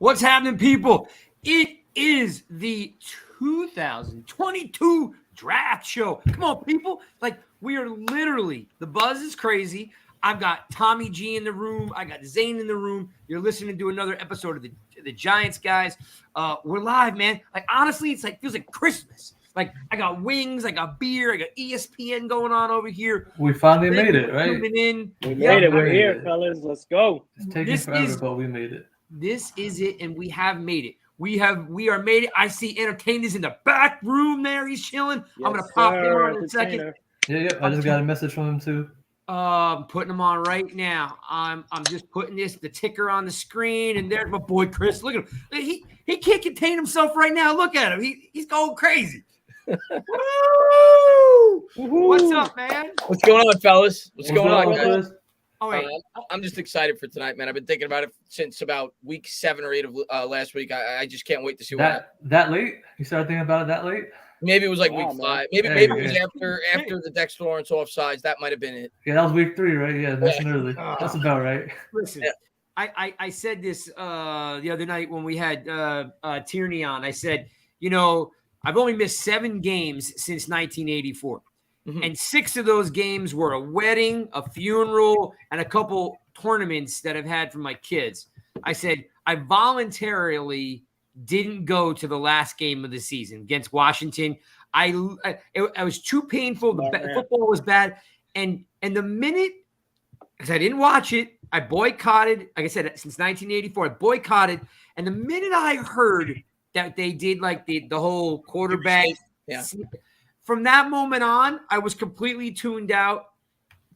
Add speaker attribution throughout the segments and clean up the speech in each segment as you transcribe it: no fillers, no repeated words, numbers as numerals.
Speaker 1: What's happening, people? It is the 2022 draft show. Come on, people. Like, we are literally, the buzz is crazy. I've got Tommy G in the room. I got Zane in the room. You're listening to another episode of the Giants, guys. We're live, man. Like, honestly, it's like feels like Christmas. Like, I got wings, I got beer, I got ESPN going on over here.
Speaker 2: We finally made it, right?
Speaker 1: We made
Speaker 3: it. We're here, fellas. Let's go.
Speaker 2: It's taking forever, but we made it.
Speaker 1: This is it, and we have made it. We are made it. I see Entertainers in the back room there. He's chilling. Yes, I'm gonna pop him on in a second.
Speaker 2: Yeah. I just got a message from him too.
Speaker 1: Putting him on right now. I'm just putting the ticker on the screen, and there's my boy Chris. Look at him. He can't contain himself right now. Look at him. He's going crazy. Woo! What's up, man?
Speaker 4: What's going on, fellas? What's going on, guys?
Speaker 1: All right.
Speaker 4: I'm just excited for tonight, man. I've been thinking about it since about week 7 or 8 of last week. I just can't wait to see what happens.
Speaker 2: That late? You started thinking about it that late?
Speaker 4: Maybe it was like week 5. Maybe it was after the Dexter Lawrence offsides. That might have been it.
Speaker 2: Yeah, that was week 3, right? Yeah, nice and early. That's about right.
Speaker 1: Listen, I said this the other night when we had Tierney on. I said, I've only missed 7 games since 1984. Mm-hmm. And 6 of those games were a wedding, a funeral, and a couple tournaments that I've had for my kids. I said, I voluntarily didn't go to the last game of the season against Washington. I was too painful. The football was bad. And the minute, because I didn't watch it, I boycotted. Like I said, since 1984, I boycotted. And the minute I heard that they did like the whole quarterback.
Speaker 4: Yeah.
Speaker 1: From that moment on, I was completely tuned out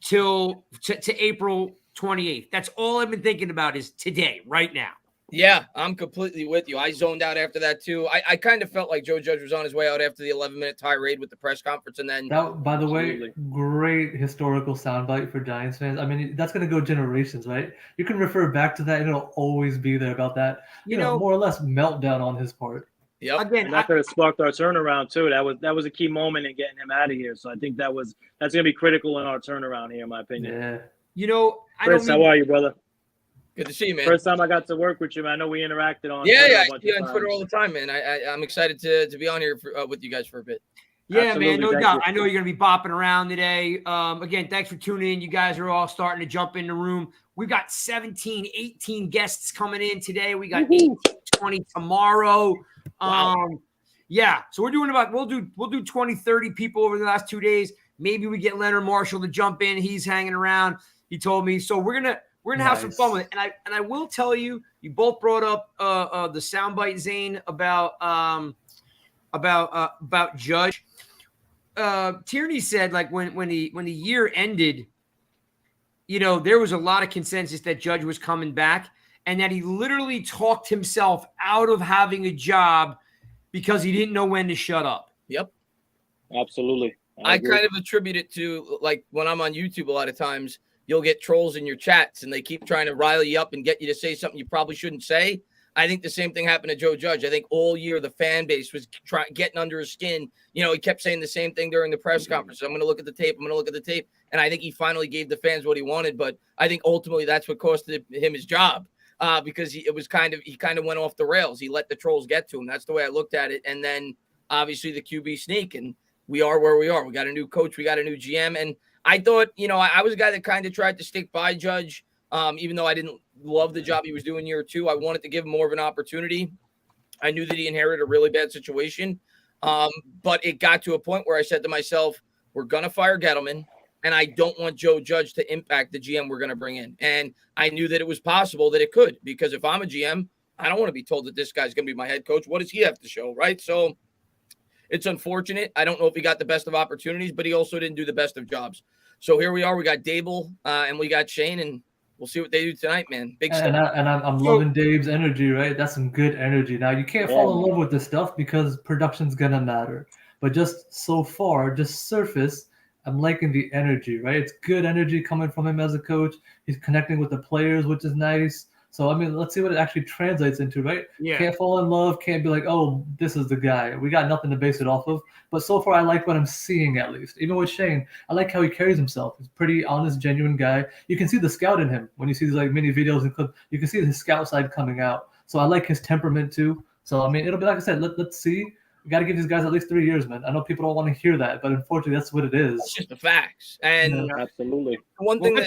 Speaker 1: till to April 28th. That's all I've been thinking about is today, right now.
Speaker 4: Yeah, I'm completely with you. I zoned out after that too. I kind of felt like Joe Judge was on his way out after the 11-minute tirade with the press conference, and then
Speaker 2: that, by the way, great historical soundbite for Giants fans. I mean, that's going to go generations, right? You can refer back to that, and it'll always be there about that. You know, more or less meltdown on his part.
Speaker 4: Yep.
Speaker 3: Again, that could have sparked our turnaround too. That was a key moment in getting him out of here. So I think that's going to be critical in our turnaround here, in my opinion.
Speaker 2: Yeah.
Speaker 3: Chris, how are you, brother?
Speaker 4: Good to see you, man.
Speaker 3: First time I got to work with you, man. I know we interacted on.
Speaker 4: Yeah, I see you on Twitter all the time, man. I'm excited to be on here with you guys for a bit.
Speaker 1: Yeah, absolutely, man, no doubt. I know you're going to be bopping around today. Again, thanks for tuning in. You guys are all starting to jump in the room. We've got 17, 18 guests coming in today. We got 18, 20 tomorrow.
Speaker 4: Wow.
Speaker 1: Yeah, so we'll do 20, 30 people over the last 2 days. Maybe we get Leonard Marshall to jump in. He's hanging around. He told me. So we're gonna have some fun with it. And I will tell you, you both brought up the soundbite, Zane, about Judge. Tierney said, like, when the year ended, there was a lot of consensus that Judge was coming back, and that he literally talked himself out of having a job because he didn't know when to shut up.
Speaker 4: Yep.
Speaker 3: Absolutely.
Speaker 4: I kind of attribute it to, like, when I'm on YouTube a lot of times, you'll get trolls in your chats, and they keep trying to rile you up and get you to say something you probably shouldn't say. I think the same thing happened to Joe Judge. I think all year the fan base was getting under his skin. He kept saying the same thing during the press conference. I'm going to look at the tape. And I think he finally gave the fans what he wanted. But I think ultimately that's what cost him his job. Because he kind of went off the rails. He let the trolls get to him. That's the way I looked at it. And then obviously the QB sneak, and we are where we are. We got a new coach. We got a new GM. And I thought, I was a guy that kind of tried to stick by Judge, even though I didn't love the job he was doing year 2. I wanted to give him more of an opportunity. I knew that he inherited a really bad situation. But it got to a point where I said to myself, we're going to fire Gettleman. and I don't want Joe Judge to impact the GM we're going to bring in. And I knew that it was possible that it could, because if I'm a GM, I don't want to be told that this guy's going to be my head coach. What does he have to show, right? So it's unfortunate. I don't know if he got the best of opportunities, but he also didn't do the best of jobs. So here we are. We got Dable and we got Shane, and we'll see what they do tonight, man. Big stuff.
Speaker 2: And I'm loving Dave's energy, right? That's some good energy. Now, you can't fall in love with this stuff because production's going to matter. But just so far, just surface, I'm liking the energy, right? It's good energy coming from him as a coach. He's connecting with the players, which is nice. So, I mean, let's see what it actually translates into, right?
Speaker 1: Yeah.
Speaker 2: Can't fall in love. Can't be like, oh, this is the guy. We got nothing to base it off of. But so far, I like what I'm seeing, at least. Even with Shane, I like how he carries himself. He's a pretty honest, genuine guy. You can see the scout in him. When you see these like mini videos and clips, you can see his scout side coming out. So I like his temperament, too. So, I mean, it'll be like I said, let's see. We got to give these guys at least 3 years, man. I know people don't want to hear that, but unfortunately, that's what it is.
Speaker 4: It's just the facts. And
Speaker 3: absolutely.
Speaker 4: One thing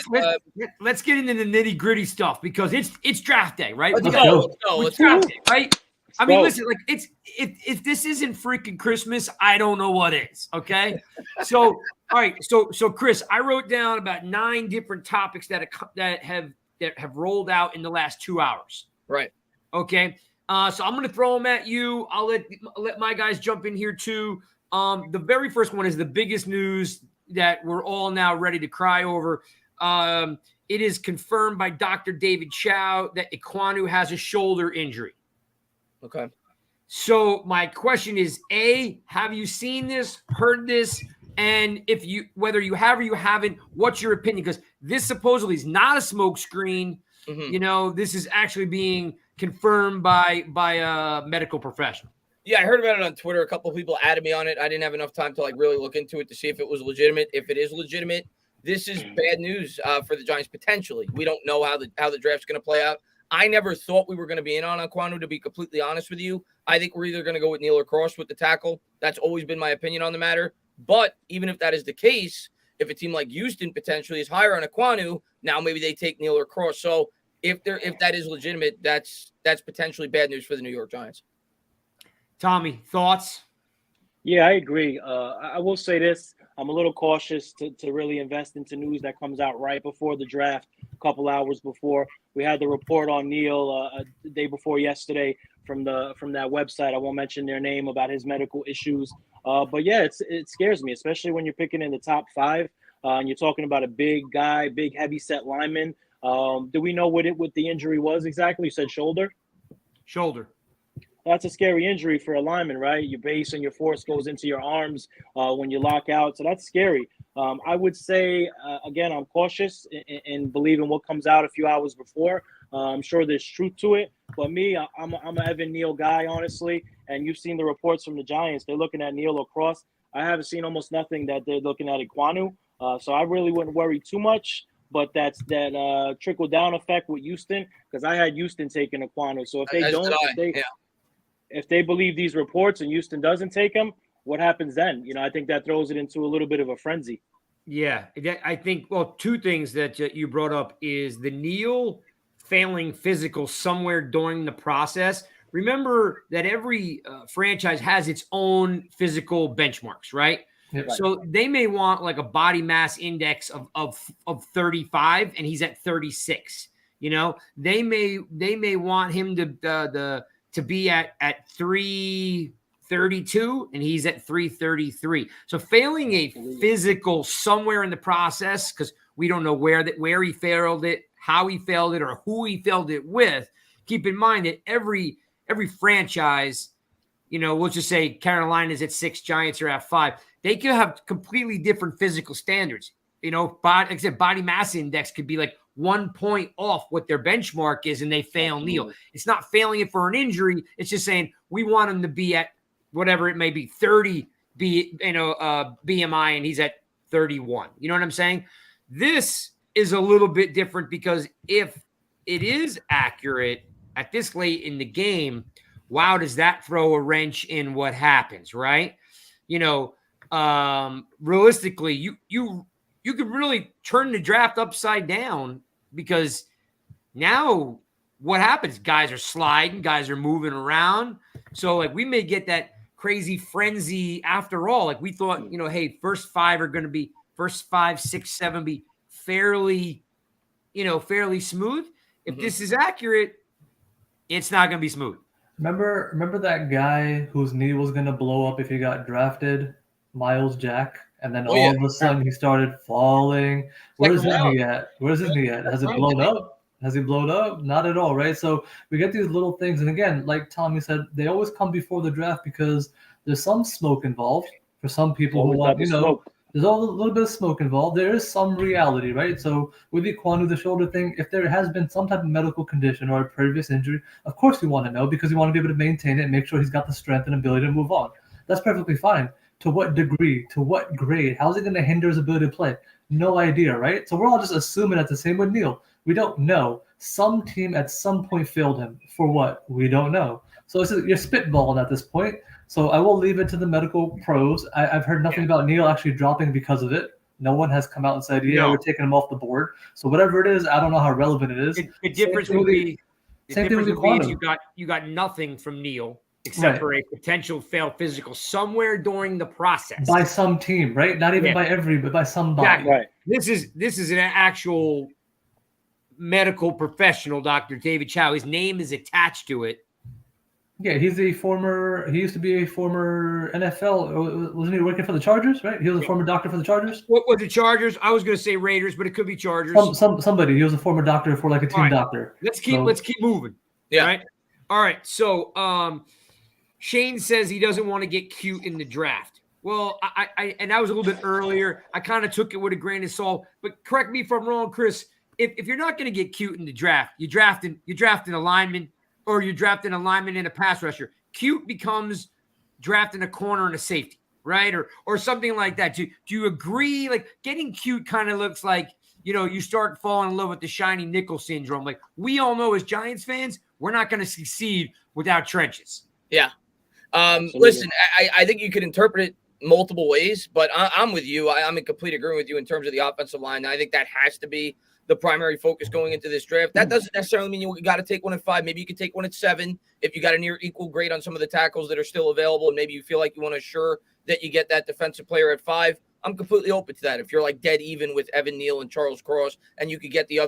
Speaker 1: let's get into the nitty gritty stuff, because it's draft day, right?
Speaker 4: Let's go.
Speaker 1: It's draft day, right? I mean, listen, like if this isn't freaking Christmas, I don't know what is. Okay, so all right, so Chris, I wrote down about 9 different topics that have rolled out in the last 2 hours.
Speaker 4: Right.
Speaker 1: Okay. So I'm going to throw them at you. I'll let my guys jump in here too. The very first one is the biggest news that we're all now ready to cry over. It is confirmed by Dr. David Chow that Equanu has a shoulder injury.
Speaker 4: Okay.
Speaker 1: So my question is, A, have you seen this, heard this? And whether you have or you haven't, what's your opinion? Because this supposedly is not a smoke screen. Mm-hmm. You know, this is actually being confirmed by a medical professional.
Speaker 4: Yeah, I heard about it on Twitter. A couple of people added me on it. I didn't have enough time to like really look into it to see if it was legitimate. If it is legitimate, this is bad news for the Giants potentially. We don't know how the draft's going to play out. I never thought we were going to be in on Equanu, to be completely honest with you. I think we're either going to go with Neal or Cross with the tackle. That's always been my opinion on the matter. But even if that is the case, if a team like Houston potentially is higher on Equanu, now maybe they take Neal or Cross. So if that is legitimate, that's potentially bad news for the New York Giants.
Speaker 1: Tommy, thoughts?
Speaker 3: Yeah, I agree. I will say this. I'm a little cautious to really invest into news that comes out right before the draft, a couple hours before. We had the report on Neal the day before yesterday from that website. I won't mention their name, about his medical issues. But yeah, it scares me, especially when you're picking in the top 5 and you're talking about a big guy, big heavy set lineman. Do we know what the injury was exactly? You said shoulder?
Speaker 1: Shoulder.
Speaker 3: That's a scary injury for a lineman, right? Your base and your force goes into your arms when you lock out. So that's scary. I would say, again, I'm cautious in believing what comes out a few hours before. I'm sure there's truth to it. But me, I'm an Evan Neal guy, honestly. And you've seen the reports from the Giants. They're looking at Neal or Cross. I haven't seen almost nothing that they're looking at Equanu. So I really wouldn't worry too much. But that's that trickle-down effect with Houston, because I had Houston taking Equanu. So if they if they believe these reports and Houston doesn't take him, what happens then? You know, I think that throws it into a little bit of a frenzy.
Speaker 1: Yeah, I think, well, 2 things that you brought up is the Neal failing physical somewhere during the process. Remember that every franchise has its own physical benchmarks, right? Yeah, right. So they may want like a body mass index of 35 and he's at 36. You know, they may want him to be at 332 and he's at 333. So failing a physical somewhere in the process, because we don't know where he failed it, how he failed it, or who he failed it with. Keep in mind that every franchise, you know, we'll just say Carolina's at 6, Giants are at 5. They could have completely different physical standards. You know, like I said, body mass index could be like 1 point off what their benchmark is, and they fail Neal. It's not failing it for an injury. It's just saying we want him to be at whatever it may be, 30 BMI, and he's at 31. You know what I'm saying? This is a little bit different, because if it is accurate at this late in the game, wow, does that throw a wrench in what happens, right? You know, realistically, you could really turn the draft upside down, because now what happens? Guys are sliding, guys are moving around. So like we may get that crazy frenzy after all. Like we thought, you know, hey, first 5 are going to be first 5, 6, 7 be fairly, fairly smooth. If this is accurate, it's not going to be smooth.
Speaker 2: Remember that guy whose knee was going to blow up if he got drafted, Miles Jack? And then all of a sudden he started falling. Where's his knee at? Where's his knee at? Has it blown up? Has he blown up? Not at all, right? So we get these little things. And again, like Tommy said, they always come before the draft because there's some smoke involved for some people who want, there's a little bit of smoke involved. There is some reality, right? So with Equanu, the shoulder thing, if there has been some type of medical condition or a previous injury, of course we want to know because we want to be able to maintain it and make sure he's got the strength and ability to move on. That's perfectly fine. To what degree? To what grade? How's it going to hinder his ability to play? No idea, right? So we're all just assuming that's the same with Neal. We don't know. Some team at some point failed him. For what? We don't know. So you're spitballing at this point. So I will leave it to the medical pros. I've heard nothing about Neal actually dropping because of it. No one has come out and said, we're taking him off the board. So whatever it is, I don't know how relevant it is.
Speaker 1: The difference would be you got nothing from Neal except for a potential failed physical somewhere during the process.
Speaker 2: By some team, right? Not even by every, but by somebody.
Speaker 1: Exactly. Right. This is an actual medical professional, Dr. David Chow. His name is attached to it.
Speaker 2: Yeah, he used to be a former NFL. Wasn't he working for the Chargers, right? He was a former doctor for the Chargers.
Speaker 1: What was the Chargers? I was going to say Raiders, but it could be Chargers.
Speaker 2: Somebody. He was a former doctor for like a team doctor.
Speaker 1: Let's keep moving. Yeah. Right? All right. So Shane says he doesn't want to get cute in the draft. Well, I and that was a little bit earlier. I kind of took it with a grain of salt. But correct me if I'm wrong, Chris. If you're not going to get cute in the draft, you're drafting a lineman. Or you're drafting a lineman and a pass rusher. Cute becomes drafting a corner and a safety, right? Or something like that. Do you agree? Like getting cute kind of looks like, you start falling in love with the shiny nickel syndrome. Like we all know as Giants fans, we're not going to succeed without trenches.
Speaker 4: Yeah. Listen, I think you could interpret it multiple ways, but I'm with you. I'm in complete agreement with you in terms of the offensive line. I think that has to be the primary focus going into this draft. That doesn't necessarily mean you got to take one at 5. Maybe you can take one at 7 if you got a near equal grade on some of the tackles that are still available, and maybe you feel like you want to assure that you get that defensive player at 5. I'm completely open to that. If you're like dead even with Evan Neal and Charles Cross, and you could get the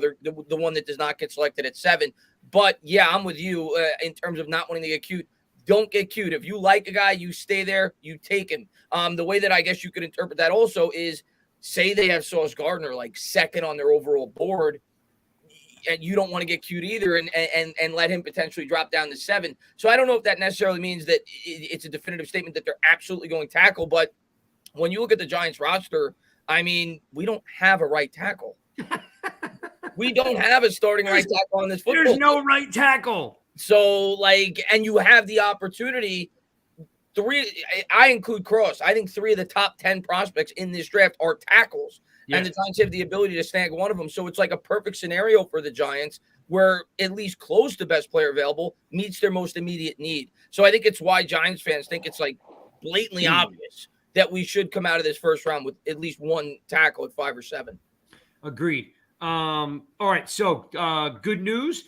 Speaker 4: one that does not get selected at 7. But yeah, I'm with you in terms of not wanting to get cute. Don't get cute. If you like a guy, you stay there, you take him. The way that I guess you could interpret that also is, say they have Sauce Gardner like second on their overall board, and you don't want to get cute either and let him potentially drop down to 7. So I don't know if that necessarily means that it's a definitive statement that they're absolutely going tackle. But when you look at the Giants roster, I mean, we don't have a right tackle. We don't have a starting right tackle on this football.
Speaker 1: There's no right tackle.
Speaker 4: So and you have the opportunity. I include Cross. I think 3 of the top 10 prospects in this draft are tackles. Yes. And the Giants have the ability to snag one of them. So it's like a perfect scenario for the Giants where at least close to best player available meets their most immediate need. So I think it's why Giants fans think it's like blatantly obvious that we should come out of this first round with at least one tackle at 5 or 7.
Speaker 1: Agreed. All right. So good news.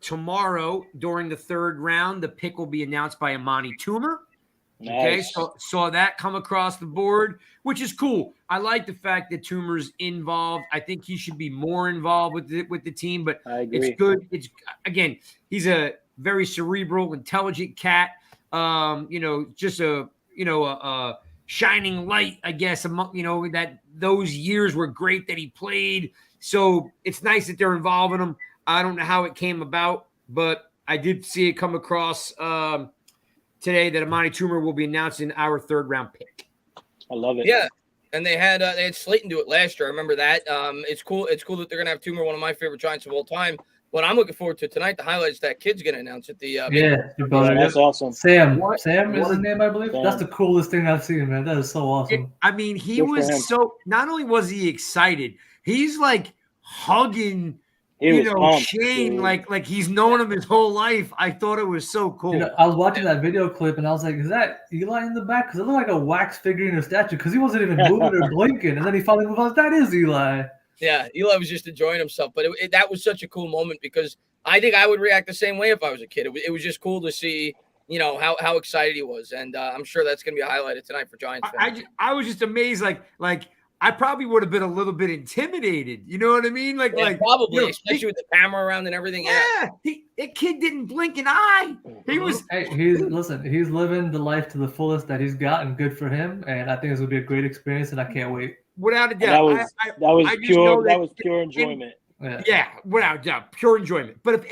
Speaker 1: Tomorrow during the 3rd round, the pick will be announced by Amani Toomer. Nice. Okay, so saw that come across the board, which is cool. I like the fact that Toomer's involved. I think he should be more involved with the team, but it's good. It's again, he's a very cerebral, intelligent cat. Just a shining light, I guess. That those years were great that he played. So it's nice that they're involving him. I don't know how it came about, but I did see it come across today that Amani Toomer will be announcing our 3rd round pick.
Speaker 3: I love it.
Speaker 4: Yeah, and they had Slayton do it last year. I remember that. It's cool. It's cool that they're gonna have Toomer, one of my favorite Giants of all time. What I'm looking forward to tonight, the highlights that kid's gonna announce at the
Speaker 3: that's awesome.
Speaker 2: Sam is his name, I believe. Sam. That's the coolest thing I've seen, man. That is so awesome.
Speaker 1: I mean, he was so. Not only was he excited, he's like hugging. Shane, like he's known him his whole life. I thought it was so cool.
Speaker 2: I was watching that video clip and I was like, is that Eli in the back? Because it looked like a wax figurine or statue because he wasn't even moving or blinking. And then he finally moved on. That is Eli.
Speaker 4: Yeah, Eli was just enjoying himself. But that was such a cool moment because I think I would react the same way if I was a kid. It was just cool to see how excited he was, and I'm sure that's going to be highlighted tonight for Giants fans.
Speaker 1: I was just amazed, like I probably would have been a little bit intimidated. You know what I mean? Like
Speaker 4: probably, especially with the camera around and everything.
Speaker 1: Yeah, that kid didn't blink an eye. He was.
Speaker 2: Hey, he's living the life to the fullest that he's got, and good for him. And I think it's gonna be a great experience, and I can't wait.
Speaker 1: Without a doubt,
Speaker 3: that was pure enjoyment.
Speaker 1: Yeah, without a doubt, pure enjoyment. But if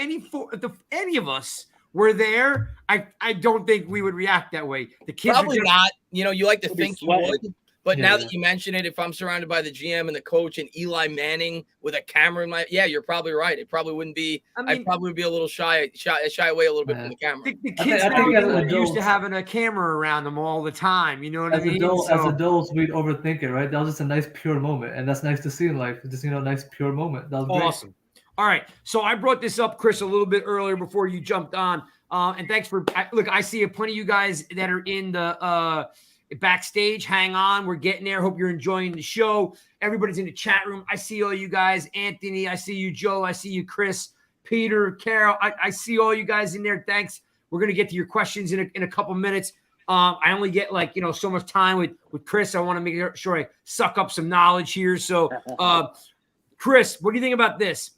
Speaker 1: any of us were there, I don't think we would react that way. The kids
Speaker 4: probably not. You like to think you would. But now that you mention it, if I'm surrounded by the GM and the coach and Eli Manning with a camera in you're probably right. It probably wouldn't be. I'd probably be a little shy away a little bit from the camera.
Speaker 1: The kids are used to having a camera around them all the time. You know what I mean?
Speaker 2: As adults, we'd overthink it, right? That was just a nice, pure moment, and that's nice to see in life. Just a nice, pure moment. That was
Speaker 1: awesome.
Speaker 2: Great.
Speaker 1: All right, so I brought this up, Chris, a little bit earlier before you jumped on, and thanks for look. I see plenty of you guys that are in the backstage. Hang on, we're getting there. Hope you're enjoying the show. Everybody's in the chat room. I see all you guys. Anthony, I see you. Joe, I see you. Chris, Peter, Carol, I see all you guys in there. Thanks. We're gonna get to your questions in a couple minutes. I only get so much time with Chris. I want to make sure I suck up some knowledge here. So, Chris, what do you think about this?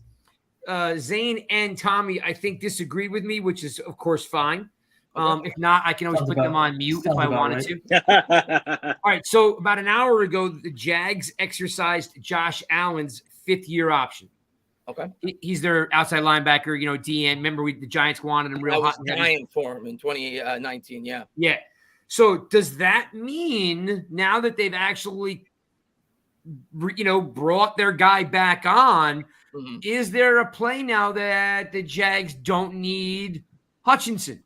Speaker 1: Zane and Tommy, I think, disagreed with me, which is of course fine. If not, I can always put them on mute if I wanted to. All right. So about an hour ago, the Jags exercised Josh Allen's 5th-year option.
Speaker 4: Okay.
Speaker 1: He's their outside linebacker, DN. Remember, the Giants wanted him real hot.
Speaker 4: I was dying for him in 2019. Yeah.
Speaker 1: Yeah. So does that mean now that they've actually, brought their guy back on, is there a play now that the Jags don't need Hutchinson?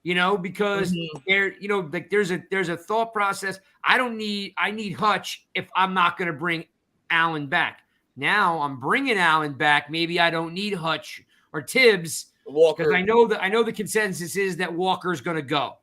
Speaker 1: Because there's a thought process. I need Hutch if I'm not going to bring Allen back. Now I'm bringing Allen back. Maybe I don't need Hutch or Tibbs because I know the consensus is that Walker's going to go.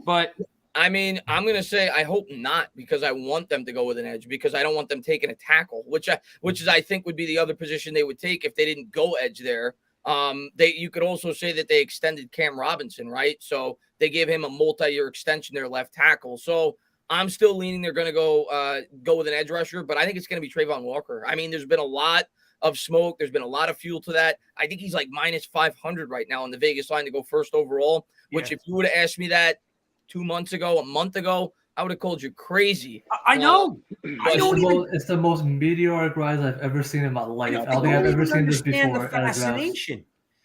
Speaker 1: But
Speaker 4: I mean, I'm going to say I hope not, because I want them to go with an edge, because I don't want them taking a tackle, which I think would be the other position they would take if they didn't go edge there. You could also say that they extended Cam Robinson, right? So they gave him a multi-year extension, their left tackle. So I'm still leaning they're going to go with an edge rusher, but I think it's going to be Trayvon Walker. I mean, there's been a lot of smoke. There's been a lot of fuel to that. I think he's like minus 500 right now on the Vegas line to go first overall, which if you would have asked me that 2 months ago, a month ago, I would have called you crazy.
Speaker 1: I know.
Speaker 2: It's the most meteoric rise I've ever seen in my life. I don't think I've ever seen this before.
Speaker 1: The fascination.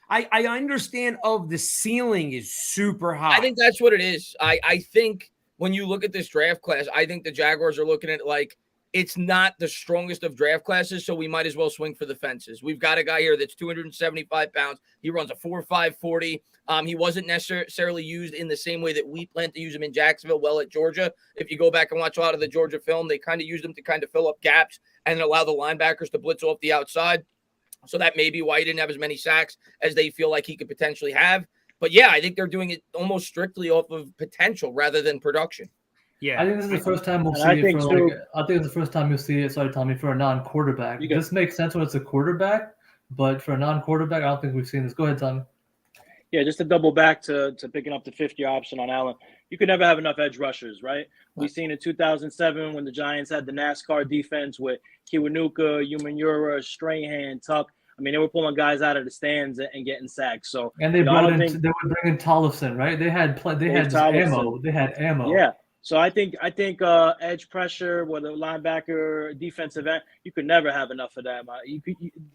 Speaker 1: I understand the ceiling is super high.
Speaker 4: I think that's what it is. I think when you look at this draft class, I think the Jaguars are looking at it like it's not the strongest of draft classes, so we might as well swing for the fences. We've got a guy here that's 275 pounds. He runs a 4.5 40. He wasn't necessarily used in the same way that we plan to use him in Jacksonville, at Georgia. If you go back and watch a lot of the Georgia film, they kind of used him to kind of fill up gaps and allow the linebackers to blitz off the outside. So that may be why he didn't have as many sacks as they feel like he could potentially have. But yeah, I think they're doing it almost strictly off of potential rather than production.
Speaker 2: Yeah, I think this is the first time we'll see it. I think it's the first time you'll see it. Sorry, Tommy, for a non-quarterback. This makes sense when it's a quarterback, but for a non-quarterback, I don't think we've seen this. Go ahead, Tommy.
Speaker 3: Yeah, just to double back to picking up the 5th-year option on Allen. You could never have enough edge rushers, right? We've seen in 2007 when the Giants had the NASCAR defense with Equanu, Umanura, Strahan, Tuck. I mean, they were pulling guys out of the stands and getting sacks. So
Speaker 2: and they would bring in Tollefson, right? They had ammo. They had ammo.
Speaker 3: Yeah. So I think edge pressure, whether linebacker, defensive end, you could never have enough of that.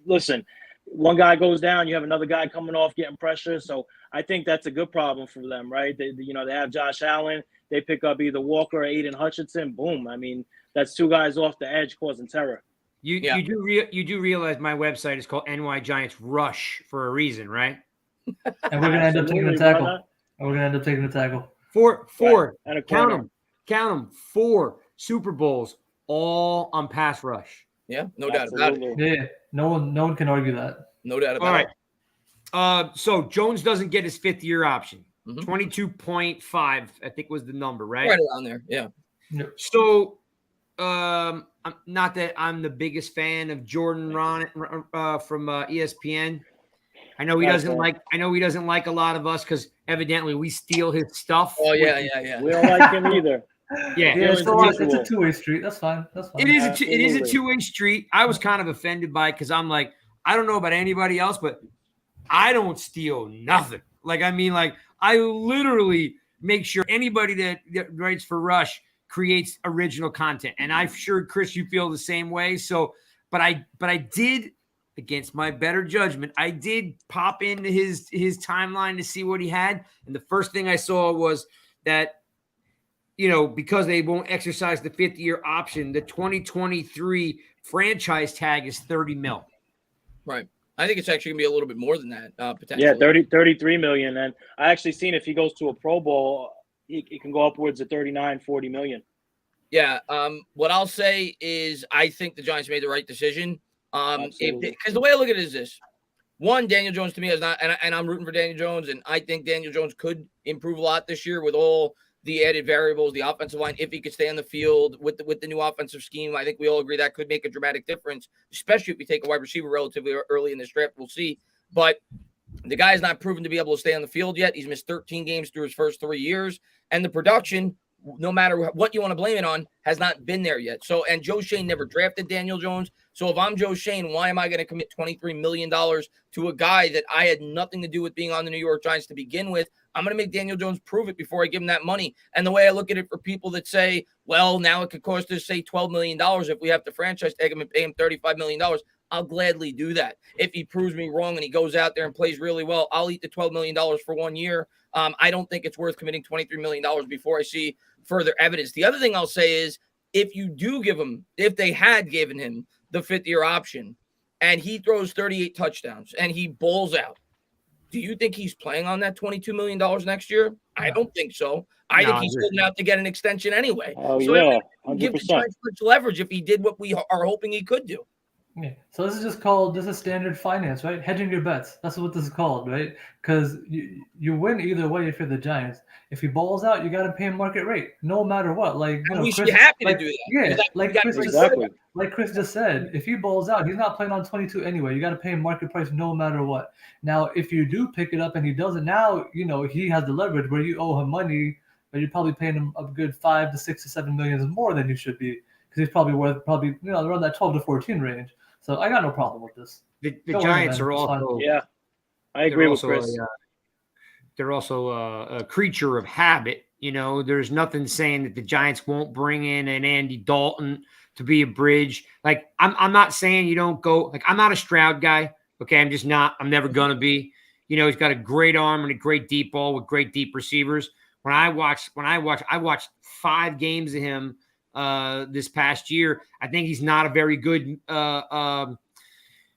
Speaker 3: Listen, one guy goes down, you have another guy coming off getting pressure. So I think that's a good problem for them, right? They have Josh Allen. They pick up either Walker or Aiden Hutchinson. Boom. I mean, that's 2 guys off the edge causing terror.
Speaker 1: You do realize my website is called NY Giants Rush for a reason, right?
Speaker 2: And we're gonna end up taking a tackle.
Speaker 1: Four. Right. Count them. 4 Super Bowls, all on pass rush.
Speaker 4: Yeah, no doubt about it.
Speaker 2: Yeah, no one can argue that.
Speaker 4: No doubt about it.
Speaker 1: All right. So Jones doesn't get his 5th-year option. 22.5, I think was the number, right?
Speaker 4: Right around there. Yeah.
Speaker 1: So, not that I'm the biggest fan of Jordan Ron from ESPN. I know he
Speaker 3: Not a
Speaker 1: doesn't
Speaker 3: fan.
Speaker 1: like. I know he doesn't like a lot of us because evidently we steal his stuff.
Speaker 4: Oh yeah,
Speaker 1: which-
Speaker 4: yeah.
Speaker 3: We don't like him either.
Speaker 1: Yeah.
Speaker 2: Yeah,
Speaker 3: Feelings
Speaker 2: it's a
Speaker 3: mutual.
Speaker 2: two-way street. That's fine. That's fine.
Speaker 1: It is it is a
Speaker 3: Absolutely.
Speaker 1: two-way street. I was kind of offended by it because I'm like, I don't know about anybody else, but I don't steal nothing. Like, I mean, like, I literally make sure anybody that writes for Rush creates original content. And I'm sure, Chris, you feel the same way. So, but I did, against my better judgment, I did pop into his timeline to see what he had. And the first thing I saw was that, you know, because they won't exercise the 5th-year option, the 2023 franchise tag is 30 mil.
Speaker 4: Right. I think it's actually gonna be a little bit more than that, potentially.
Speaker 3: Yeah, 33 million. And I actually seen if he goes to a Pro Bowl, he can go upwards of 39, 40 million.
Speaker 4: Yeah. What I'll say is I think the Giants made the right decision.
Speaker 3: Absolutely.
Speaker 4: Because the way I look at it is this: one, Daniel Jones to me is not, and I'm rooting for Daniel Jones, and I think Daniel Jones could improve a lot this year with all the added variables, the offensive line, if he could stay on the field with the new offensive scheme. I think we all agree that could make a dramatic difference, especially if you take a wide receiver relatively early in this draft. We'll see. But the guy's not proven to be able to stay on the field yet. He's missed 13 games through his first 3 years. And the production, no matter what you want to blame it on, has not been there yet. So, and Joe Schoen never drafted Daniel Jones. So if I'm Joe Schoen, why am I going to commit $23 million to a guy that I had nothing to do with being on the New York Giants to begin with? I'm going to make Daniel Jones prove it before I give him that money. And the way I look at it for people that say, well, now it could cost us, say, $12 million if we have to franchise tag him and pay him $35 million, I'll gladly do that. If he proves me wrong and he goes out there and plays really well, I'll eat the $12 million for 1 year. I don't think it's worth committing $23 million before I see further evidence. The other thing I'll say is if you do give him, if they had given him the 5th-year option and he throws 38 touchdowns and he balls out, do you think he's playing on that $22 million next year? I don't think so. I think he's holding out to get an extension anyway.
Speaker 3: Oh,
Speaker 4: so
Speaker 3: yeah,
Speaker 4: give the
Speaker 3: 100%.
Speaker 4: Giants much leverage if he did what we are hoping he could do.
Speaker 2: Yeah. So this is standard finance, right? Hedging your bets. That's what this is called, right? Because you win either way if you're the Giants. If he balls out, you got to pay him market rate, no matter what. Like, you
Speaker 4: And
Speaker 2: know,
Speaker 4: we should
Speaker 2: Chris,
Speaker 4: be happy
Speaker 2: like,
Speaker 4: to do that.
Speaker 2: Yeah, like Chris just
Speaker 3: Exactly.
Speaker 2: said. Like Chris just said, if he balls out, he's not playing on 22 anyway. You got to pay him market price no matter what. Now, if you do pick it up and he doesn't, now you know he has the leverage where you owe him money, but you're probably paying him a good 5 to 6 to 7 million more than you should be because he's probably worth around that 12 to 14 range. So I got no problem with this.
Speaker 1: The
Speaker 2: Don't worry,
Speaker 1: Giants
Speaker 2: man.
Speaker 1: are
Speaker 2: It's fine.
Speaker 1: also
Speaker 3: Yeah, I agree with Chris.
Speaker 1: they're also a creature of habit. You know, there's nothing saying that the Giants won't bring in an Andy Dalton to be a bridge. Like, I'm not saying you don't go. Like, I'm not a Stroud guy. Okay, I'm just not. I'm never gonna be. You know, he's got a great arm and a great deep ball with great deep receivers. I watched 5 games of him this past year. I think he's not a very good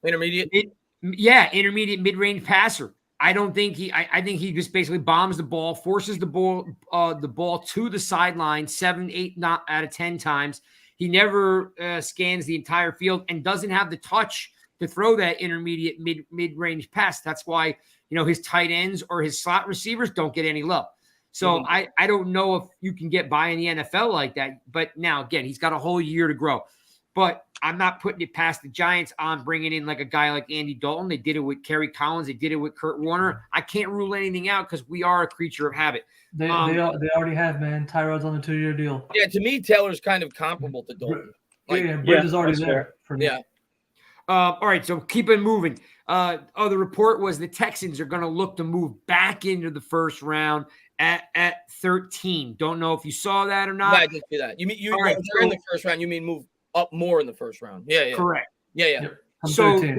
Speaker 4: Intermediate.
Speaker 1: intermediate mid-range passer. I don't think I think he just basically bombs the ball, forces the ball to the sideline 7, 8 out of 10 times. He never scans the entire field and doesn't have the touch to throw that intermediate mid-range pass. That's why, you know, his tight ends or his slot receivers don't get any love. So I don't know if you can get by in the NFL like that. But now, again, he's got a whole year to grow. But I'm not putting it past the Giants on bringing in like a guy like Andy Dalton. They did it with Kerry Collins. They did it with Kurt Warner. I can't rule anything out because we are a creature of habit.
Speaker 2: They already have, man. Tyrod's on the 2-year deal.
Speaker 4: Yeah, to me, Taylor's kind of comparable to Dalton.
Speaker 2: Bridge is already there for me.
Speaker 4: Yeah.
Speaker 1: All right, so keep it moving. The report was the Texans are going to look to move back into the first round at 13. Don't know if you saw that or not.
Speaker 4: No, I didn't see that. You mean you're in the first round? You mean move up more in the first round? Yeah.
Speaker 1: Correct.
Speaker 4: Yeah.
Speaker 2: Yep.
Speaker 1: So
Speaker 2: 13,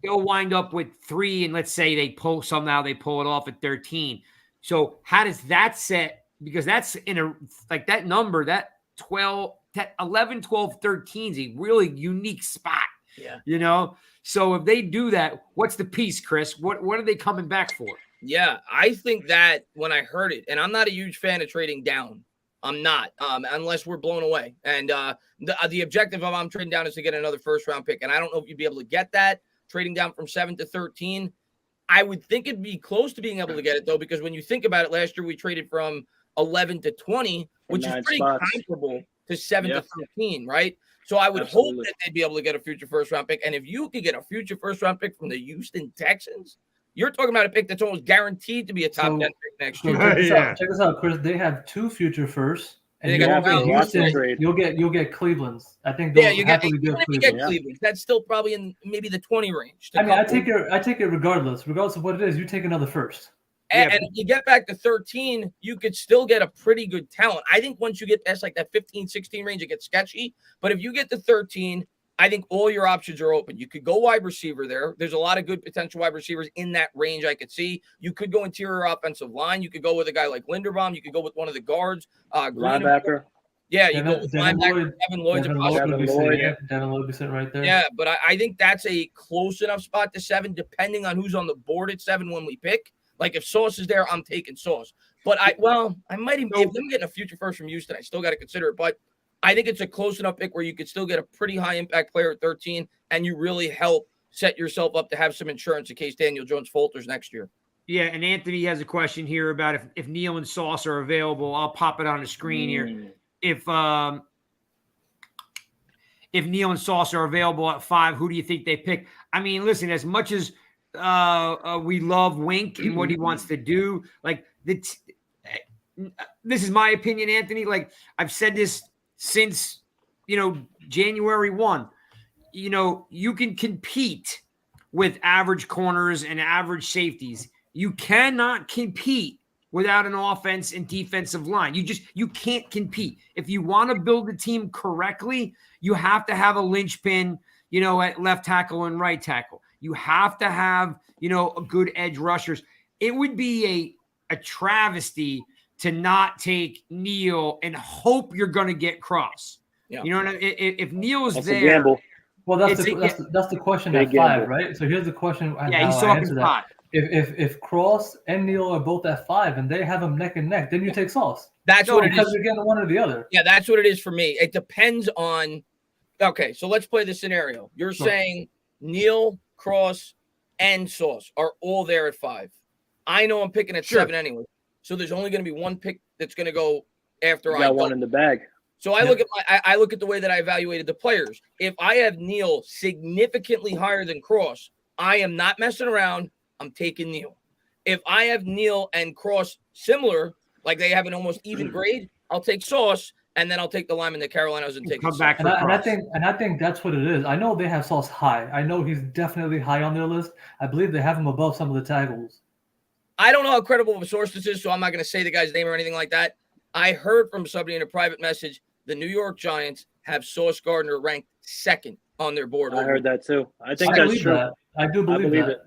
Speaker 1: they'll wind up with 3, and let's say they pull it off at 13. So how does that set? Because that's in a like that number, that 12, that 11, 12, 13 is a really unique spot.
Speaker 4: Yeah.
Speaker 1: You know? So if they do that, what's the piece, Chris? What are they coming back for?
Speaker 4: Yeah, I think that when I heard it, and I'm not a huge fan of trading down. I'm not, unless we're blown away. And the objective of I'm trading down is to get another first-round pick. And I don't know if you'd be able to get that, trading down from 7 to 13. I would think it'd be close to being able to get it, though, because when you think about it, last year we traded from 11 to 20, which is pretty comparable to 7 to 13, right? So I would hope that they'd be able to get a future first-round pick. And if you could get a future first-round pick from the Houston Texans, You're talking about a pick that's almost guaranteed to be a top 10 pick next
Speaker 2: So
Speaker 4: year.
Speaker 2: check this out, Chris. They have 2 future firsts. And
Speaker 4: They
Speaker 2: you
Speaker 4: got
Speaker 2: get Houston,
Speaker 3: trade.
Speaker 2: you'll get Cleveland's. I think
Speaker 4: Yeah,
Speaker 2: they'll
Speaker 4: you get,
Speaker 2: happily give
Speaker 4: even if you
Speaker 2: Cleveland.
Speaker 4: get Cleveland, that's still probably in maybe the 20 range.
Speaker 2: I mean, I take it regardless of what it is. You take another first.
Speaker 4: And if you get back to 13, you could still get a pretty good talent. I think once you get past like that 15, 16 range, it gets sketchy. But if you get to 13, I think all your options are open. You could go wide receiver there. There's a lot of good potential wide receivers in that range I could see. You could go interior offensive line. You could go with a guy like Linderbaum. You could go with one of the guards.
Speaker 3: Linebacker.
Speaker 4: Yeah, you go with linebacker. Devin Lloyd's a possibility.
Speaker 2: Devin Lloyd be sitting right there.
Speaker 4: Yeah, but I think that's a close enough spot to 7, depending on who's on the board at 7 when we pick. Like if Sauce is there, I'm taking Sauce. But I might even if I'm getting a future first from Houston, I still got to consider it. But I think it's a close enough pick where you could still get a pretty high impact player at 13, and you really help set yourself up to have some insurance in case Daniel Jones falters next year.
Speaker 1: Yeah, and Anthony has a question here about if Neal and Sauce are available. I'll pop it on the screen here. If Neal and Sauce are available at 5, who do you think they pick? I mean, listen, as much as we love Wink and what he wants to do, like this is my opinion, Anthony. Like I've said this since January 1. You can compete with average corners and average safeties. You cannot compete without an offense and defensive line. You can't compete. If you want to build the team correctly, you have to have a linchpin, at left tackle and right tackle. You have to have, a good edge rushers. It would be a travesty to not take Neal and hope you're going to get Cross. Yeah. You know what I mean? If Neal is there.
Speaker 3: A gamble.
Speaker 2: Well, that's the question at 5, right? So here's the question.
Speaker 1: Yeah, he's talking 5.
Speaker 2: If Cross and Neal are both at 5 and they have them neck and neck, then you take Sauce.
Speaker 4: That's what it is.
Speaker 2: Because you're getting one or the other.
Speaker 4: Yeah, that's what it is for me. It depends on. Okay, so let's play the scenario. You're saying Neal, Cross, and Sauce are all there at 5. I know I'm picking at 7 anyway. So there's only going to be one pick that's going to go after I
Speaker 3: got one in the bag.
Speaker 4: So I look at the way that I evaluated the players. If I have Neal significantly higher than Cross, I am not messing around. I'm taking Neal. If I have Neal and Cross similar, like they have an almost even grade, I'll take Sauce, and then I'll take the lineman that Carolina doesn't take.
Speaker 2: Come back, and I think that's what it is. I know they have Sauce high. I know he's definitely high on their list. I believe they have him above some of the tackles.
Speaker 4: I don't know how credible of a source this is, so I'm not going to say the guy's name or anything like that. I heard from somebody in a private message the New York Giants have Sauce Gardner ranked 2nd on their board.
Speaker 3: I heard that too. I think that's true.
Speaker 2: I do believe that.
Speaker 3: It.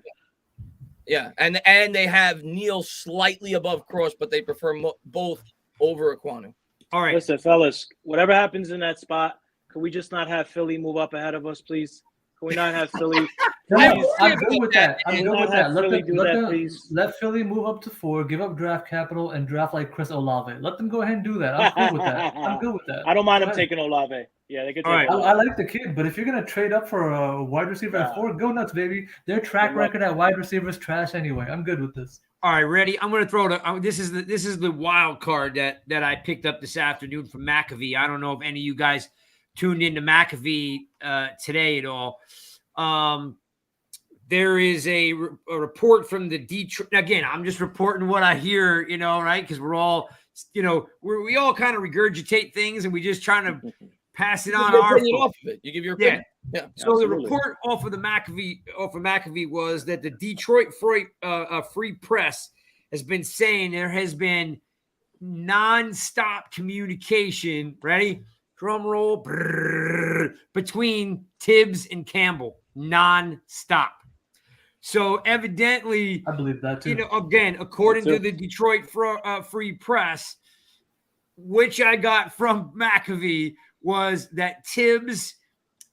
Speaker 4: Yeah, and they have Neal slightly above Cross, but they prefer both over Equanu.
Speaker 1: All right.
Speaker 3: Listen, fellas, whatever happens in that spot, can we just not have Philly move up ahead of us, please? Can we not have Philly?
Speaker 2: I'm good with that. Let Philly move up to 4, give up draft capital, and draft like Chris Olave. Let them go ahead and do that. I'm good with that.
Speaker 3: I don't mind them taking Olave. Yeah, they could take Olave.
Speaker 2: I like the kid, but if you're going to trade up for a wide receiver at 4, go nuts, baby. Their track record at wide receiver is trash anyway. I'm good with this.
Speaker 1: All right, ready? I'm going to throw this is the wild card that I picked up this afternoon from McAfee. I don't know if any of you guys tuned into McAfee today at all. There is a report from the Detroit. Again, I'm just reporting what I hear, right? Because we're all, we all kind of regurgitate things, and we just trying to pass it on our
Speaker 4: opinion off of it. You give your opinion. Yeah.
Speaker 1: So absolutely. The report off of McAfee was that the Detroit Free Press has been saying there has been nonstop communication. Ready? Drum roll. Between Tibbs and Campbell, nonstop. So evidently,
Speaker 2: I believe that too.
Speaker 1: Again, according to the Detroit Free Press, which I got from McAfee, was that Tibbs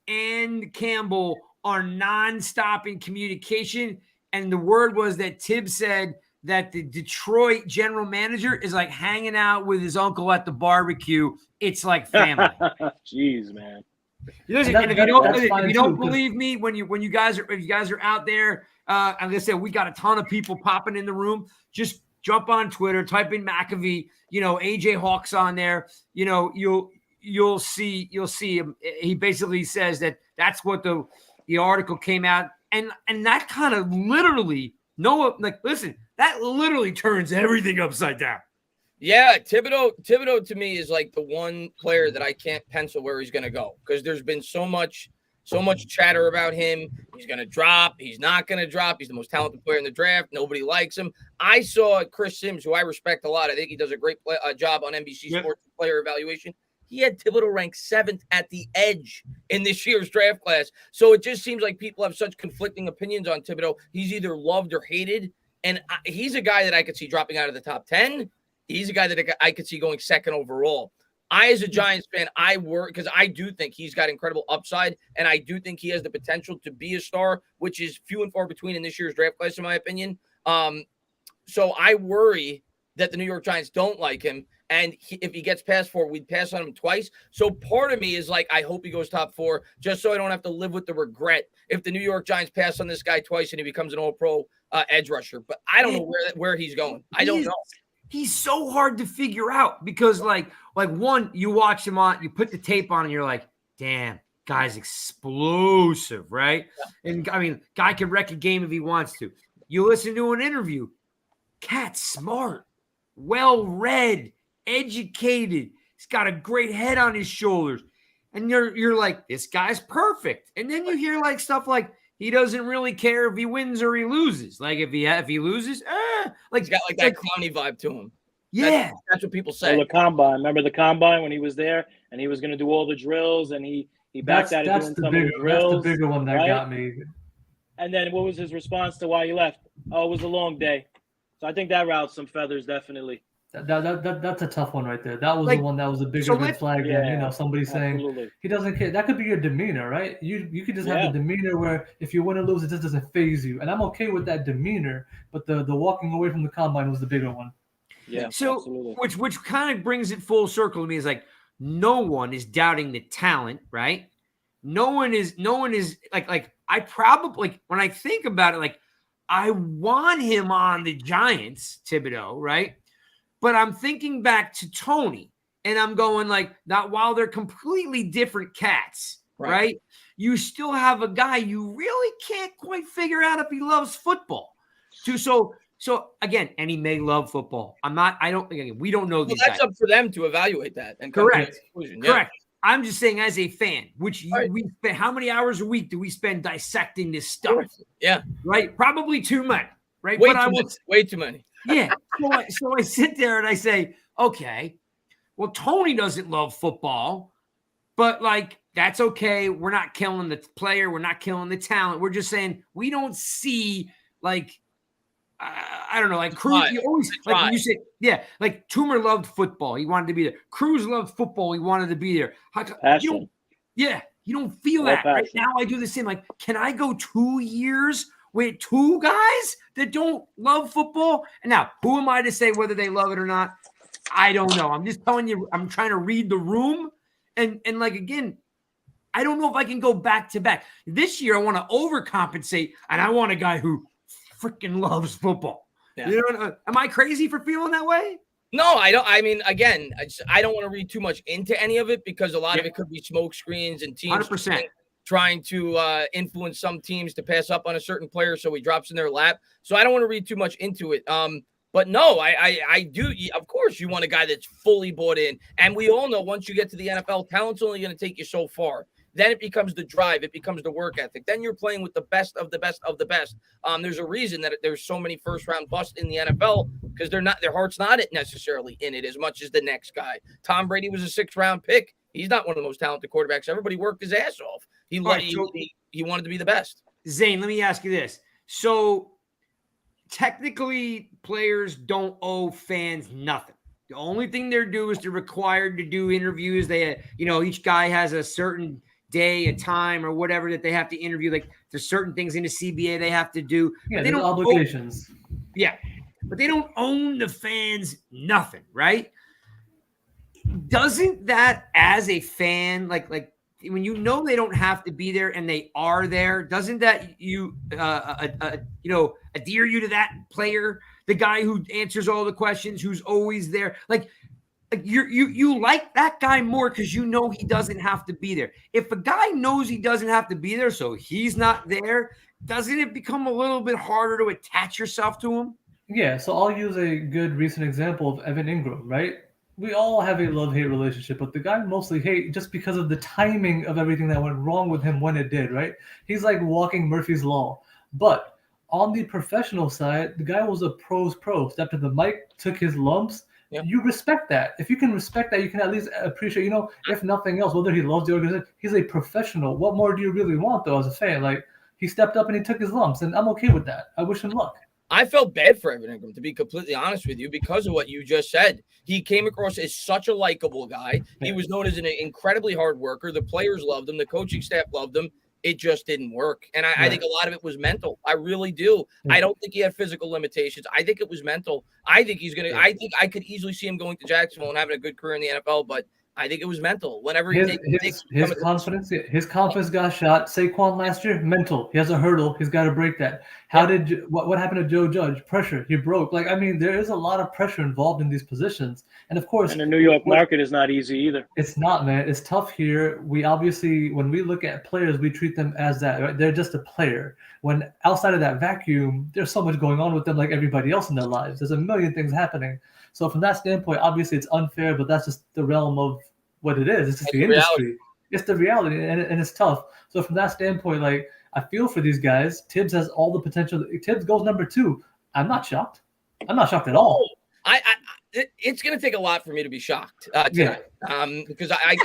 Speaker 1: and Campbell are nonstop in communication. And the word was that Tibbs said that the Detroit general manager is like hanging out with his uncle at the barbecue. It's like family.
Speaker 3: Jeez, man.
Speaker 1: Listen, and if you don't believe me, if you guys are out there, like I said, we got a ton of people popping in the room. Just jump on Twitter, type in McAfee, AJ Hawk's on there. You'll see him. He basically says that's what the article came out, and that kind of literally Noah, like, listen, that literally turns everything upside down.
Speaker 4: Yeah, Thibodeau to me is like the one player that I can't pencil where he's going to go, because there's been so much chatter about him. He's going to drop. He's not going to drop. He's the most talented player in the draft. Nobody likes him. I saw Chris Sims, who I respect a lot. I think he does a great job on NBC Sports player evaluation. He had Thibodeau ranked 7th at the edge in this year's draft class. So it just seems like people have such conflicting opinions on Thibodeau. He's either loved or hated. And he's a guy that I could see dropping out of the top 10. He's a guy that I could see going 2nd overall. As a Giants fan, I worry because I do think he's got incredible upside, and I do think he has the potential to be a star, which is few and far between in this year's draft class, in my opinion. So I worry that the New York Giants don't like him, and if he gets past 4, we'd pass on him twice. So part of me is like, I hope he goes top 4, just so I don't have to live with the regret if the New York Giants pass on this guy twice and he becomes an All-Pro edge rusher. But I don't know where he's going. I don't know.
Speaker 1: He's so hard to figure out because, like one, you watch him on, you put the tape on, and you're like, damn, guy's explosive, right? Yeah. And I mean, guy can wreck a game if he wants to. You listen to an interview, cat's smart, well-read, educated. He's got a great head on his shoulders, and you're like, this guy's perfect. And then you hear like stuff like, he doesn't really care if he wins or he loses. Like if he loses, like
Speaker 4: he's got like that clowny vibe to him.
Speaker 1: Yeah,
Speaker 4: that's what people say.
Speaker 3: Well, the combine. Remember the combine when he was there and he was going to do all the drills and he backed out of doing some of the drills.
Speaker 2: That's the bigger one that got me.
Speaker 3: And then what was his response to why he left? Oh, it was a long day. So I think that routed some feathers, definitely.
Speaker 2: That's a tough one right there. That was the one that was a bigger red flag than somebody saying he doesn't care. That could be your demeanor, right? You could just have the demeanor where if you win or lose, it just doesn't phase you. And I'm okay with that demeanor, but the walking away from the combine was the bigger one.
Speaker 3: Yeah.
Speaker 1: So
Speaker 3: absolutely.
Speaker 1: which kind of brings it full circle to me is like no one is doubting the talent, right? No one is like I probably like when I think about it, like I want him on the Giants, Thibodeau, right? But I'm thinking back to Tony, and I'm going like, not while they're completely different cats, right? You still have a guy you really can't quite figure out if he loves football. So again, and he may love football. We don't know.
Speaker 4: Well, that's up for them to evaluate that. And
Speaker 1: correct.
Speaker 4: Yeah.
Speaker 1: Correct. I'm just saying, as a fan, we spend how many hours a week do we spend dissecting this stuff?
Speaker 4: Yeah.
Speaker 1: Right. Probably too many. Right.
Speaker 4: Way too many.
Speaker 1: Yeah. So I sit there and I say, okay, well, Tony doesn't love football, but like, that's okay. We're not killing the player. We're not killing the talent. We're just saying we don't see like, I don't know, like Cruz. You always like when you say, like Toomer loved football. He wanted to be there. Cruz loved football. He wanted to be there. You don't feel that right now. I do the same. Like, can I go 2 years with 2 guys that don't love football? And now, who am I to say whether they love it or not? I don't know. I'm just telling you, I'm trying to read the room. And like, again, I don't know if I can go back to back. This year, I want to overcompensate, and I want a guy who freaking loves football. Yeah. You know, am I crazy for feeling that way?
Speaker 4: No, I don't. I mean, again, I don't want to read too much into any of it because a lot of it could be smoke screens and teams
Speaker 1: 100%.
Speaker 4: Trying to influence some teams to pass up on a certain player so he drops in their lap. So I don't want to read too much into it. But no, I do. Of course, you want a guy that's fully bought in. And we all know once you get to the NFL, talent's only going to take you so far. Then it becomes the drive. It becomes the work ethic. Then you're playing with the best of the best of the best. There's a reason that there's so many first-round busts in the NFL because their heart's not necessarily in it as much as the next guy. Tom Brady was a 6th-round pick. He's not one of the most talented quarterbacks. Everybody worked his ass off. He wanted to be the best.
Speaker 1: Zane, let me ask you this. So technically, players don't owe fans nothing. The only thing they're due is they're required to do interviews. They, each guy has a certain day, a time, or whatever that they have to interview. Like there's certain things in the CBA they have to do.
Speaker 2: Yeah, they don't obligations.
Speaker 1: But they don't own the fans nothing, right? Doesn't that, as a fan, like when you know they don't have to be there and they are there, doesn't that adhere you to that player, the guy who answers all the questions, who's always there? Like, Like you like that guy more because you know he doesn't have to be there. If a guy knows he doesn't have to be there, so he's not there, doesn't it become a little bit harder to attach yourself to him?
Speaker 2: Yeah, so I'll use a good recent example of Evan Ingram, right? We all have a love-hate relationship, but the guy mostly hate just because of the timing of everything that went wrong with him when it did, right? He's like walking Murphy's Law. But on the professional side, the guy was a pro's pro. Stepped to the mic, took his lumps.
Speaker 4: Yep.
Speaker 2: You respect that. If you can respect that, you can at least appreciate, if nothing else, whether he loves the organization, he's a professional. What more do you really want, though, as a fan? Like, he stepped up and he took his lumps, and I'm okay with that. I wish him luck.
Speaker 4: I felt bad for Evan Ingram, to be completely honest with you, because of what you just said. He came across as such a likable guy. He was known as an incredibly hard worker. The players loved him. The coaching staff loved him. It just didn't work. And I think a lot of it was mental. I really do.
Speaker 2: Yeah.
Speaker 4: I don't think he had physical limitations. I think it was mental. I think he's going to – I think I could easily see him going to Jacksonville and having a good career in the NFL, but I think it was mental. Whenever
Speaker 2: his confidence got shot. Saquon last year, mental. He has a hurdle. He's got to break that. What happened to Joe Judge? Pressure. He broke. Like, I mean, there is a lot of pressure involved in these positions. And of course,
Speaker 3: and the New York market is not easy either.
Speaker 2: It's not, man. It's tough here. We obviously, when we look at players, we treat them as that, right? They're just a player. When outside of that vacuum, there's so much going on with them like everybody else in their lives. There's a million things happening. So from that standpoint, obviously it's unfair, but that's just the realm of what it is. It's just the industry.
Speaker 4: Reality.
Speaker 2: It's the reality, and it's tough. So from that standpoint, like, I feel for these guys. Tibbs has all the potential. Tibbs goes number 2. I'm not shocked. I'm not shocked at all.
Speaker 4: It's going to take a lot for me to be shocked tonight, because I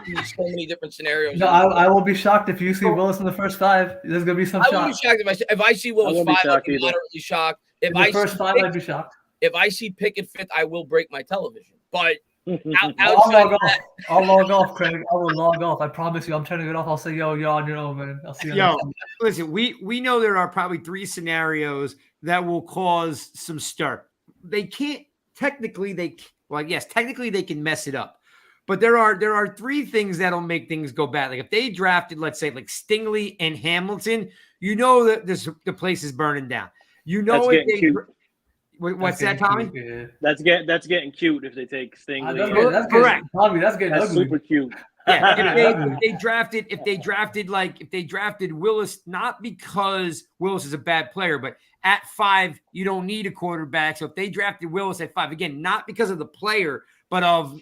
Speaker 4: see so many different scenarios.
Speaker 2: No, I won't be shocked if you see Willis in the first 5. There's going to be some shock.
Speaker 4: I won't be shocked if I see Willis 5. I'll be moderately shocked. If
Speaker 2: in the first 5, I'd be shocked.
Speaker 4: If I see Pickett 5th, I will break my television. But
Speaker 2: I'll log off, Craig. I will log off. I promise you. I'm turning it off. I'll say, you're on your own, man. I'll see you.
Speaker 1: Listen, we know there are probably 3 scenarios that will cause some stir. They can't technically. Technically they can mess it up, but there are 3 things that'll make things go bad. Like if they drafted, let's say, like Stingley and Hamilton, you know that the place is burning down. You know
Speaker 3: if they.
Speaker 1: What's that, Tommy?
Speaker 2: Yeah.
Speaker 3: That's getting cute if they take Stingley.
Speaker 2: That's
Speaker 1: correct.
Speaker 2: Tommy, that's getting
Speaker 3: That's
Speaker 2: ugly.
Speaker 3: super cute.
Speaker 1: Yeah, if they drafted Willis, not because Willis is a bad player, but at 5, you don't need a quarterback. So if they drafted Willis at 5, again, not because of the player, but of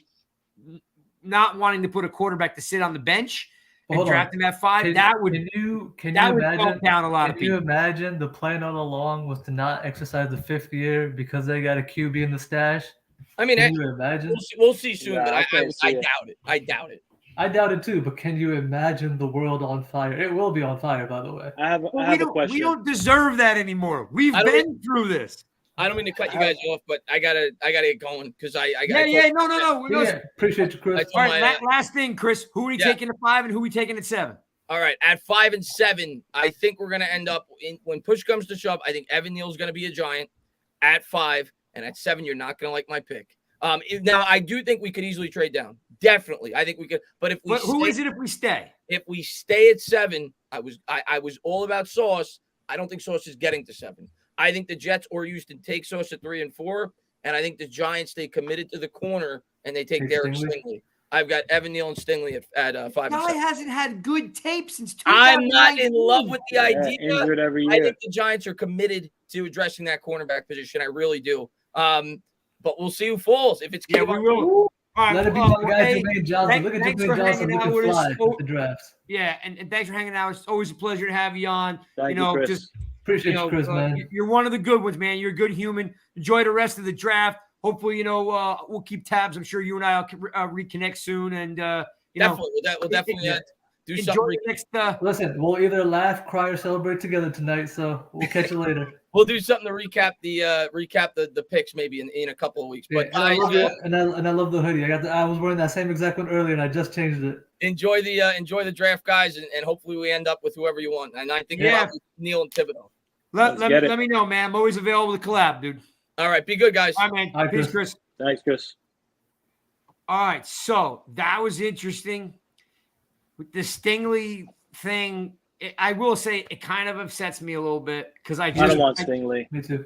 Speaker 1: not wanting to put a quarterback to sit on the bench and draft him at 5, can you imagine down a lot of people. Can you
Speaker 2: imagine the plan all along was to not exercise the 5th year because they got a QB in the stash?
Speaker 4: I mean,
Speaker 2: can you imagine?
Speaker 4: We'll see soon, but I doubt it.
Speaker 2: I doubt it too, but can you imagine the world on fire? It will be on fire, by the way.
Speaker 3: I have a question.
Speaker 1: We don't deserve that anymore. We've been through this.
Speaker 4: I don't mean to cut you guys off, but I gotta get going because I
Speaker 1: no.
Speaker 2: Appreciate you, Chris.
Speaker 1: All right, last thing, Chris. Who are we taking at 5 and who are we taking at 7?
Speaker 4: All right, at 5 and 7, I think we're gonna end up when push comes to shove. I think Evan Neal's gonna be a Giant at 5, and at 7, you're not gonna like my pick. Now I do think we could easily trade down. Definitely, I think we could. But
Speaker 1: who is it if we stay?
Speaker 4: If we stay at 7, I was all about Sauce. I don't think Sauce is getting to 7. I think the Jets or Houston take Sauce at 3 and 4, and I think the Giants stay committed to the corner and they take Derek Stingley. I've got Evan Neal and Stingley at 5 and 7.
Speaker 1: Guy hasn't had good tape since 2019.
Speaker 4: I'm not in love with the idea.
Speaker 3: Injured every year.
Speaker 4: I think the Giants are committed to addressing that cornerback position. I really do. But we'll see who falls. If it's
Speaker 1: we will.
Speaker 2: Right, let it be the guy Jermaine Johnson. Look at Jermaine Johnson looking fly at the drafts.
Speaker 1: Yeah, and thanks for hanging out. It's always a pleasure to have you on.
Speaker 3: Thank you, Chris.
Speaker 1: Just
Speaker 2: appreciate you, Chris, man.
Speaker 1: You're one of the good ones, man. You're a good human. Enjoy the rest of the draft. Hopefully, we'll keep tabs. I'm sure you and I will reconnect soon. And
Speaker 4: definitely, we'll definitely do something.
Speaker 2: Listen, we'll either laugh, cry, or celebrate together tonight. So we'll catch you later.
Speaker 4: We'll do something to recap the picks maybe in a couple of weeks. But
Speaker 2: I love the hoodie. I was wearing that same exact one earlier, and I just changed it.
Speaker 4: Enjoy the draft, guys, and hopefully we end up with whoever you want. And I think Neal and Thibodeau.
Speaker 1: Let me know, man. I'm always available to collab, dude.
Speaker 4: All right, be good, guys.
Speaker 1: All right, man. Peace, Chris.
Speaker 3: Thanks, Chris.
Speaker 1: All right, so that was interesting with the Stingley thing. I will say it kind of upsets me a little bit because I don't
Speaker 3: want Stingley.
Speaker 2: Me too.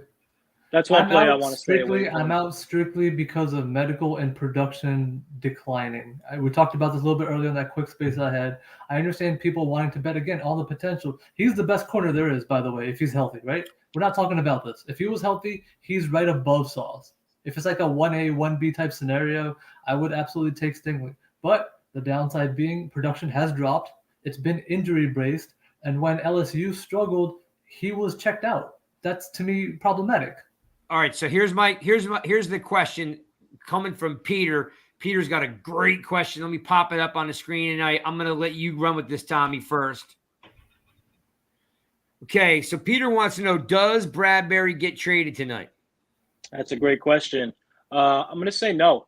Speaker 3: That's one play I want to stay away from.
Speaker 2: I'm out strictly because of medical and production declining. We talked about this a little bit earlier in that quick space I had. I understand people wanting to bet again on the potential. He's the best corner there is, by the way, if he's healthy, right? We're not talking about this. If he was healthy, he's right above Sauce. If it's like a 1A, 1B type scenario, I would absolutely take Stingley. But the downside being production has dropped. It's been injury braced. And when LSU struggled, he was checked out. That's, to me, problematic.
Speaker 1: All right, so here's the question coming from Peter. Peter's got a great question. Let me pop it up on the screen, and I'm going to let you run with this, Tommy, first. Okay, so Peter wants to know, does Bradbury get traded tonight?
Speaker 3: That's a great question. I'm going to say no.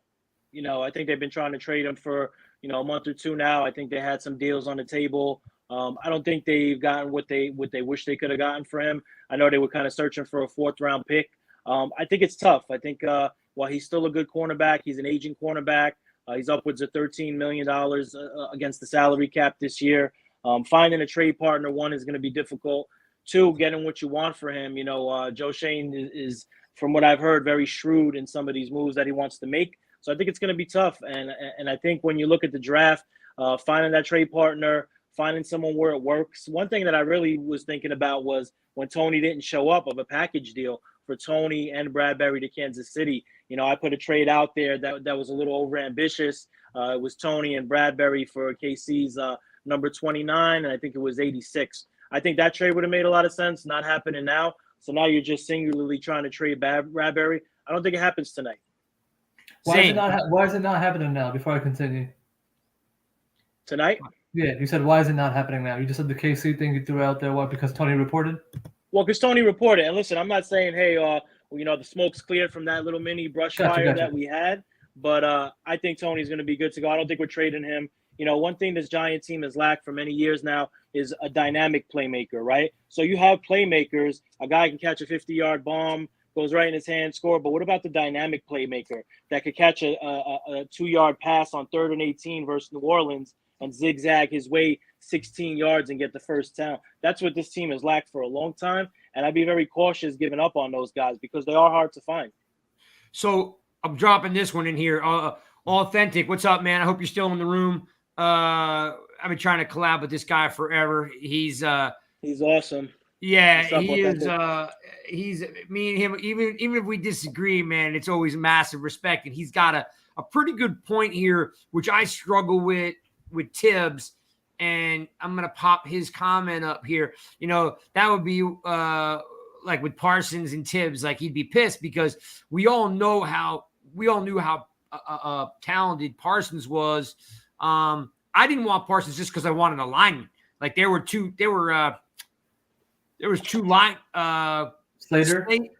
Speaker 3: I think they've been trying to trade him for, a month or two now. I think they had some deals on the table. I don't think they've gotten what they wish they could have gotten for him. I know they were kind of searching for a 4th-round pick. I think it's tough. I think while he's still a good cornerback, he's an aging cornerback. He's upwards of $13 million against the salary cap this year. Finding a trade partner, one, is going to be difficult. Two, getting what you want for him. Joe Shane is, from what I've heard, very shrewd in some of these moves that he wants to make. So I think it's going to be tough. And I think when you look at the draft, finding that trade partner, finding someone where it works. One thing that I really was thinking about was when Tony didn't show up, of a package deal for Tony and Bradbury to Kansas City. I put a trade out there that was a little over ambitious. It was Tony and Bradbury for KC's number 29, and I think it was 86. I think that trade would have made a lot of sense, not happening now. So now you're just singularly trying to trade Bradbury. I don't think it happens tonight.
Speaker 2: Why is it not happening now, before I continue?
Speaker 3: Tonight?
Speaker 2: Yeah, you said, why is it not happening now? You just said the KC thing you threw out there. Why? Because Tony reported?
Speaker 3: Well, because Tony reported. And listen, I'm not saying, hey, the smoke's cleared from that little mini brush fire that we had. But I think Tony's going to be good to go. I don't think we're trading him. One thing this Giant team has lacked for many years now is a dynamic playmaker, right? So you have playmakers. A guy can catch a 50-yard bomb, goes right in his hand, score. But what about the dynamic playmaker that could catch a 2-yard pass on 3rd and 18 versus New Orleans and zigzag his way 16 yards and get the first down? That's what this team has lacked for a long time. And I'd be very cautious giving up on those guys because they are hard to find.
Speaker 1: So I'm dropping this one in here. Authentic, what's up, man? I hope you're still in the room. I've been trying to collab with this guy forever. He's
Speaker 3: awesome.
Speaker 1: Yeah, he is. He's me and him. Even if we disagree, man, it's always massive respect. And he's got a pretty good point here, which I struggle with Tibbs. And I'm gonna pop his comment up here. That would be like with Parsons and Tibbs, like he'd be pissed because we all knew how talented Parsons was. I didn't want Parsons just because I wanted a lineman. Like there was two line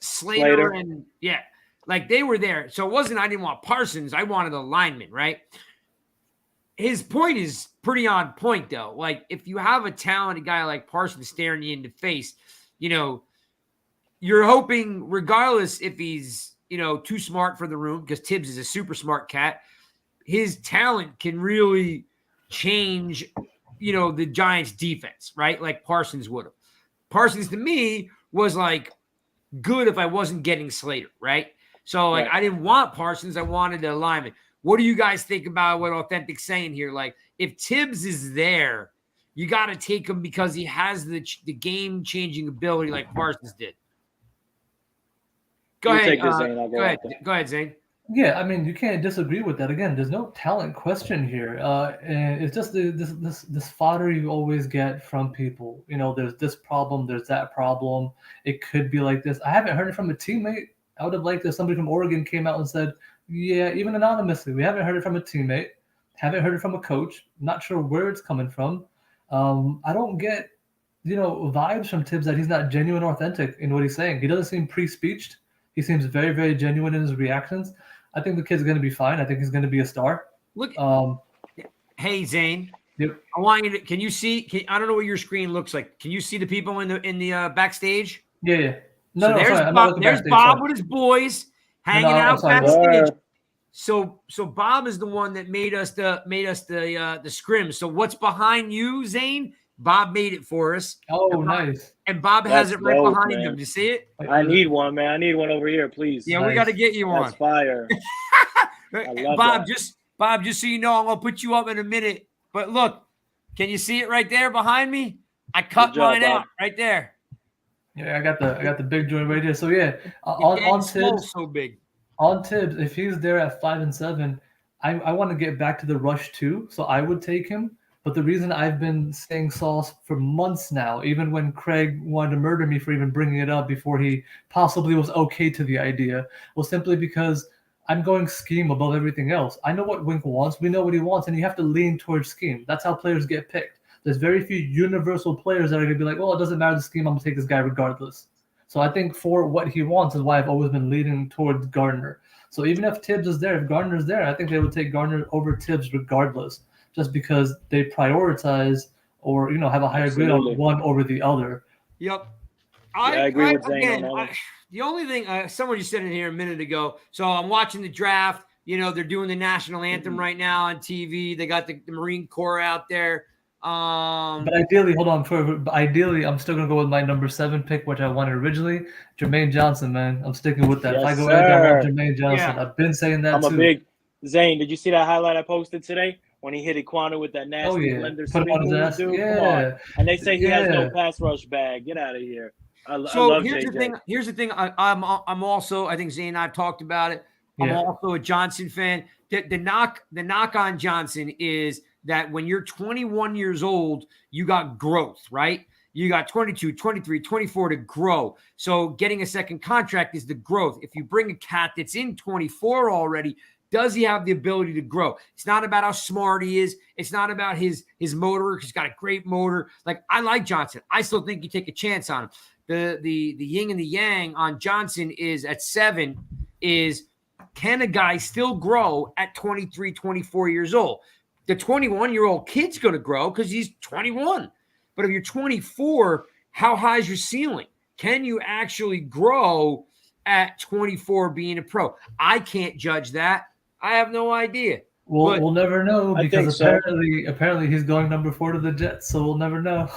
Speaker 1: Slater and yeah, like they were there. So it wasn't I didn't want Parsons, I wanted a lineman, right? His point is pretty on point though. Like if you have a talented guy like Parsons staring you in the face, you're hoping regardless if he's, too smart for the room, because Tibbs is a super smart cat, his talent can really change, the Giants defense, right? Like Parsons would have. Parsons to me was like good if I wasn't getting Slater, right? So like I didn't want Parsons, I wanted the alignment. What do you guys think about what Authentic's saying here? Like if Tibbs is there, you got to take him because he has the game-changing ability like Parsons did. Go ahead. Go ahead, Zane.
Speaker 2: Yeah, I mean, you can't disagree with that. Again, there's no talent question here. And it's just this fodder you always get from people. There's this problem, there's that problem. It could be like this. I haven't heard it from a teammate. I would have liked if somebody from Oregon came out and said, yeah, even anonymously. We haven't heard it from a teammate. Haven't heard it from a coach. Not sure where it's coming from. I don't get, vibes from Tibbs that he's not genuine or authentic in what he's saying. He doesn't seem pre-speeched. He seems very, very genuine in his reactions. I think the kid's going to be fine. I think he's going to be a star.
Speaker 1: Look, hey Zane,
Speaker 2: yep.
Speaker 1: I want you to. Can you see? I don't know what your screen looks like. Can you see the people in the backstage?
Speaker 2: Yeah.
Speaker 1: No, there's Bob with his boys hanging out backstage. So Bob is the one that made us the scrim. So what's behind you, Zane, Bob made it for us.
Speaker 2: Oh, nice.
Speaker 1: And Bob has
Speaker 3: That's
Speaker 1: it right
Speaker 3: dope,
Speaker 1: behind
Speaker 3: man.
Speaker 1: him. You see it?
Speaker 3: I need one, man. I need one over here, please.
Speaker 1: Yeah, we got to get you
Speaker 3: That's
Speaker 1: one.
Speaker 3: fire. I love
Speaker 1: Bob,
Speaker 3: that.
Speaker 1: Bob, just so you know, I'm gonna put you up in a minute. But look, can you see it right there behind me? I cut
Speaker 3: Good job,
Speaker 1: mine
Speaker 3: Bob.
Speaker 1: out right there.
Speaker 2: Yeah, I got the big joint right here. So yeah,
Speaker 1: Your
Speaker 2: on
Speaker 1: dang skull's
Speaker 2: Tibbs,
Speaker 1: so big.
Speaker 2: on Tibbs, if he's there at 5 and 7, I want to get back to the rush too. So I would take him. But the reason I've been saying Sauce for months now, even when Craig wanted to murder me for even bringing it up before he possibly was okay to the idea, was simply because I'm going scheme above everything else. I know what Wink wants. We know what he wants, and you have to lean towards scheme. That's how players get picked. There's very few universal players that are going to be like, well, it doesn't matter the scheme. I'm going to take this guy regardless. So I think for what he wants is why I've always been leaning towards Gardner. So even if Tibbs is there, if Gardner's there, I think they would take Gardner over Tibbs regardless, just because they prioritize or have a higher grade on one over the other.
Speaker 1: Yep.
Speaker 3: I agree with Zane on that one.
Speaker 1: The only thing, someone just said in here a minute ago. So I'm watching the draft. They're doing the national anthem right now on TV. They got the Marine Corps out there.
Speaker 2: But ideally, hold on. Ideally, I'm still gonna go with my number 7 pick, which I wanted originally, Jermaine Johnson. Man, I'm sticking with that.
Speaker 3: Yes,
Speaker 2: if I go edge, I want
Speaker 3: sir.
Speaker 2: Jermaine Johnson.
Speaker 1: Yeah.
Speaker 2: I've been saying that
Speaker 3: I'm
Speaker 2: too.
Speaker 3: a big Zane. Did you see that highlight I posted today when he hit Equanu with that nasty blender
Speaker 2: Put him on his
Speaker 3: spin move,
Speaker 2: ass.
Speaker 3: dude?
Speaker 2: Yeah.
Speaker 3: Come on. And they say he has no pass rush bag. Get out of here. I love
Speaker 1: here's
Speaker 3: JJ.
Speaker 1: the thing. Here's the thing. I'm also, I think Zane and I've talked about it. I'm also a Johnson fan. The knock on Johnson is that when you're 21 years old, you got growth, right? You got 22, 23, 24 to grow. So getting a second contract is the growth. If you bring a cat that's in 24 already, does he have the ability to grow? It's not about how smart he is. It's not about his motor. He's got a great motor. Like, I like Johnson. I still think you take a chance on him. The yin and the yang on Johnson is at 7 is, can a guy still grow at 23, 24 years old? The 21-year-old kid's going to grow because he's 21. But if you're 24, how high is your ceiling? Can you actually grow at 24 being a pro? I can't judge that. I have no idea.
Speaker 2: We'll never know because
Speaker 3: so.
Speaker 2: apparently he's going number 4 to the Jets, so we'll never know.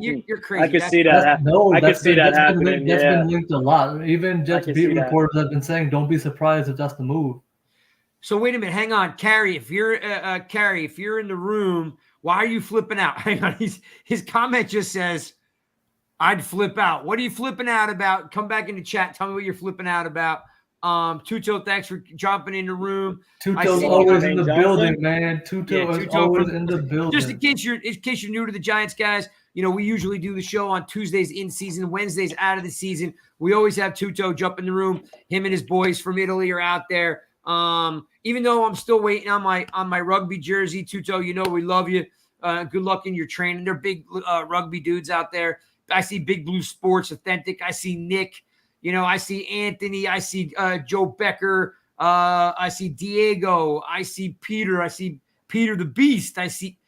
Speaker 1: You're crazy.
Speaker 3: I could see that. I could see that happening.
Speaker 2: That's been linked a lot. Even Jets beat reporters have been saying, don't be surprised if that's the move.
Speaker 1: So wait a minute, hang on, Carrie. If you're in the room, why are you flipping out? Hang on, his comment just says, "I'd flip out." What are you flipping out about? Come back in the chat. Tell me what you're flipping out about. Tuto, thanks for jumping in the room.
Speaker 2: Tuto's always in the building, man. Tuto is always in the building.
Speaker 1: Just in case you're new to the Giants, guys. We usually do the show on Tuesdays in season, Wednesdays out of the season. We always have Tuto jump in the room. Him and his boys from Italy are out there. Even though I'm still waiting on my rugby jersey, Tuto, we love you. Good luck in your training. They're big rugby dudes out there. I see Big Blue Sports Authentic. I see Nick. I see Anthony. I see Joe Becker. I see Diego. I see Peter. I see Peter the Beast. I see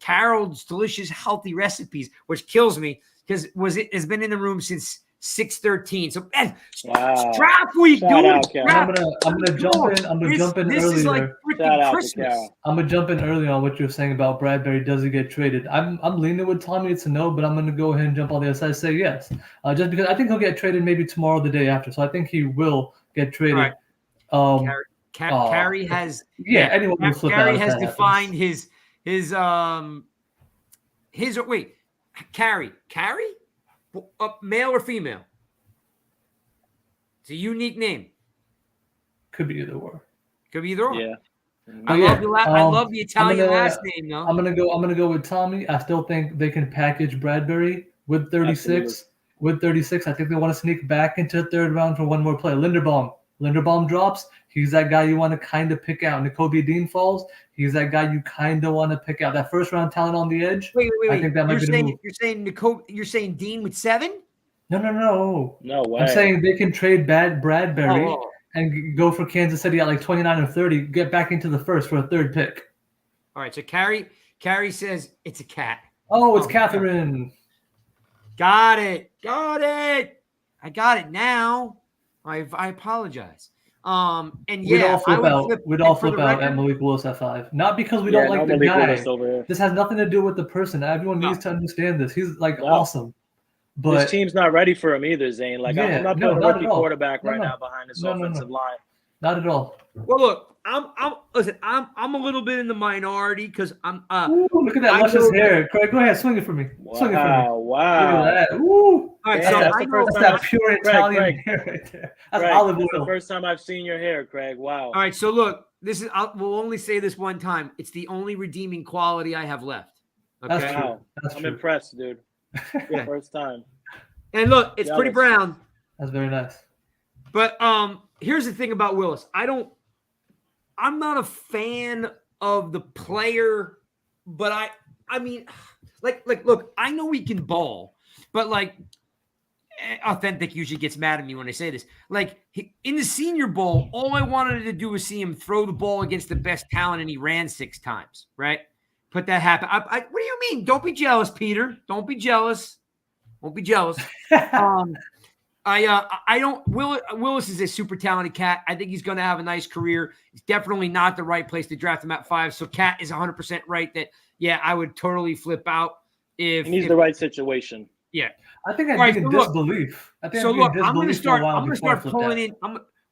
Speaker 1: Carol's Delicious Healthy Recipes, which kills me because has been in the room since 6:13. So draft week,
Speaker 3: Shout
Speaker 1: dude.
Speaker 3: Out,
Speaker 2: I'm gonna jump in. I'm gonna jump in
Speaker 1: this
Speaker 2: earlier.
Speaker 1: Is like freaking Christmas.
Speaker 2: I'm gonna jump in early on what you're saying about Bradbury. Does he get traded? I'm leaning with Tommy. It's a no, but I'm gonna go ahead and jump on the other side and say yes. Just because I think he'll get traded maybe tomorrow, or the day after. So I think he will get traded.
Speaker 1: Right. Carrie has
Speaker 2: anyone will flip out.
Speaker 1: Carrie has defined his wait. Carrie, male or female? It's a unique name.
Speaker 2: Could be either or.
Speaker 1: Yeah. I love the Italian last name, though.
Speaker 2: I'm gonna go with Tommy. I still think they can package Bradbury with 36. Absolutely. With 36, I think they want to sneak back into the 3rd round for one more play. Linderbaum drops. He's that guy you want to kind of pick out. Nakobe Dean falls. He's that guy you kind of want to pick out. That 1st round talent on the edge.
Speaker 1: Wait.
Speaker 2: I think that might be the move.
Speaker 1: You're saying Dean with 7?
Speaker 2: No.
Speaker 3: No way.
Speaker 2: I'm saying they can trade Bradbury and go for Kansas City at like 29 or 30. Get back into the 1st for a 3rd pick.
Speaker 1: All right. So Carrie says it's a cat.
Speaker 2: Oh, it's Catherine.
Speaker 1: Got it. I got it now. I apologize. And
Speaker 2: We'd
Speaker 1: yeah,
Speaker 2: all flip out. We'd all flip out at
Speaker 1: record,
Speaker 2: Malik Willis at 5. Not because we don't like the
Speaker 3: Malik
Speaker 2: guy.
Speaker 3: Willis over here.
Speaker 2: This has nothing to do with the person. Everyone needs to understand this. He's like awesome. But
Speaker 3: this team's not ready for him either, Zane. Like I'm not putting a rookie quarterback right now behind this offensive line.
Speaker 2: Not at all.
Speaker 1: Well, look, I'm a little bit in the minority because I'm.
Speaker 2: Ooh, look at that luscious hair, Craig. Go ahead, swing it for me. Swing it for me.
Speaker 3: Wow!
Speaker 2: Look at that. Ooh.
Speaker 1: All right,
Speaker 3: Damn,
Speaker 1: so
Speaker 3: that's
Speaker 2: that pure Italian hair right there. That's olive oil.
Speaker 3: That's the first time I've seen your hair, Craig. Wow.
Speaker 1: All right, so look, this is. We'll only say this one time. It's the only redeeming quality I have left. Okay?
Speaker 2: That's true.
Speaker 3: I'm impressed, dude.
Speaker 1: Yeah.
Speaker 3: First time.
Speaker 1: And look, it's pretty brown.
Speaker 2: That's very nice.
Speaker 1: But here's the thing about Willis. I'm not a fan of the player, but I mean, like, look, I know he can ball, but like, Authentic usually gets mad at me when I say this. Like, in the Senior Bowl, all I wanted to do was see him throw the ball against the best talent, and he ran 6 times, right? Put that happen. What do you mean? Don't be jealous, Peter. Don't be jealous. Won't be jealous. Willis is a super talented cat. I think he's going to have a nice career. It's definitely not the right place to draft him at 5. So Cat is 100% right that, yeah, I would totally flip out if
Speaker 3: the right situation.
Speaker 1: Yeah.
Speaker 2: I think I'd be in disbelief. I'm
Speaker 1: going to start pulling in.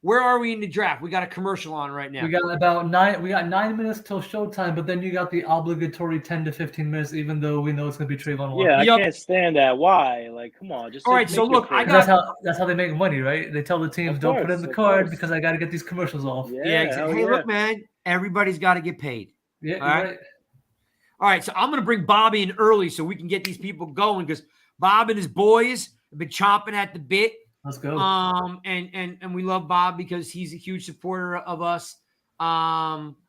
Speaker 1: Where are we in the draft? We got a commercial on right now.
Speaker 2: We got about 9 minutes till showtime, but then you got the obligatory 10 to 15 minutes, even though we know it's going to be Trayvon Walker.
Speaker 3: Yeah, I can't stand that. Why? Like, come on. Just
Speaker 1: all right. So look,
Speaker 2: that's how they make money, right? They tell the teams, don't put in the card because I got to get these commercials off.
Speaker 1: Yeah, exactly. Hey, look, man, everybody's got to get paid.
Speaker 2: Yeah,
Speaker 1: all right. All right. So I'm going to bring Bobby in early so we can get these people going because Bob and his boys have been chomping at the bit.
Speaker 2: Let's go.
Speaker 1: And we love Bob because he's a huge supporter of us.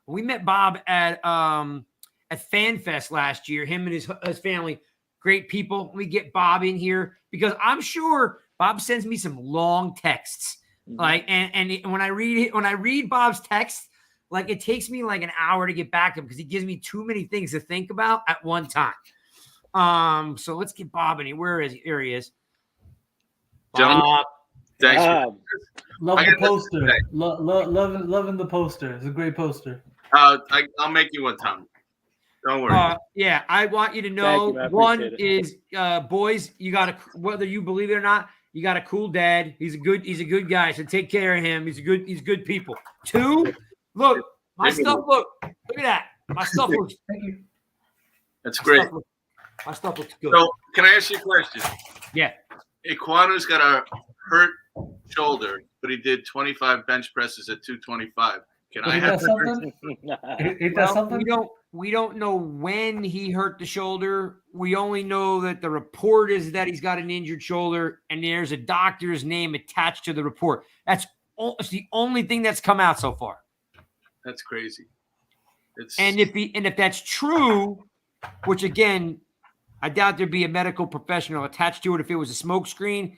Speaker 1: We met Bob at FanFest last year. Him and his family, great people. We get Bob in here because I'm sure Bob sends me some long texts. Mm-hmm. Like, and when I read Bob's text, like it takes me like an hour to get back to him because he gives me too many things to think about at one time. So let's get Bob in here. Where is he? Here he is.
Speaker 5: Gentlemen, thanks.
Speaker 2: Love the poster. Loving the poster. It's a great poster.
Speaker 5: I'll make you one, Tom. Don't worry.
Speaker 1: Yeah, I want you to know one is boys, you got whether you believe it or not, you got a cool dad. He's a good guy. So take care of him. He's good people. 2, look, my stuff. Look at that. My stuff looks.
Speaker 2: Thank you.
Speaker 5: That's great.
Speaker 1: My stuff looks good.
Speaker 5: So, can I ask you a question?
Speaker 1: Yeah.
Speaker 5: Equanu's got a hurt shoulder, but he did 25 bench presses at 225. Can I have
Speaker 2: something?
Speaker 1: We don't know when he hurt the shoulder. We only know that the report is that he's got an injured shoulder, and there's a doctor's name attached to the report. It's the only thing that's come out so far.
Speaker 5: That's crazy.
Speaker 1: And if that's true, which again, I doubt there'd be a medical professional attached to it if it was a smoke screen.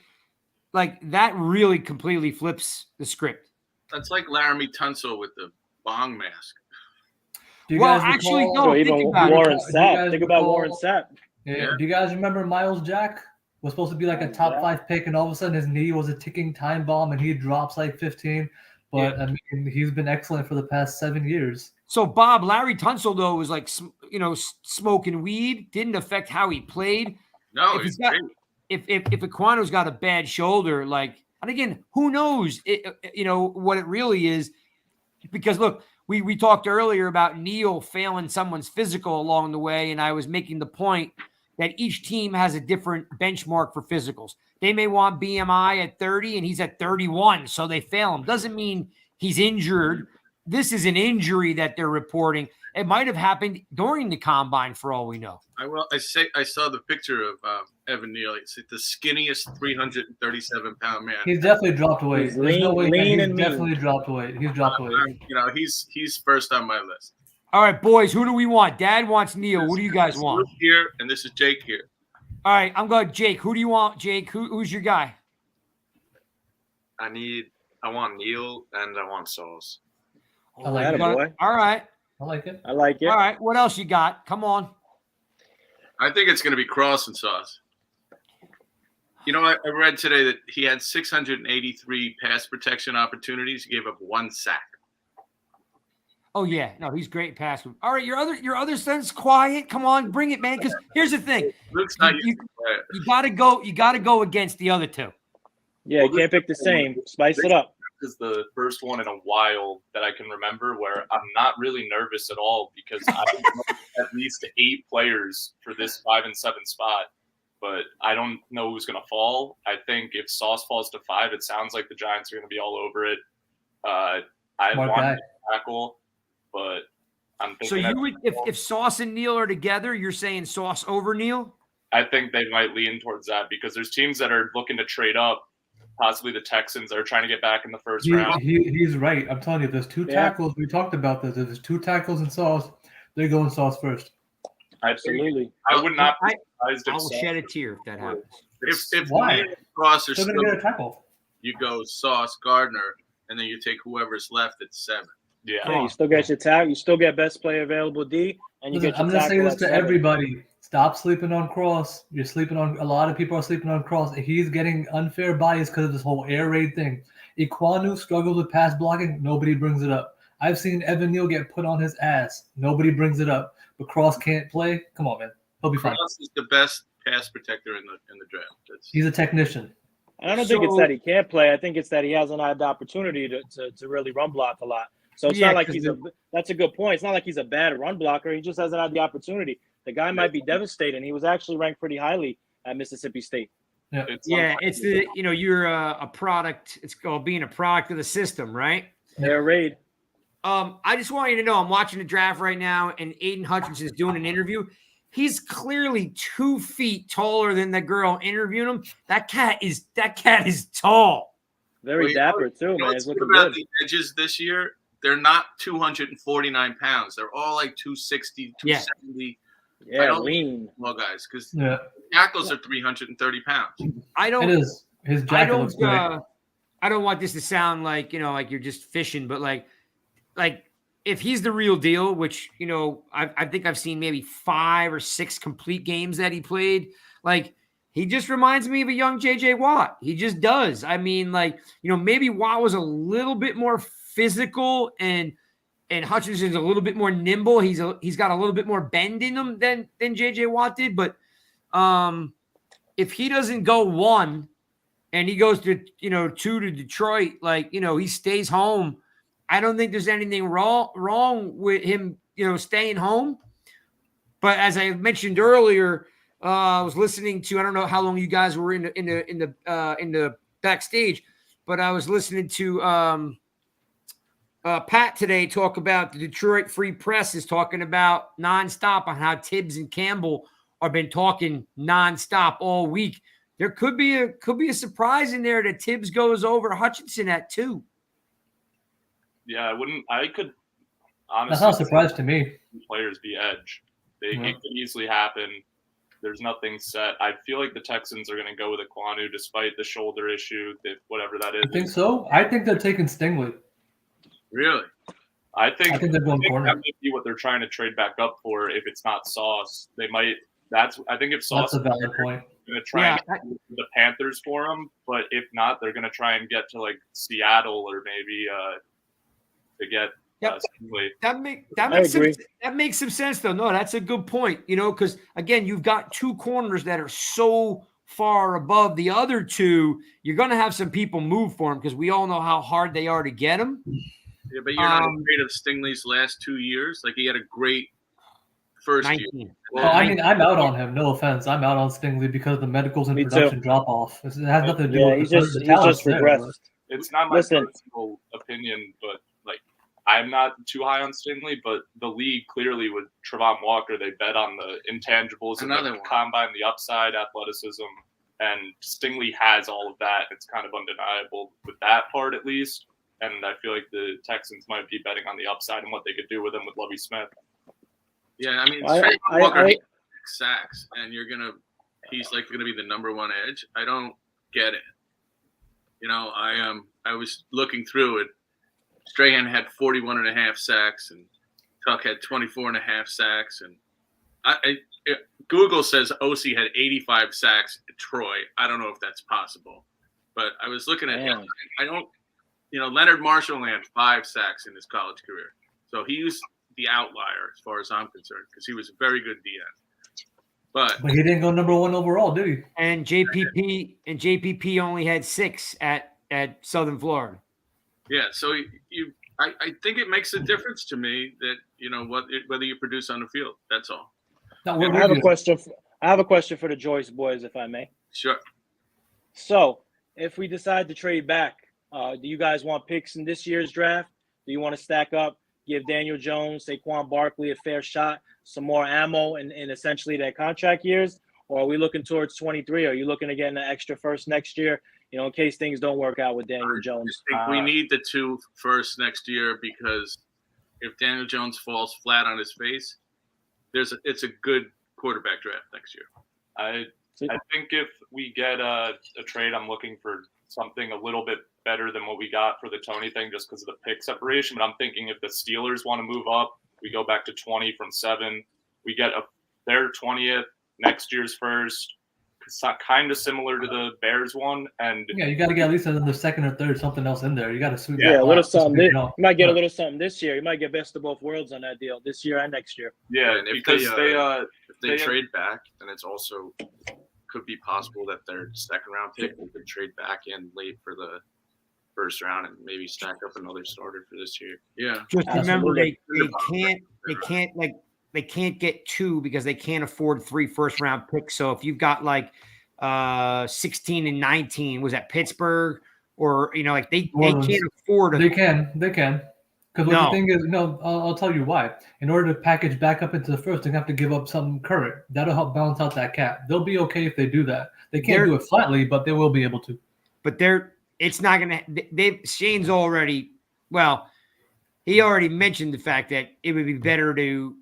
Speaker 1: Like that really completely flips the script.
Speaker 5: That's like Laramie Tunsil with the bong mask.
Speaker 1: Well, actually, no.
Speaker 3: Even Warren Sapp. Think about Warren Sapp.
Speaker 2: Yeah. Do you guys remember Miles Jack was supposed to be like a top 5 pick, and all of a sudden his knee was a ticking time bomb, and he drops like 15. But I mean, he's been excellent for the past 7 years.
Speaker 1: So, Bob, Larry Tunsil, though, was like, smoking weed. Didn't affect how he played.
Speaker 5: No,
Speaker 1: if Equanu's got a bad shoulder, like, and again, who knows, what it really is. Because, look, we talked earlier about Neal failing someone's physical along the way, and I was making the point that each team has a different benchmark for physicals. They may want BMI at 30, and he's at 31, so they fail him. Doesn't mean he's injured. This is an injury that they're reporting. It might have happened during the combine, for all we know.
Speaker 5: I saw the picture of Evan Neal. It's the skinniest 337-pound man.
Speaker 2: He's definitely dropped weight.
Speaker 3: He's definitely
Speaker 2: dropped weight. He's dropped weight.
Speaker 5: He's first on my list.
Speaker 1: All right, boys, who do we want? Dad wants Neal. What do you guys want?
Speaker 5: Luke here, and this is Jake here.
Speaker 1: All right, I'm going Jake. Who do you want, Jake? Who's your guy?
Speaker 6: I want Neal and I want Sauce.
Speaker 2: I like it.
Speaker 3: Boy.
Speaker 1: All right.
Speaker 2: I like it.
Speaker 3: I like it.
Speaker 1: All right. What else you got? Come on.
Speaker 5: I think it's going to be Cross and Sauce. You know, I read today that he had 683 pass protection opportunities. He gave up 1 sack.
Speaker 1: Oh yeah, no, he's great passer. All right, your other son's quiet. Come on, bring it, man. Because here's the thing,
Speaker 5: Luke's not
Speaker 1: you
Speaker 5: used
Speaker 1: gotta go against the other two.
Speaker 3: Yeah, you can't pick the same. Spice it up.
Speaker 7: This is the first one in a while that I can remember where I'm not really nervous at all because I know at least 8 players for this 5 and 7 spot, but I don't know who's going to fall. I think if Sauce falls to 5, it sounds like the Giants are going to be all over it. I want to tackle, but I'm thinking.
Speaker 1: So you would, if Sauce and Neal are together, you're saying Sauce over Neal?
Speaker 7: I think they might lean towards that because there's teams that are looking to trade up. Possibly the Texans are trying to get back in the first round.
Speaker 2: He's right. I'm telling you, there's 2 tackles. We talked about this. There's 2 tackles in Sauce. They're going Sauce first.
Speaker 3: Absolutely.
Speaker 7: I would not be surprised if
Speaker 1: I'll shed a tear if that happens.
Speaker 5: If
Speaker 2: Why?
Speaker 5: Sauce are
Speaker 2: They're
Speaker 5: still,
Speaker 2: going to get a tackle.
Speaker 5: you go Sauce, Gardner, and then you take whoever's left at 7.
Speaker 3: Yeah, you still get your tackle. You still get best player available D, and you
Speaker 2: Listen,
Speaker 3: get your
Speaker 2: I'm going to say
Speaker 3: tackle
Speaker 2: this
Speaker 3: at
Speaker 2: to
Speaker 3: 7.
Speaker 2: everybody. Stop sleeping on Cross. You're sleeping on a lot of people are sleeping on Cross. He's getting unfair bias because of this whole air raid thing. Equanu struggles with pass blocking. Nobody brings it up. I've seen Evan Neal get put on his ass. Nobody brings it up. But Cross can't play. Come on, man. He'll be fine.
Speaker 5: Cross is the best pass protector in the draft.
Speaker 2: He's a technician.
Speaker 3: I don't think it's that he can't play. I think it's that he hasn't had the opportunity to really run block a lot. So it's not like that's a good point. It's not like he's a bad run blocker. He just hasn't had the opportunity. The guy might be devastating. He was actually ranked pretty highly at Mississippi State.
Speaker 2: Yeah,
Speaker 1: it's the you're a product. It's called being a product of the system, right?
Speaker 3: Air raid.
Speaker 1: I just want you to know I'm watching the draft right now, and Aiden Hutchinson is doing an interview. He's clearly 2 feet taller than the girl interviewing him. That cat is tall.
Speaker 3: Very dapper too, man. It's looking
Speaker 5: about
Speaker 3: good.
Speaker 5: the edges this year. They're not 249 pounds. They're all like 260, 270.
Speaker 3: Yeah, lean.
Speaker 5: Well, guys, because tackles are 330 pounds.
Speaker 1: I don't.
Speaker 2: It is. His jacket looks great.
Speaker 1: I don't want this to sound like like you're just fishing, but like if he's the real deal, which I think I've seen maybe 5 or 6 complete games that he played. Like he just reminds me of a young JJ Watt. He just does. I mean, maybe Watt was a little bit more physical and Hutchinson's a little bit more nimble. He's got a little bit more bend in him than JJ Watt did. But if he doesn't go 1 and he goes to 2 to Detroit, he stays home. I don't think there's anything wrong with him staying home. But as I mentioned earlier, I was listening to, I don't know how long you guys were in the backstage, but I was listening to Pat today talk about the Detroit Free Press is talking about nonstop on how Tibbs and Campbell have been talking nonstop all week. There could be a surprise in there that Tibbs goes over Hutchinson at 2.
Speaker 7: Yeah, I could honestly.
Speaker 2: That's not a surprise to me.
Speaker 7: Players be edge. It could easily happen. There's nothing set. I feel like the Texans are going to go with Equanu despite the shoulder issue, whatever that is.
Speaker 2: I think so. I think they're taking Stingley.
Speaker 5: Really?
Speaker 7: I think
Speaker 2: they're going corner.
Speaker 7: That might be what they're trying to trade back up for. If it's not Sauce, they might. I think if Sauce,
Speaker 2: that's a valid point.
Speaker 7: Going to try and get the Panthers for him, but if not, they're going to try and get to like Seattle or maybe to get.
Speaker 1: That makes some sense though. No, that's a good point. Because again, you've got 2 corners that are so far above the other 2. You're going to have some people move for them because we all know how hard they are to get them.
Speaker 5: Yeah, but you're not afraid of Stingley's last 2 years. Like he had a great first
Speaker 1: 19.
Speaker 5: year.
Speaker 2: Well, I mean, I'm out on him. No offense, I'm out on Stingley because of the medicals and production drop off. It has nothing to do with
Speaker 3: he's just regressed.
Speaker 7: It's not my personal opinion, but I'm not too high on Stingley, but the league clearly with Travon Walker, they bet on the intangibles and the combine, the upside, athleticism, and Stingley has all of that. It's kind of undeniable with that part at least. And I feel like the Texans might be betting on the upside and what they could do with him with Lovie Smith.
Speaker 5: Yeah, I mean, Walker has 6 sacks, and he's gonna be the number 1 edge. I don't get it. I was looking through it. Strahan had 41.5 sacks, and Tuck had 24.5 sacks, and Google says OC had 85 sacks at Troy. I don't know if that's possible, but I was looking at him. I don't, Leonard Marshall had 5 sacks in his college career. So he's the outlier as far as I'm concerned because he was a very good DN. But
Speaker 2: he didn't go number 1 overall, did he?
Speaker 1: And JPP only had 6 at Southern Florida.
Speaker 5: Yeah, so I think it makes a difference to me that whether you produce on the field. That's all.
Speaker 3: I have a question for the Joyce boys, if I may.
Speaker 5: Sure.
Speaker 3: So, if we decide to trade back, do you guys want picks in this year's draft? Do you want to stack up, give Daniel Jones, Saquon Barkley a fair shot, some more ammo in essentially their contract years? Or are we looking towards 23? Are you looking to get an extra first next year, in case things don't work out with Daniel Jones?
Speaker 5: I think we need the 2 first next year because if Daniel Jones falls flat on his face, it's a good quarterback draft next year.
Speaker 7: I think if we get a trade, I'm looking for something a little bit better than what we got for the Tony thing just because of the pick separation. But I'm thinking if the Steelers want to move up, we go back to 20 from 7. We get their 20th, next year's first. It's kind of similar to the Bears one. And
Speaker 2: yeah, you got to get at least another second or third, something else in there. You got to
Speaker 3: a little something. You might get a little something this year. You might get best of both worlds on that deal this year and next year.
Speaker 7: Yeah,
Speaker 6: and
Speaker 7: because
Speaker 6: if they trade back, then it's also could be possible that their second round pick will could trade back in late for the first round and maybe stack up another starter for this year.
Speaker 5: Yeah.
Speaker 1: Just remember they can't get 2 because they can't afford 3 first round picks. So if you've got 16 and 19, was that Pittsburgh or they can't afford
Speaker 2: They can. Because the thing is, I'll tell you why. In order to package back up into the first, they have to give up some current. That'll help balance out that cap. They'll be okay if they do that. They can't do it flatly, but they will be able to.
Speaker 1: But it's not going to – Shane's already – well, he already mentioned the fact that it would be better to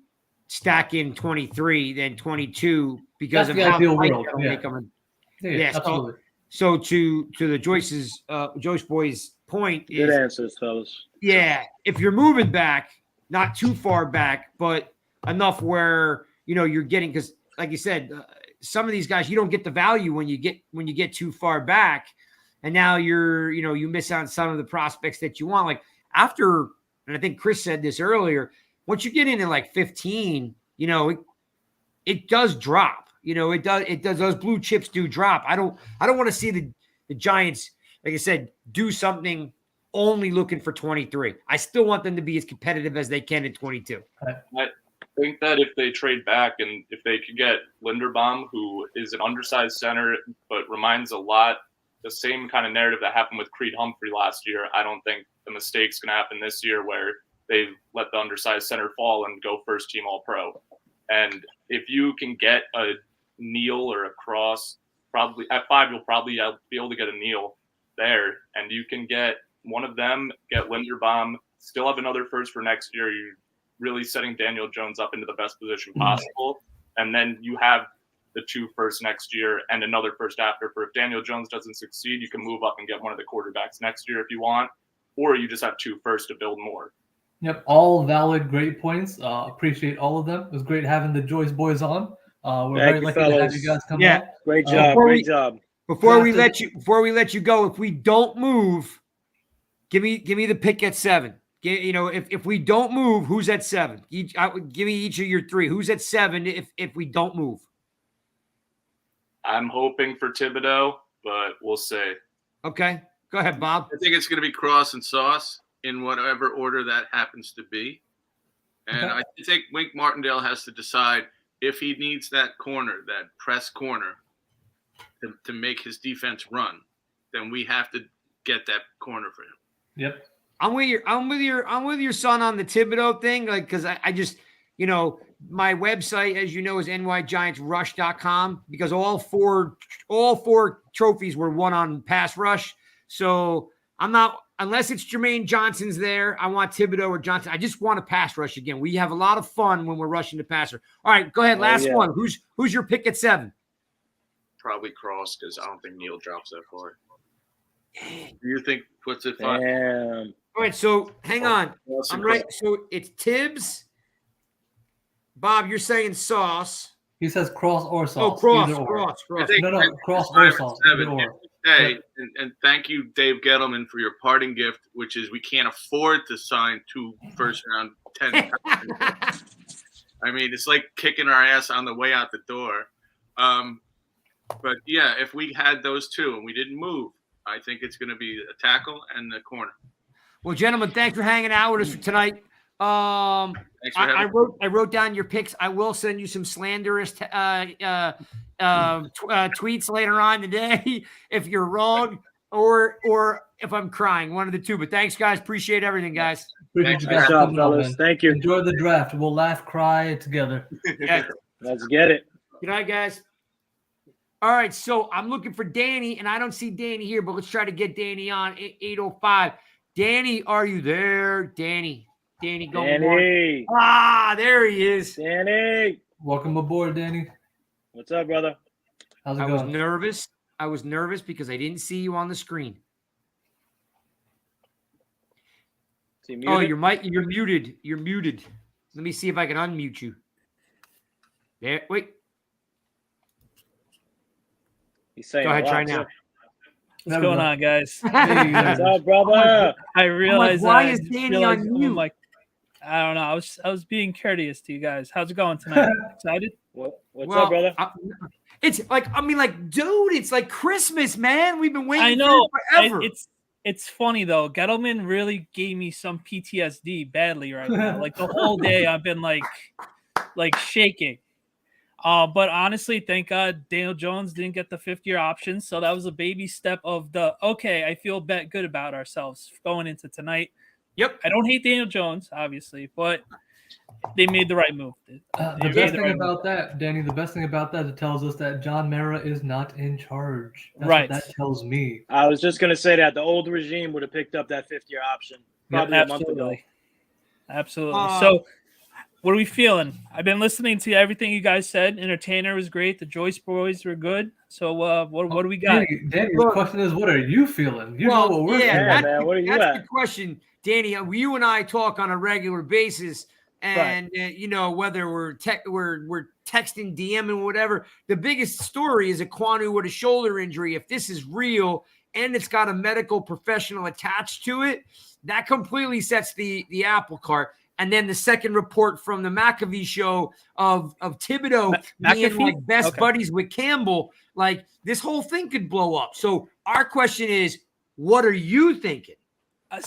Speaker 1: stack in 23 than 22 because
Speaker 2: That's
Speaker 1: of
Speaker 2: the
Speaker 1: how
Speaker 2: ideal
Speaker 1: tight
Speaker 2: world.
Speaker 1: that'll make them.
Speaker 2: Yeah, absolutely.
Speaker 1: So to the Joyce boys' point is
Speaker 3: good answers, fellas.
Speaker 1: Yeah, if you're moving back, not too far back, but enough where you're getting because, like you said, some of these guys you don't get the value when you get too far back, and now you miss on some of the prospects that you want. Like after, and I think Chris said this earlier, once you get into 15, it does drop. It does. Those blue chips do drop. I don't want to see the Giants, like I said, do something only looking for 23. I still want them to be as competitive as they can in 22.
Speaker 7: I think that if they trade back and if they could get Linderbaum, who is an undersized center but reminds a lot the same kind of narrative that happened with Creed Humphrey last year, I don't think the mistake's going to happen this year where they let the undersized center fall and go first team All-Pro. And if you can get a Neal or a Cross, probably at 5, you'll probably be able to get a Neal there, and you can get one of them, get Linderbaum, still have another first for next year. You're really setting Daniel Jones up into the best position possible, and then you have the 2 first next year and another first after. For if Daniel Jones doesn't succeed, you can move up and get one of the quarterbacks next year if you want, or you just have 2 first to build more.
Speaker 2: Yep, all valid, great points. Appreciate all of them. It was great having the Joyce boys on. We're very lucky to have you guys come on.
Speaker 3: Great job. Great job.
Speaker 1: Before we let you go, if we don't move, give me the pick at 7. If we don't move, who's at 7? Give me each of your 3. Who's at 7 if we don't move?
Speaker 7: I'm hoping for Thibodeau, but we'll see.
Speaker 1: Okay, go ahead, Bob.
Speaker 5: I think it's going to be Cross and Sauce in whatever order that happens to be, and I think Wink Martindale has to decide if he needs that corner, that press corner, to make his defense run. Then we have to get that corner for him.
Speaker 2: Yep.
Speaker 1: I'm with your son on the Thibodeau thing, because I just, my website, as you know, is nygiantsrush.com, because all four trophies were won on pass rush. So I'm not, unless it's Jermaine Johnson's there, I want Thibodeau or Johnson. I just want a pass rush again. We have a lot of fun when we're rushing the passer. All right, go ahead. Last one. Who's your pick at 7?
Speaker 6: Probably Cross, because I don't think Neal drops that far.
Speaker 5: Do you think puts it 5?
Speaker 3: Damn.
Speaker 1: All right, so hang on. I'm right. So it's Tibbs. Bob, you're saying Sauce.
Speaker 2: He says cross or
Speaker 1: Oh,
Speaker 2: sauce.
Speaker 1: cross.
Speaker 5: I think
Speaker 2: No,
Speaker 5: it's
Speaker 2: cross
Speaker 5: 5
Speaker 2: or
Speaker 5: and
Speaker 2: sauce.
Speaker 5: 7.
Speaker 2: Either or.
Speaker 5: Hey, and thank you, Dave Gettleman, for your parting gift, which is we can't afford to sign 2 first-round 10. I mean, it's like kicking our ass on the way out the door. But yeah, if we had those 2 and we didn't move, I think it's going to be a tackle and the corner.
Speaker 1: Well, gentlemen, thanks for hanging out with us for tonight.
Speaker 5: Thanks for having
Speaker 1: I wrote down your picks. I will send you some slanderous tweets later on today if you're wrong or if I'm crying, one of the two. But thanks, guys. Appreciate everything, guys.
Speaker 2: Appreciate you
Speaker 3: Nice
Speaker 2: guys
Speaker 3: job,
Speaker 2: coming on,
Speaker 3: fellas.
Speaker 2: man.
Speaker 3: Thank you.
Speaker 2: Enjoy the draft. We'll laugh, cry together.
Speaker 1: Yeah.
Speaker 3: Let's get it.
Speaker 1: Good night, guys. All right, so I'm looking for Danny, and I don't see Danny here, but let's try to get Danny on 8:05. Danny, are you there? Danny going
Speaker 3: Danny.
Speaker 1: on. There he is.
Speaker 3: Danny.
Speaker 2: Welcome aboard, Danny.
Speaker 3: What's up, brother?
Speaker 2: How's it
Speaker 1: I
Speaker 2: going?
Speaker 1: was nervous because I didn't see you on the screen.
Speaker 3: Is he muted?
Speaker 1: Oh, you're muted. You're muted. Let me see if I can unmute you. There, wait.
Speaker 3: He's saying
Speaker 1: Go ahead,
Speaker 3: a lot,
Speaker 1: try now.
Speaker 3: too.
Speaker 8: What's going on, guys?
Speaker 3: What's up, brother?
Speaker 8: I realized
Speaker 1: why
Speaker 8: that.
Speaker 1: is
Speaker 8: I just
Speaker 1: Danny
Speaker 8: realized-
Speaker 1: on mute?
Speaker 8: I'm like, I don't know. I was being courteous to you guys. How's it going tonight? Excited?
Speaker 3: What's up, brother?
Speaker 1: It's like, dude, it's like Christmas, man. We've been waiting
Speaker 8: I know.
Speaker 1: for it forever.
Speaker 8: It's funny though. Gettleman really gave me some PTSD badly right now. Like the whole day, I've been like shaking. But honestly, thank God Daniel Jones didn't get the 5th-year option. So that was a baby step of I feel good about ourselves going into tonight.
Speaker 1: Yep.
Speaker 8: I don't hate Daniel Jones, obviously, but they made the right move.
Speaker 2: The best thing about that, Danny, it tells us that John Mara is not in charge. That's
Speaker 8: Right.
Speaker 2: what that tells me.
Speaker 3: I was just going to say that the old regime would have picked up that 5th-year option probably a month ago.
Speaker 8: Absolutely. So what are we feeling? I've been listening to everything you guys said. Entertainer was great. The Joyce boys were good. So what do we got?
Speaker 2: Danny, the question is, what are you feeling? You know what we're feeling.
Speaker 3: Man, what are you
Speaker 1: that's
Speaker 3: at?
Speaker 1: the question, Danny. You and I talk on a regular basis, and whether we're texting, DMing, whatever. The biggest story is Equanu with a shoulder injury. If this is real and it's got a medical professional attached to it, that completely sets the apple cart. And then the second report from the McAfee show of Thibodeau being like best buddies with Campbell, like this whole thing could blow up. So our question is, what are you thinking?
Speaker 8: I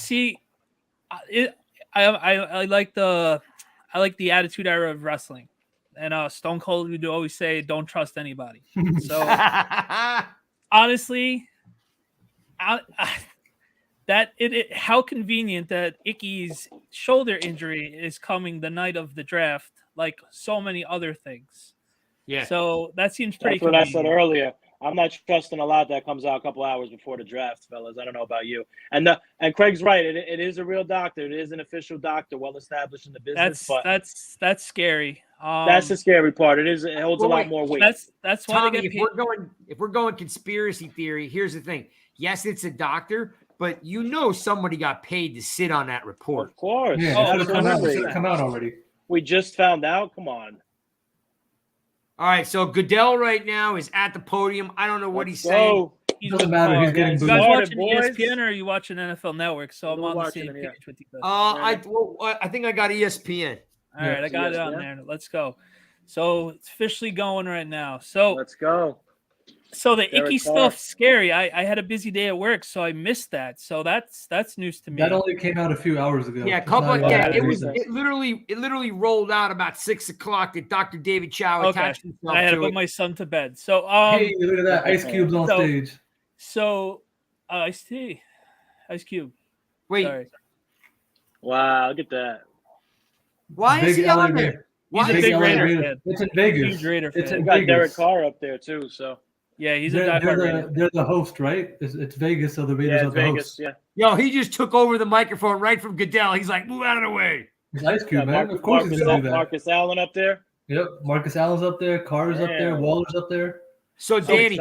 Speaker 8: like the attitude era of wrestling, and Stone Cold would always say, "Don't trust anybody." So honestly, how convenient that Icky's shoulder injury is coming the night of the draft, like so many other things.
Speaker 1: Yeah.
Speaker 8: So that seems pretty.
Speaker 3: That's what I said earlier. I'm not trusting a lot that comes out a couple hours before the draft, fellas. I don't know about you. And Craig's right. It is a real doctor. It is an official doctor, well established in the business.
Speaker 8: That's scary.
Speaker 3: That's the scary part. It holds a lot more weight.
Speaker 8: That's why
Speaker 1: Tommy,
Speaker 8: they get paid.
Speaker 1: if we're going conspiracy theory, here's the thing. Yes, it's a doctor, but somebody got paid to sit on that report.
Speaker 3: Of course.
Speaker 2: Yeah, it should have come out already.
Speaker 3: We just found out. Come on.
Speaker 1: All right, so Goodell right now is at the podium. I don't know what he's saying.
Speaker 2: It doesn't matter. He's getting
Speaker 8: You
Speaker 2: booed.
Speaker 8: guys watching
Speaker 3: boys.
Speaker 8: ESPN or are you watching NFL Network? So I'm on the same page with you guys.
Speaker 1: I think I got ESPN.
Speaker 8: All right, I got it on there. Let's go. So it's officially going right now. So
Speaker 3: let's go.
Speaker 8: So the Icky stuff's scary. I had a busy day at work, so I missed that. So that's news to me.
Speaker 2: That only came out a few hours ago.
Speaker 1: Yeah, it literally rolled out about 6 o'clock that Dr. David Chow attached himself
Speaker 8: I had to
Speaker 1: to
Speaker 8: put
Speaker 1: it.
Speaker 8: my son to bed. So
Speaker 2: hey, look at that. Ice Cube's on stage.
Speaker 8: So Ice Cube.
Speaker 1: Wait.
Speaker 8: Sorry.
Speaker 3: Wow, look at that.
Speaker 1: Why is he on there?
Speaker 8: He's a big Raider fan.
Speaker 2: It's in Vegas.
Speaker 8: Huge Raider fan.
Speaker 2: It's in
Speaker 3: got
Speaker 2: Vegas.
Speaker 3: Derek Carr up there too, so
Speaker 8: yeah, he's a diehard Raider.
Speaker 2: They're the host, right? It's Vegas, so the Raiders are the host.
Speaker 3: Yeah.
Speaker 1: Yo, he just took over the microphone right from Goodell. He's like, move out of the way.
Speaker 2: It's Ice Cube, man. Of course he's gonna do that.
Speaker 3: Marcus Allen up there.
Speaker 2: Yep, Marcus Allen's up there. Carr's up there. Waller's up there.
Speaker 1: So Danny.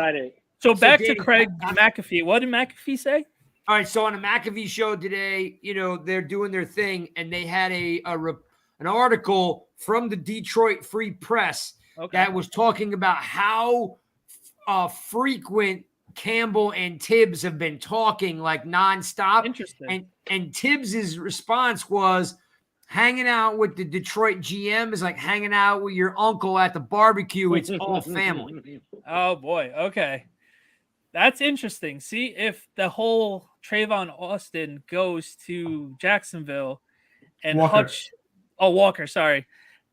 Speaker 8: So back to Craig McAfee. What did McAfee say?
Speaker 1: All right, so on the McAfee show today, they're doing their thing, and they had an article from the Detroit Free Press that was talking about how frequent Campbell and Tibbs have been talking like nonstop.
Speaker 8: Interesting.
Speaker 1: And Tibbs's response was, hanging out with the Detroit GM is like hanging out with your uncle at the barbecue. It's all family.
Speaker 8: Oh boy. Okay. That's interesting. See if the whole Trayvon Austin goes to Jacksonville and
Speaker 2: Walker.
Speaker 8: Walker, sorry.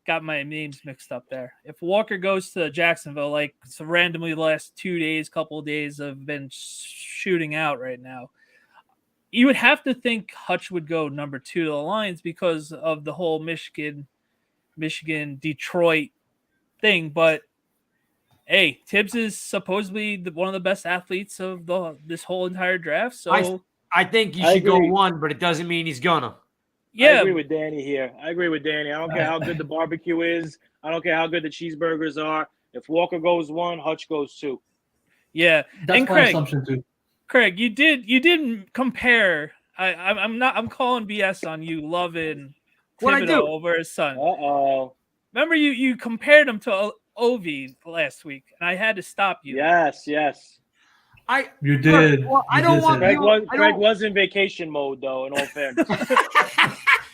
Speaker 8: Got my names mixed up there. If Walker goes to Jacksonville, like so randomly the last 2 days, couple of days have been shooting out right now, you would have to think Hutch would go number 2 to the Lions because of the whole Michigan, Detroit thing. But hey, Tibbs is supposedly one of the best athletes of this whole entire draft. So
Speaker 1: I think you should go 1, but it doesn't mean he's gonna.
Speaker 8: Yeah,
Speaker 3: I agree with Danny here. I don't care how good the barbecue is. I don't care how good the cheeseburgers are. If Walker goes 1, Hutch goes 2.
Speaker 8: Yeah,
Speaker 2: That's
Speaker 8: and
Speaker 2: my assumption too.
Speaker 8: Craig, you didn't compare. I'm calling BS on you loving Thibodeau over his son. Remember you compared him to Ovi last week, and I had to stop you.
Speaker 3: Yes.
Speaker 2: You did.
Speaker 1: Well, I don't want
Speaker 3: Craig was in vacation mode though. In all fairness,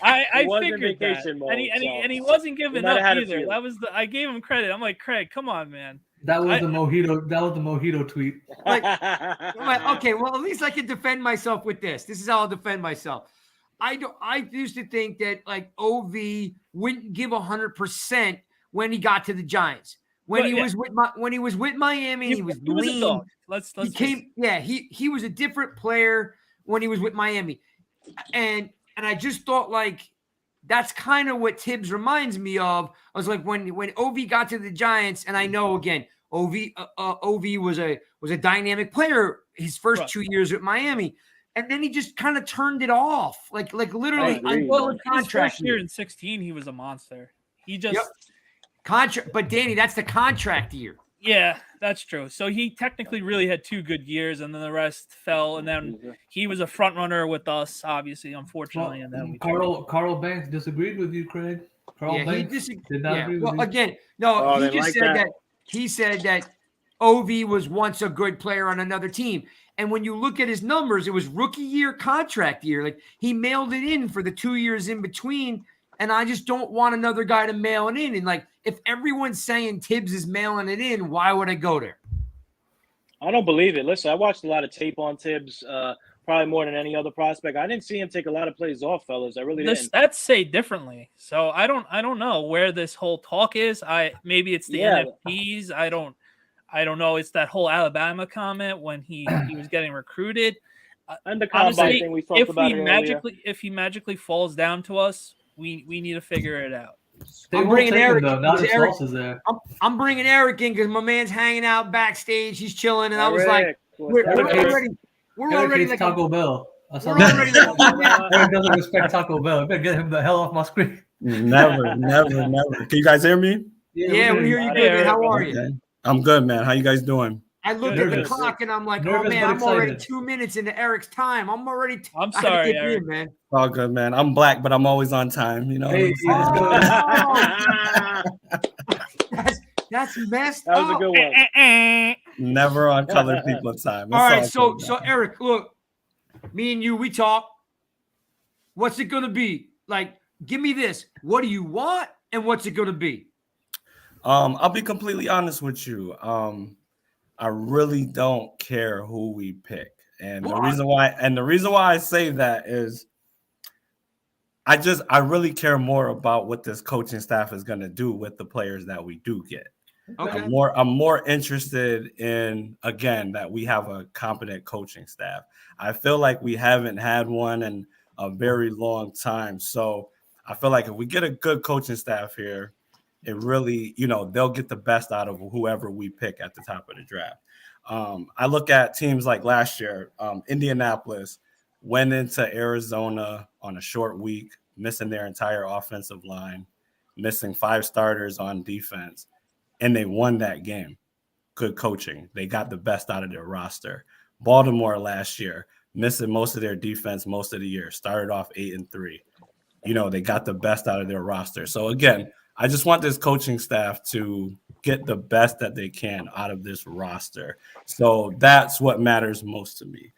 Speaker 8: I figured that,
Speaker 3: mode,
Speaker 8: and he wasn't giving up either. I gave him credit. I'm like, Craig, come on, man.
Speaker 2: That was the mojito. That was the mojito tweet.
Speaker 1: I'm like, okay, well, at least I can defend myself with this. This is how I'll defend myself. I used to think that like OV wouldn't give 100% when he got to the Giants. When he was with Miami, he was lean.
Speaker 8: Was a dog.
Speaker 1: He was a different player when he was with Miami, and I just thought like that's kind of what Tibbs reminds me of. I was like when OV got to the Giants, and I know again OV was a dynamic player his first 2 years with Miami, and then he just kind of turned it off. Like literally until his contract
Speaker 8: year in 2016, he was a monster. He just
Speaker 1: contract, but Danny, that's the contract year.
Speaker 8: Yeah, that's true. So he technically really had 2 good years, and then the rest fell. And then he was a front runner with us, obviously, unfortunately.
Speaker 2: Well,
Speaker 8: and then
Speaker 2: Carl Banks disagreed with you, Craig. Banks did not agree with you.
Speaker 1: Again, no, he just said that. He said that OV was once a good player on another team. And when you look at his numbers, it was rookie year, contract year. Like he mailed it in for the 2 years in between. And I just don't want another guy to mail it in. And like, if everyone's saying Tibbs is mailing it in, why would I go there?
Speaker 3: I don't believe it. Listen, I watched a lot of tape on Tibbs, probably more than any other prospect. I didn't see him take a lot of plays off, fellas. I really didn't.
Speaker 8: That's say differently. So I don't know where this whole talk is. Maybe it's the NFTs. I don't know. It's that whole Alabama comment when he was getting recruited.
Speaker 3: And the combine thing we talked about earlier.
Speaker 8: If he magically falls down to us, we need to figure it out.
Speaker 1: I'm bringing Eric.
Speaker 2: There.
Speaker 1: I'm bringing Eric in because my man's hanging out backstage. He's chilling, and I was like, "We're already like
Speaker 2: Taco Bell." Eric doesn't respect Taco Bell. I better get him the hell off my screen.
Speaker 9: Never. Can you guys hear me?
Speaker 1: Yeah, we hear you good. Man. How are you?
Speaker 9: I'm good, man. How you guys doing?
Speaker 1: I looked at the clock and I'm like, oh man, I'm already 2 minutes into Eric's time. I'm
Speaker 8: sorry, Eric.
Speaker 1: In, man.
Speaker 9: All good, man. I'm black, but I'm always on time. You know.
Speaker 2: Hey,
Speaker 1: that's messed
Speaker 3: up. That was a good
Speaker 9: one. Never on colored people time.
Speaker 1: All right, so Eric, look, me and you, we talk. What's it gonna be? Like, give me this. What do you want, and what's it gonna be?
Speaker 9: I'll be completely honest with you. I really don't care who we pick. And the reason why I say that is I really care more about what this coaching staff is going to do with the players that we do get.
Speaker 1: Okay.
Speaker 9: I'm more interested in, again, that we have a competent coaching staff. I feel like we haven't had one in a very long time. So I feel like if we get a good coaching staff here, it really, they'll get the best out of whoever we pick at the top of the draft. I look at teams like last year, Indianapolis went into Arizona on a short week, missing their entire offensive line, missing 5 starters on defense, and they won that game. Good coaching. They got the best out of their roster. Baltimore last year, missing most of their defense most of the year, started off 8-3. They got the best out of their roster. So again, I just want this coaching staff to get the best that they can out of this roster. So that's what matters most to me.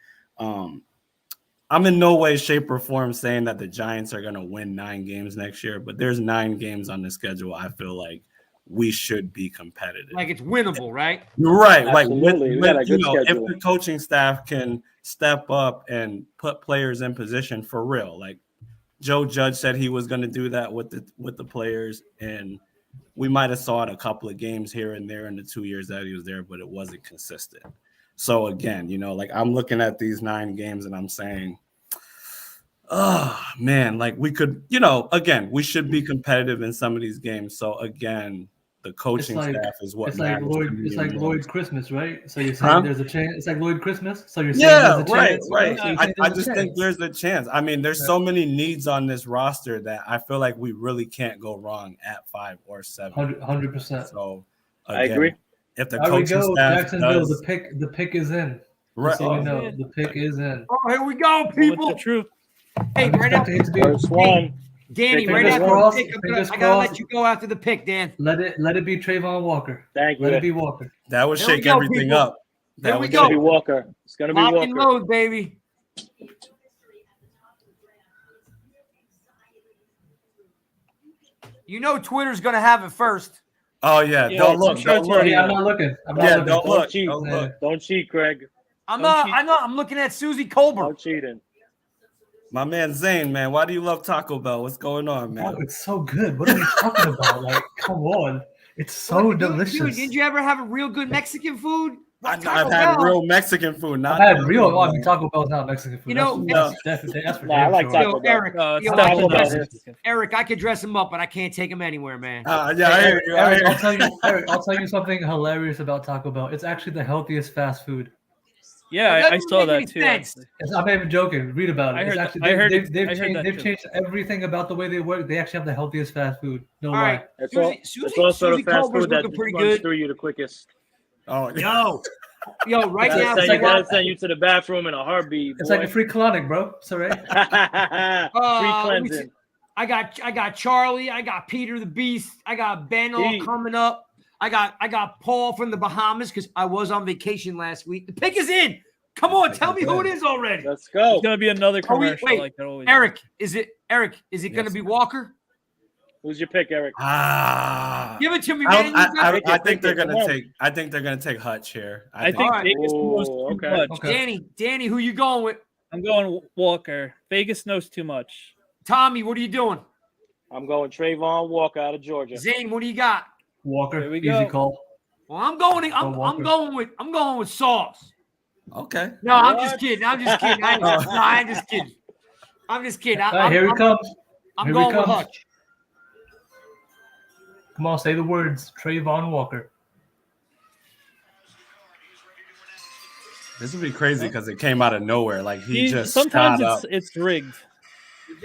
Speaker 9: I'm in no way, shape, or form saying that the Giants are going to win 9 games next year, but there's 9 games on the schedule. I feel like we should be competitive.
Speaker 1: Like it's winnable, right?
Speaker 9: Right.
Speaker 3: Absolutely.
Speaker 9: Like if the coaching staff can step up and put players in position for real, like Joe Judge said he was going to do that with the players, and we might have saw it a couple of games here and there in the 2 years that he was there, but it wasn't consistent. So again, like I'm looking at these 9 games and I'm saying, oh man, like we could, again, we should be competitive in some of these games. So again, the coaching staff is what matters.
Speaker 2: It's like Lloyd Christmas, right? So you're saying there's a chance. It's like Lloyd Christmas. So you're saying there's a chance.
Speaker 9: Right. I just think there's a chance. I mean, there's so many needs on this roster that I feel like we really can't go wrong at 5 or 7.
Speaker 2: 100%.
Speaker 9: So
Speaker 3: I agree.
Speaker 9: If the coaching staff
Speaker 2: Jacksonville,
Speaker 9: does,
Speaker 2: the pick is in.
Speaker 9: Right.
Speaker 2: So we know the pick is in.
Speaker 1: Oh, here we go, people.
Speaker 8: The truth.
Speaker 1: Hey, right after
Speaker 3: First one.
Speaker 1: Danny, right after the pick, I gotta let you go after the pick, Dan.
Speaker 2: Let it be Trayvon Walker.
Speaker 3: Thank you.
Speaker 2: Let it be Walker.
Speaker 9: That would shake everything up.
Speaker 1: There we
Speaker 3: It's gonna be Walker. It's gonna be
Speaker 1: Lock
Speaker 3: Walker.
Speaker 1: and load, baby. Twitter's gonna have it first.
Speaker 9: Oh yeah, don't look.
Speaker 8: Sure
Speaker 9: Don't look.
Speaker 2: I'm not looking.
Speaker 9: Don't look.
Speaker 3: Cheat.
Speaker 9: Don't look.
Speaker 3: Don't cheat, Craig.
Speaker 1: I'm looking at Susie Colbert.
Speaker 3: No cheating.
Speaker 9: My man Zane, man, why do you love Taco Bell? What's going on, man?
Speaker 2: Oh, it's so good. What are you talking about? Like, come on. It's so delicious.
Speaker 1: Dude, did you ever have a real good Mexican food?
Speaker 9: I've had real Mexican food. Not
Speaker 2: I've had real. I mean, Taco Bell's not Mexican food. That's for
Speaker 3: I like Taco Bell.
Speaker 1: Eric, I could dress him up, but I can't take him anywhere, man.
Speaker 9: I hear you.
Speaker 2: Eric, I'll tell you something hilarious about Taco Bell. It's actually the healthiest fast food.
Speaker 8: Yeah, I saw that too.
Speaker 2: I'm not even joking. Read about it. They've changed everything about the way they work. They actually have the healthiest fast food. No lie.
Speaker 3: It's also the fast food that runs through you the quickest.
Speaker 9: Oh,
Speaker 1: yo, right now,
Speaker 3: you gotta send you to the bathroom in a heartbeat.
Speaker 2: It's like a free colonic, bro. It's all right.
Speaker 3: Free cleansing.
Speaker 1: I got Charlie. I got Peter the Beast. I got Ben all coming up. I got Paul from the Bahamas because I was on vacation last week. The pick is in. Come on, tell me who it is already.
Speaker 3: Let's go.
Speaker 8: It's gonna be another commercial.
Speaker 1: Wait, Eric, is it gonna be Walker?
Speaker 3: Who's your pick, Eric?
Speaker 1: Give it to me, man.
Speaker 9: I think they're gonna take Hutch here.
Speaker 8: I think Vegas knows too much.
Speaker 1: Danny, who you going with?
Speaker 8: I'm going Walker. Vegas knows too much.
Speaker 1: Tommy, what are you doing?
Speaker 3: I'm going Trayvon Walker out of Georgia.
Speaker 1: Zane, what do you got?
Speaker 2: Walker.
Speaker 8: Here we go.
Speaker 2: Easy call.
Speaker 1: Well, I'm going with Sauce.
Speaker 9: Okay.
Speaker 1: No, I'm just kidding. I'm just kidding. I'm just kidding. I'm just kidding.
Speaker 2: Here he comes.
Speaker 1: I'm going with Hutch.
Speaker 2: Come on, say the words. Trayvon Walker.
Speaker 9: This would be crazy because it came out of nowhere. Like he just
Speaker 8: sometimes
Speaker 9: shot up.
Speaker 8: It's rigged.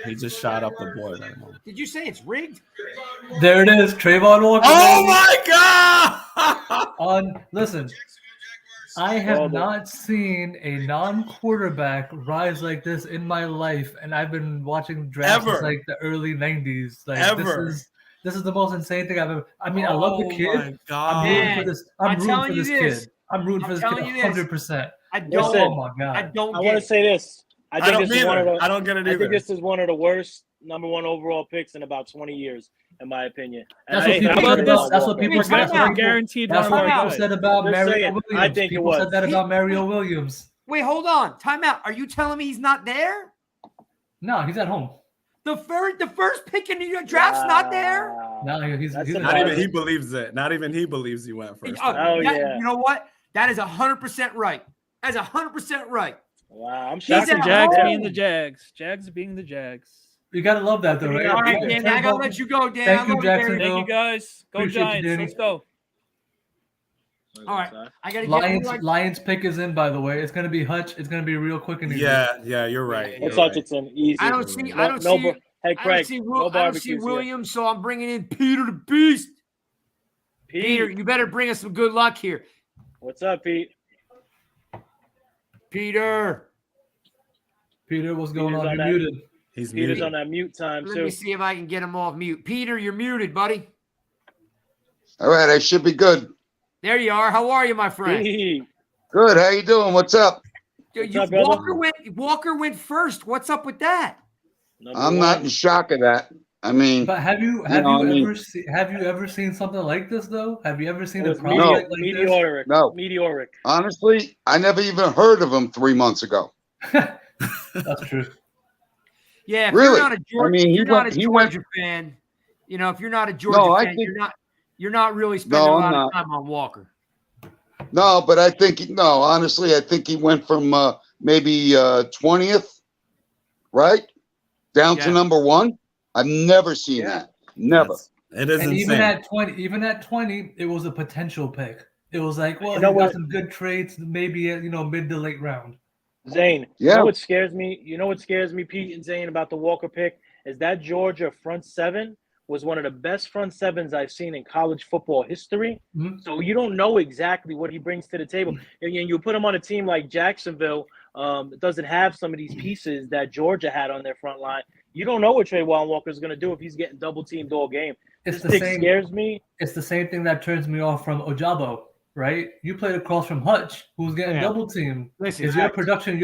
Speaker 9: He just shot up the board.
Speaker 1: Did you say it's rigged?
Speaker 2: There it is, Trayvon Walker.
Speaker 9: Oh my God!
Speaker 2: Listen, I have not seen a non-quarterback rise like this in my life, and I've been watching drafts since like the early '90s. Like this is the most insane thing I've ever. I mean, I love the kid. I'm rooting for this. I'm rooting for this kid. I'm rooting for this kid 100%.
Speaker 1: I don't.
Speaker 2: Oh my God.
Speaker 3: I want to say this. I think this is one of the.
Speaker 9: I don't get it either.
Speaker 3: I think this is one of the worst number 1 overall picks in about 20 years, in my opinion.
Speaker 2: That's what people said.
Speaker 8: Guaranteed.
Speaker 2: That's what people said about Mario Williams.
Speaker 3: I think
Speaker 2: people said that about Mario Williams.
Speaker 1: Wait, hold on. Time out. Are you telling me he's not there?
Speaker 2: No, he's at home.
Speaker 1: The first pick in the draft's not there.
Speaker 2: No, he's
Speaker 9: not even he believes it. Not even he believes he went first.
Speaker 1: You know what? That is 100% right. That's 100% right.
Speaker 3: Wow, I'm
Speaker 8: shocked. Jags being the Jags. Jags being the Jags.
Speaker 2: You gotta love that, though, right?
Speaker 1: All right, Danny, I gotta let you go, Dan.
Speaker 2: Thank you, Jacksonville.
Speaker 8: Thank you, guys. Go
Speaker 2: Appreciate
Speaker 8: Giants.
Speaker 2: You,
Speaker 8: let's go.
Speaker 1: All right, I gotta
Speaker 2: Lions pick is in, by the way. It's gonna be Hutch. It's gonna be real quick and easy.
Speaker 9: Yeah, you're right.
Speaker 3: It's Hutchinson. Easy.
Speaker 1: I don't see.
Speaker 3: Hey, Craig.
Speaker 1: I don't see Williams, so I'm bringing in Peter the Beast. Peter, you better bring us some good luck here.
Speaker 3: What's up, Pete?
Speaker 1: Peter,
Speaker 2: what's going on? You're muted.
Speaker 3: Peter's on that mute time, too.
Speaker 1: Let me see if I can get him off mute. Peter, you're muted, buddy.
Speaker 10: All right, I should be good.
Speaker 1: There you are. How are you, my friend?
Speaker 10: Good. How you doing? What's up?
Speaker 1: Walker went first. What's up with that?
Speaker 10: I'm not in shock of that. I mean,
Speaker 2: but have you ever seen something like this though? Have you ever seen a project like
Speaker 3: meteoric?
Speaker 10: This? No,
Speaker 3: meteoric.
Speaker 10: Honestly, I never even heard of him 3 months ago.
Speaker 2: That's true.
Speaker 1: Yeah, if
Speaker 10: really?
Speaker 1: You're not a Georgia, Georgia fan, you know, if you're not a Georgia fan, you're not really spending a lot of time on Walker.
Speaker 10: No, but I think honestly, I think he went from maybe 20th, right, down to number 1. I've never seen that. Never.
Speaker 9: It is
Speaker 2: and
Speaker 9: insane.
Speaker 2: even at 20, it was a potential pick. It was like, well, he got some good traits, maybe mid to late round.
Speaker 3: Zane, you know what scares me? You know what scares me, Pete and Zane, about the Walker pick is that Georgia front seven was one of the best front sevens I've seen in college football history. Mm-hmm. So you don't know exactly what he brings to the table. And you put him on a team like Jacksonville, doesn't have some of these pieces that Georgia had on their front line. You don't know what Trayvon Walker is going to do if he's getting double teamed all game. This pick scares me.
Speaker 2: It's the same thing that turns me off from Ojabo, right? You played across from Hutch, who's getting double teamed.
Speaker 1: Listen,
Speaker 2: is your production?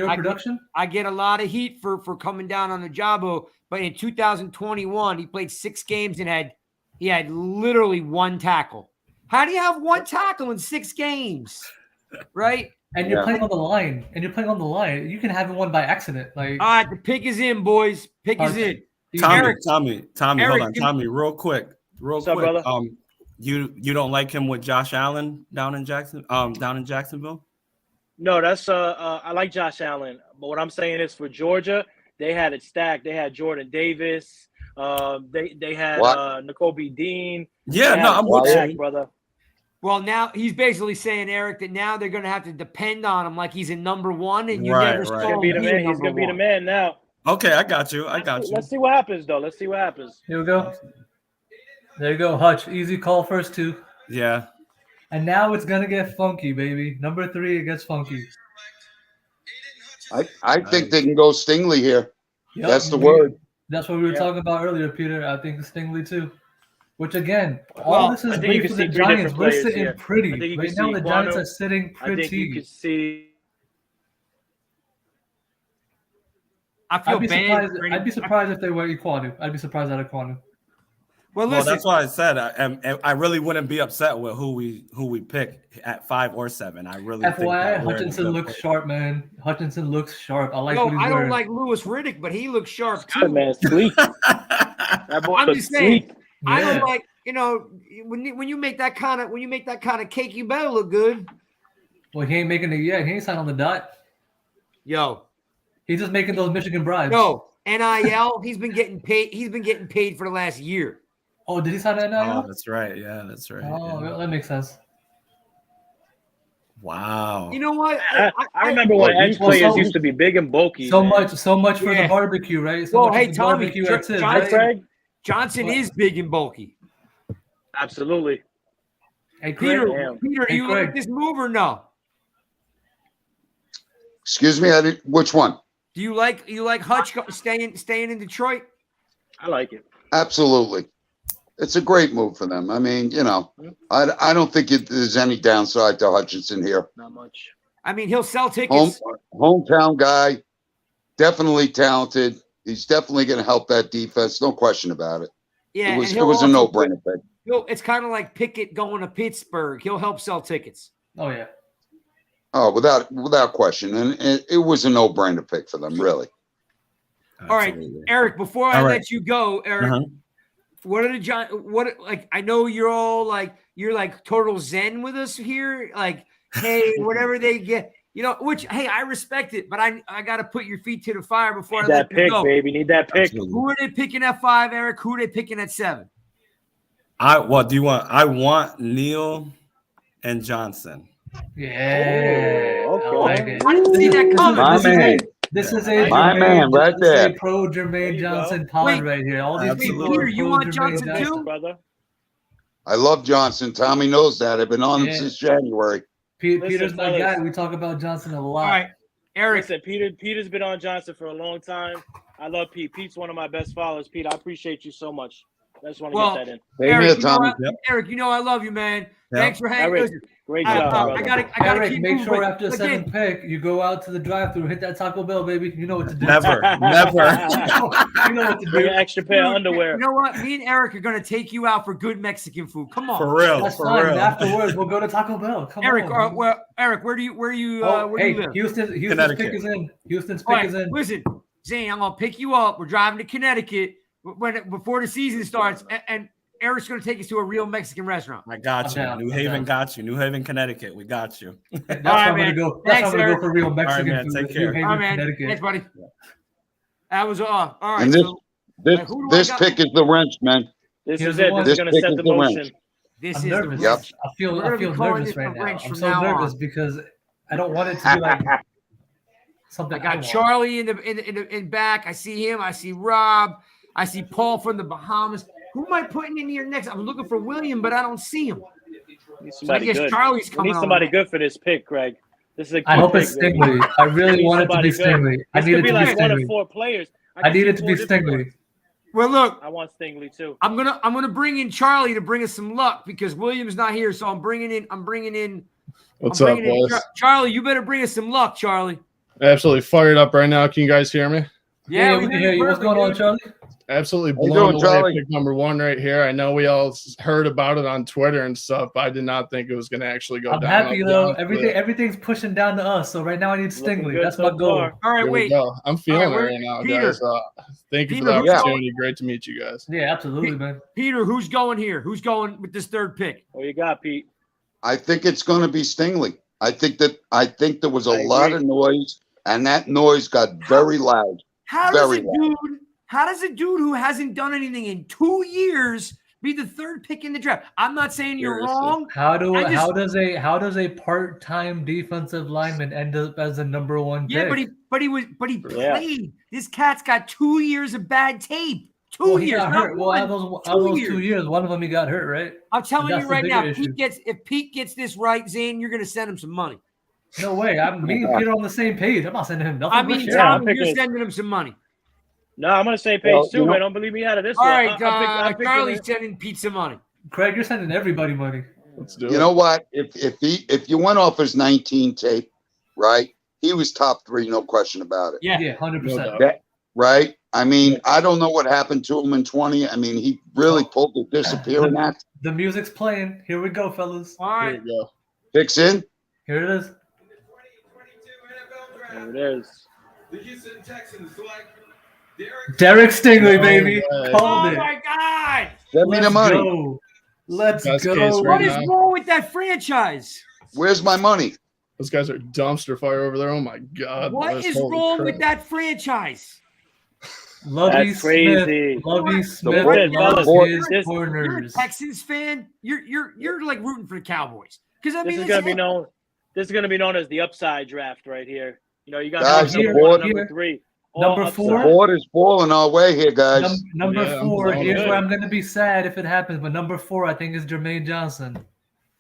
Speaker 1: I get a lot of heat for coming down on Ojabo, but in 2021, he played 6 games and he had literally 1 tackle. How do you have 1 tackle in 6 games? Right?
Speaker 2: And you're playing on the line. You can have it won by accident. Like,
Speaker 1: all right, the pick is in, boys. Pick is in.
Speaker 9: Tommy, hold on. Tommy, real quick.
Speaker 3: What's up, brother?
Speaker 9: You don't like him with Josh Allen down in Jacksonville?
Speaker 3: No, that's I like Josh Allen. But what I'm saying is for Georgia, they had it stacked. They had Jordan Davis. They had N'Kobe Dean.
Speaker 9: Yeah, no, I'm with you,
Speaker 3: brother.
Speaker 1: Well, now he's basically saying, Eric, that now they're going to have to depend on him like he's a number 1, and you never saw him be the man.
Speaker 3: He's going to be the man now.
Speaker 9: Okay, I got you.
Speaker 3: Let's see what happens, though. Let's see what happens.
Speaker 2: Here we go. There you go, Hutch. Easy call first 2.
Speaker 9: Yeah.
Speaker 2: And now it's going to get funky, baby. Number 3, it gets funky.
Speaker 10: I think they can go Stingley here. Yep. That's the word.
Speaker 2: That's what we were talking about earlier, Peter. I think Stingley, too. Which again, all this is great for the Giants. We're sitting pretty. Right now, the Giants are sitting pretty.
Speaker 3: I think you could see.
Speaker 1: I'd
Speaker 2: be surprised if they were Equanu. I'd be surprised at Equanu.
Speaker 1: Well, listen.
Speaker 9: That's why I said I really wouldn't be upset with who we pick at 5 or 7. I really.
Speaker 2: FYI, Hutchinson looks sharp, man. Hutchinson looks sharp. I like.
Speaker 1: No,
Speaker 2: what he's
Speaker 1: I don't
Speaker 2: wearing.
Speaker 1: like Lewis Riddick, but he looks sharp too.
Speaker 3: That man's sleek. That boy
Speaker 1: I'm just saying.
Speaker 3: Sleek.
Speaker 1: Yeah. I don't like, when you make that kind of cake, you better look good.
Speaker 2: Well, he ain't making it yet. He ain't signed on the dot.
Speaker 1: Yo,
Speaker 2: he's just making those Michigan bribes.
Speaker 1: No, NIL. He's been getting paid. He's been getting paid for the last year.
Speaker 2: Oh, did he sign NIL?
Speaker 9: Oh, that's right. Yeah, that's right.
Speaker 2: Oh, yeah. That makes sense.
Speaker 9: Wow.
Speaker 1: You know what?
Speaker 3: I remember when edge players used to be big and bulky.
Speaker 2: So much for the barbecue, right?
Speaker 1: Hey, Tommy, Johnson is big and bulky.
Speaker 3: Absolutely.
Speaker 2: Hey,
Speaker 1: Peter, do you like this move or no?
Speaker 10: Excuse me, which one?
Speaker 1: Do you like Hutch staying in Detroit?
Speaker 3: I like it.
Speaker 10: Absolutely. It's a great move for them. I mean, I don't think there's any downside to Hutchinson here.
Speaker 3: Not much.
Speaker 1: I mean, he'll sell tickets.
Speaker 10: Hometown guy, definitely talented. He's definitely going to help that defense. No question about it.
Speaker 1: Yeah,
Speaker 10: it was a no-brainer pick.
Speaker 1: It's kind of like Pickett going to Pittsburgh. He'll help sell tickets.
Speaker 2: Oh, yeah.
Speaker 10: Oh, without question. And it was a no-brainer pick for them, really.
Speaker 1: Absolutely. All right, Eric, before I let you go, Eric, what are the Giants? I know you're like total zen with us here. Like, hey, whatever they get. Which, hey, I respect it, but I got to put your feet to the fire before I let you go.
Speaker 3: Baby. Need that pick.
Speaker 1: Absolutely. Who are they picking at 5, Eric? Who are they picking at 7?
Speaker 9: I want Neal and Johnson.
Speaker 2: Yeah.
Speaker 3: Okay.
Speaker 1: I didn't see that coming.
Speaker 10: My man.
Speaker 2: This is a
Speaker 10: man right there.
Speaker 2: Pro Jermaine Johnson pod right here. All these people.
Speaker 1: Peter, you want Johnson too,
Speaker 3: brother?
Speaker 10: I love Johnson. Tommy knows that. I've been on him since January.
Speaker 2: Peter's my guy. We talk about Johnson a lot.
Speaker 1: All right, Eric.
Speaker 3: Listen, Peter's been on Johnson for a long time. I love Pete. Pete's one of my best followers. Pete, I appreciate you so much. I just want to get that in.
Speaker 1: Eric, you know I love you, man.
Speaker 9: Yeah.
Speaker 1: Thanks for hanging.
Speaker 3: Eric, great job,
Speaker 1: I
Speaker 3: brother.
Speaker 1: gotta
Speaker 2: Eric,
Speaker 1: keep
Speaker 2: make
Speaker 1: moving.
Speaker 2: sure after the
Speaker 1: Again,
Speaker 2: 7th pick, you go out to the drive-thru, hit that Taco Bell, baby. You know what to do.
Speaker 9: Never.
Speaker 2: You know what to
Speaker 3: Bring
Speaker 2: do.
Speaker 3: an extra pair of underwear.
Speaker 1: You know what? Me and Eric are gonna take you out for good Mexican food. Come on,
Speaker 9: For real.
Speaker 2: That's
Speaker 9: For
Speaker 2: fine.
Speaker 9: real.
Speaker 2: Afterwards, we'll go to Taco Bell. Come
Speaker 1: Eric.
Speaker 2: on.
Speaker 1: Eric, where do you
Speaker 2: hey,
Speaker 1: you live?
Speaker 2: Houston's
Speaker 9: Connecticut.
Speaker 2: pick is in. Houston's
Speaker 1: All
Speaker 2: pick
Speaker 1: right,
Speaker 2: is in.
Speaker 1: listen, Zane, I'm gonna pick you up. We're driving to Connecticut before the season starts, and Eric's gonna take us to a real Mexican restaurant.
Speaker 9: I got you.
Speaker 2: I'm
Speaker 9: New
Speaker 2: down.
Speaker 9: Haven got you. New Haven, Connecticut. We got you.
Speaker 2: That's
Speaker 1: All right,
Speaker 2: why I'm
Speaker 1: man.
Speaker 2: gonna go.
Speaker 1: Thanks,
Speaker 2: That's why I'm gonna
Speaker 1: Eric.
Speaker 2: go for real Mexican
Speaker 9: man.
Speaker 2: food.
Speaker 9: Take
Speaker 2: New
Speaker 9: care.
Speaker 2: Haven,
Speaker 1: All right, man.
Speaker 2: Connecticut.
Speaker 1: Thanks, buddy. That was all right.
Speaker 10: And
Speaker 1: So,
Speaker 10: this pick is the wrench, man.
Speaker 3: This
Speaker 2: Here's
Speaker 3: is
Speaker 2: the
Speaker 3: it.
Speaker 2: one.
Speaker 3: This is
Speaker 10: This
Speaker 3: going to
Speaker 10: pick
Speaker 3: set
Speaker 10: is
Speaker 3: the
Speaker 10: the
Speaker 3: motion.
Speaker 10: wrench.
Speaker 1: this
Speaker 2: I'm
Speaker 1: is
Speaker 2: nervous.
Speaker 1: the wrench.
Speaker 2: I feel
Speaker 1: We're gonna be calling
Speaker 2: nervous
Speaker 1: this
Speaker 2: right
Speaker 1: the
Speaker 2: now.
Speaker 1: wrench
Speaker 2: I'm
Speaker 1: from
Speaker 2: so
Speaker 1: now
Speaker 2: nervous
Speaker 1: on.
Speaker 2: because I don't want it to be like something.
Speaker 1: I got
Speaker 2: want.
Speaker 1: Charlie in back. I see him. I see Rob. I see Paul from the Bahamas. Who am I putting in here next? I'm looking for William, but I don't see him. So I guess
Speaker 3: Good.
Speaker 1: Charlie's
Speaker 3: We
Speaker 1: coming
Speaker 3: need
Speaker 1: on.
Speaker 3: somebody good for this pick, Greg. This is a key
Speaker 2: I hope
Speaker 3: pick,
Speaker 2: it's
Speaker 3: baby.
Speaker 2: Stingley. I really
Speaker 3: We need
Speaker 2: want it to be
Speaker 3: somebody good.
Speaker 2: Stingley. I
Speaker 3: This
Speaker 2: need
Speaker 3: could
Speaker 2: it
Speaker 3: be
Speaker 2: to be
Speaker 3: like one of
Speaker 2: Stingley.
Speaker 3: 4 players.
Speaker 2: I need it to be
Speaker 3: 4 different
Speaker 2: Stingley.
Speaker 3: ones.
Speaker 1: Well, look,
Speaker 3: I want Stingley too.
Speaker 1: I'm gonna bring in Charlie to bring us some luck because William's not here. So I'm bringing in.
Speaker 11: What's up, boys?
Speaker 1: Charlie, you better bring us some luck, Charlie.
Speaker 11: Absolutely fired up right now. Can you guys hear me?
Speaker 2: Yeah, we can hear you. What's going on, Charlie?
Speaker 11: Absolutely
Speaker 10: How you
Speaker 11: blown
Speaker 10: doing,
Speaker 11: away.
Speaker 10: Charlie?
Speaker 11: Pick number 1 right here. I know we all heard about it on Twitter and stuff. But I did not think it was going to actually go
Speaker 2: I'm
Speaker 11: down.
Speaker 2: happy
Speaker 11: I'll be
Speaker 2: though.
Speaker 11: honest with you.
Speaker 2: Everything's pushing down to us. So right now I need
Speaker 3: Looking
Speaker 2: Stingley.
Speaker 3: good
Speaker 2: That's
Speaker 3: so
Speaker 2: my goal.
Speaker 3: far.
Speaker 1: All right,
Speaker 11: Here we
Speaker 1: wait.
Speaker 11: go. I'm feeling
Speaker 1: All right,
Speaker 11: it right now,
Speaker 1: Peter.
Speaker 11: guys. Thank you
Speaker 1: Peter,
Speaker 11: for the
Speaker 1: who's
Speaker 11: opportunity. Great to meet you guys.
Speaker 2: Yeah, absolutely, man.
Speaker 1: Peter, who's going here? Who's going with this third pick?
Speaker 3: What you got, Pete?
Speaker 10: I think it's going to be Stingley. I think there was a
Speaker 3: I
Speaker 10: lot
Speaker 3: agree.
Speaker 10: of noise, and that noise got very loud.
Speaker 1: How does
Speaker 10: Very
Speaker 1: a dude who hasn't done anything in 2 years be the third pick in the draft? I'm not saying you're
Speaker 11: Seriously.
Speaker 1: wrong.
Speaker 2: How does a part-time defensive lineman end up as the number 1 pick?
Speaker 1: Yeah, but he
Speaker 3: Yeah.
Speaker 1: played. This cat's got 2 years of bad tape. Two
Speaker 2: Well, he
Speaker 1: years.
Speaker 2: got
Speaker 1: not
Speaker 2: hurt. Well,
Speaker 1: one,
Speaker 2: out of those
Speaker 1: 2
Speaker 2: 2 years, one of them he got hurt, right?
Speaker 1: I'm telling
Speaker 2: That's
Speaker 1: you
Speaker 2: the
Speaker 1: right now,
Speaker 2: bigger issue.
Speaker 1: if Pete gets this right, Zane, you're going to send him some money.
Speaker 2: No way. Me and Peter on the same page. I'm not sending him nothing.
Speaker 1: I
Speaker 2: but
Speaker 1: mean,
Speaker 2: shit.
Speaker 3: I'm
Speaker 1: Tom,
Speaker 3: picking
Speaker 1: you're
Speaker 3: it.
Speaker 1: sending him some money.
Speaker 3: No, I'm going to say page
Speaker 10: Well,
Speaker 3: 2,
Speaker 10: you know-
Speaker 3: man. Don't believe me out of this
Speaker 1: All
Speaker 3: one.
Speaker 1: right,
Speaker 3: I'm picking
Speaker 1: Charlie's
Speaker 3: it.
Speaker 1: sending Pete some money.
Speaker 2: Craig, you're sending everybody money.
Speaker 11: Let's do
Speaker 10: You
Speaker 11: it.
Speaker 10: know what? If you went off his 19 tape, right? He was top 3, no question about it.
Speaker 1: Yeah.
Speaker 2: Yeah, 100%.
Speaker 10: That- right? I mean, I don't know what happened to him in 20. I mean, he really pulled the disappearing act.
Speaker 2: The music's playing. Here we go, fellas.
Speaker 1: All
Speaker 11: Here
Speaker 1: right.
Speaker 11: we go.
Speaker 10: Picks in.
Speaker 2: Here it is.
Speaker 3: There it is.
Speaker 2: Derek Stingley,
Speaker 11: No
Speaker 2: baby.
Speaker 11: way.
Speaker 2: Called
Speaker 1: Oh,
Speaker 2: it.
Speaker 1: my God.
Speaker 10: Send me the
Speaker 2: Let's
Speaker 10: money.
Speaker 2: go. Let's
Speaker 11: Best
Speaker 2: go.
Speaker 11: case
Speaker 1: What
Speaker 11: right
Speaker 1: is
Speaker 11: now.
Speaker 1: wrong with that franchise?
Speaker 10: Where's my money?
Speaker 11: Those guys are dumpster fire over there. Oh my god.
Speaker 1: What
Speaker 11: boys.
Speaker 1: is
Speaker 11: Holy
Speaker 1: wrong
Speaker 11: crap.
Speaker 1: with that franchise?
Speaker 2: Lovey
Speaker 3: That's crazy.
Speaker 2: Smith. Lovey Smith.
Speaker 3: Listen, fellas,
Speaker 2: loves his
Speaker 3: this-
Speaker 1: You're a
Speaker 2: corners.
Speaker 1: Texans fan. You're like rooting for the Cowboys because I
Speaker 3: This
Speaker 1: mean
Speaker 3: is going to be known. This is going to be known as the upside draft right here. You know, you got
Speaker 10: Guys,
Speaker 3: number
Speaker 10: the board-
Speaker 3: number 3. all
Speaker 2: Number
Speaker 3: upside.
Speaker 2: 4.
Speaker 10: Board is falling our way here, guys.
Speaker 2: Number
Speaker 11: Yeah, I'm
Speaker 2: 4.
Speaker 11: blown
Speaker 2: Here's
Speaker 11: away.
Speaker 2: where I'm going to be sad if it happens, but number 4, I think, is Jermaine Johnson.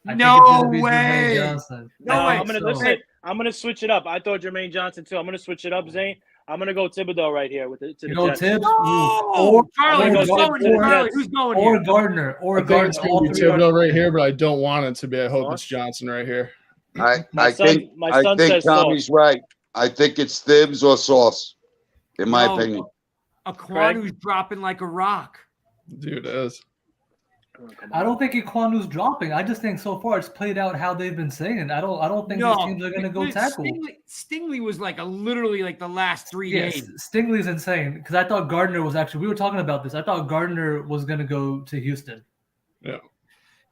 Speaker 2: I think
Speaker 1: No
Speaker 2: it's gonna be
Speaker 1: way.
Speaker 2: Jermaine Johnson.
Speaker 1: No
Speaker 2: I
Speaker 1: way.
Speaker 2: think
Speaker 3: I'm gonna
Speaker 2: so.
Speaker 3: listen. I'm gonna switch it up. I thought Jermaine Johnson too. I'm gonna switch it up, Zane. I'm gonna go Thibodeau right here with the
Speaker 2: You
Speaker 3: the
Speaker 2: know,
Speaker 3: Jets.
Speaker 2: Tibbs
Speaker 1: Oh, Charlie,
Speaker 3: I'm gonna
Speaker 1: who's
Speaker 3: go
Speaker 1: going
Speaker 3: Tibbs.
Speaker 1: here? Charlie, who's going
Speaker 2: or
Speaker 1: here?
Speaker 2: Gardner or
Speaker 11: I think
Speaker 2: Gardner.
Speaker 11: it's
Speaker 2: All
Speaker 11: going to be
Speaker 2: 3 are-
Speaker 11: Thibodeau right here, but I don't want it to be. I hope
Speaker 3: What?
Speaker 11: it's Johnson right here.
Speaker 10: I
Speaker 3: My
Speaker 10: think
Speaker 3: son says
Speaker 10: Tommy's
Speaker 3: Sauce.
Speaker 10: right. I think it's Thibs or Sauce, in my
Speaker 1: No.
Speaker 10: opinion.
Speaker 1: Equanu's dropping like a rock.
Speaker 11: Dude, it is.
Speaker 2: I don't think Equanu's dropping. I just think so far it's played out how they've been saying. I don't think these teams are going to go
Speaker 1: Dude,
Speaker 2: tackle.
Speaker 1: Stingley was like literally like the last 3
Speaker 2: Yes,
Speaker 1: games.
Speaker 2: Stingley's insane because I thought Gardner was actually. We were talking about this. I thought Gardner was going to go to Houston.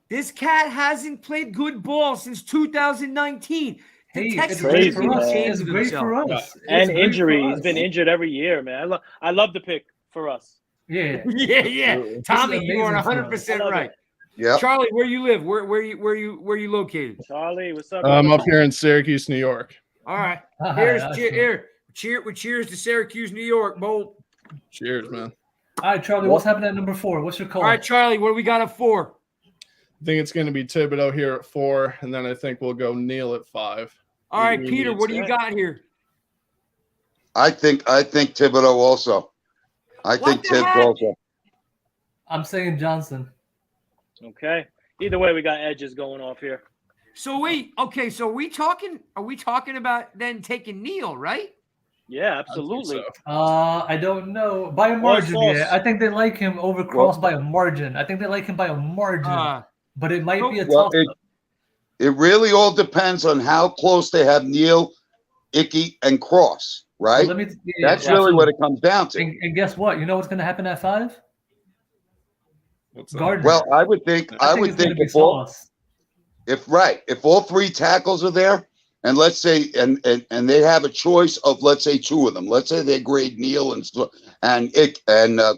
Speaker 1: This cat hasn't played good ball since 2019. The
Speaker 2: Hey, it's
Speaker 1: Texans
Speaker 2: great
Speaker 3: crazy,
Speaker 2: for us.
Speaker 3: man.
Speaker 2: It's great for us. It's
Speaker 3: And
Speaker 2: great
Speaker 3: injury.
Speaker 2: for
Speaker 3: He's
Speaker 2: us.
Speaker 3: been injured every year, man. I love the pick for us.
Speaker 2: Yeah.
Speaker 1: Yeah. Tommy, you are
Speaker 2: amazing for us.
Speaker 1: 100%
Speaker 3: I love
Speaker 1: right.
Speaker 10: Yeah.
Speaker 1: Charlie, where you live? Where you located?
Speaker 3: Charlie, what's up?
Speaker 11: I'm
Speaker 3: brother?
Speaker 11: up here in Syracuse, New York.
Speaker 1: All right.
Speaker 2: That's
Speaker 1: Cheers to Syracuse, New York, Bolt.
Speaker 11: Cheers, man.
Speaker 2: All right, Charlie. What's happening at number 4? What's your call?
Speaker 1: All right, Charlie, what do we got at 4?
Speaker 11: I think it's going to be Thibodeau here at 4, and then I think we'll go Neal at 5.
Speaker 1: All right,
Speaker 11: We
Speaker 1: Peter,
Speaker 11: need
Speaker 1: what do
Speaker 11: to-
Speaker 1: you got here?
Speaker 10: I think Thibodeau also. I think
Speaker 1: the
Speaker 10: Tibbs
Speaker 1: heck?
Speaker 10: also.
Speaker 2: I'm saying Johnson.
Speaker 3: Okay. Either way, we got edges going off here.
Speaker 1: So so are we talking about then taking Neal, right?
Speaker 3: Yeah, absolutely.
Speaker 2: I don't know. By a margin, yeah. I think they like him over Cross by a margin. I think they like him by a margin. But it might be a toss-up.
Speaker 10: It really all depends on how close they have Neal, Icky, and Cross, right?
Speaker 2: Well,
Speaker 10: That's really what it comes down to.
Speaker 2: And guess what? You know what's going to happen at 5? Gardner.
Speaker 10: Well, I would think if all 3 tackles are there, and let's say and they have a choice of, let's say, 2 of them. Let's say they grade Neal and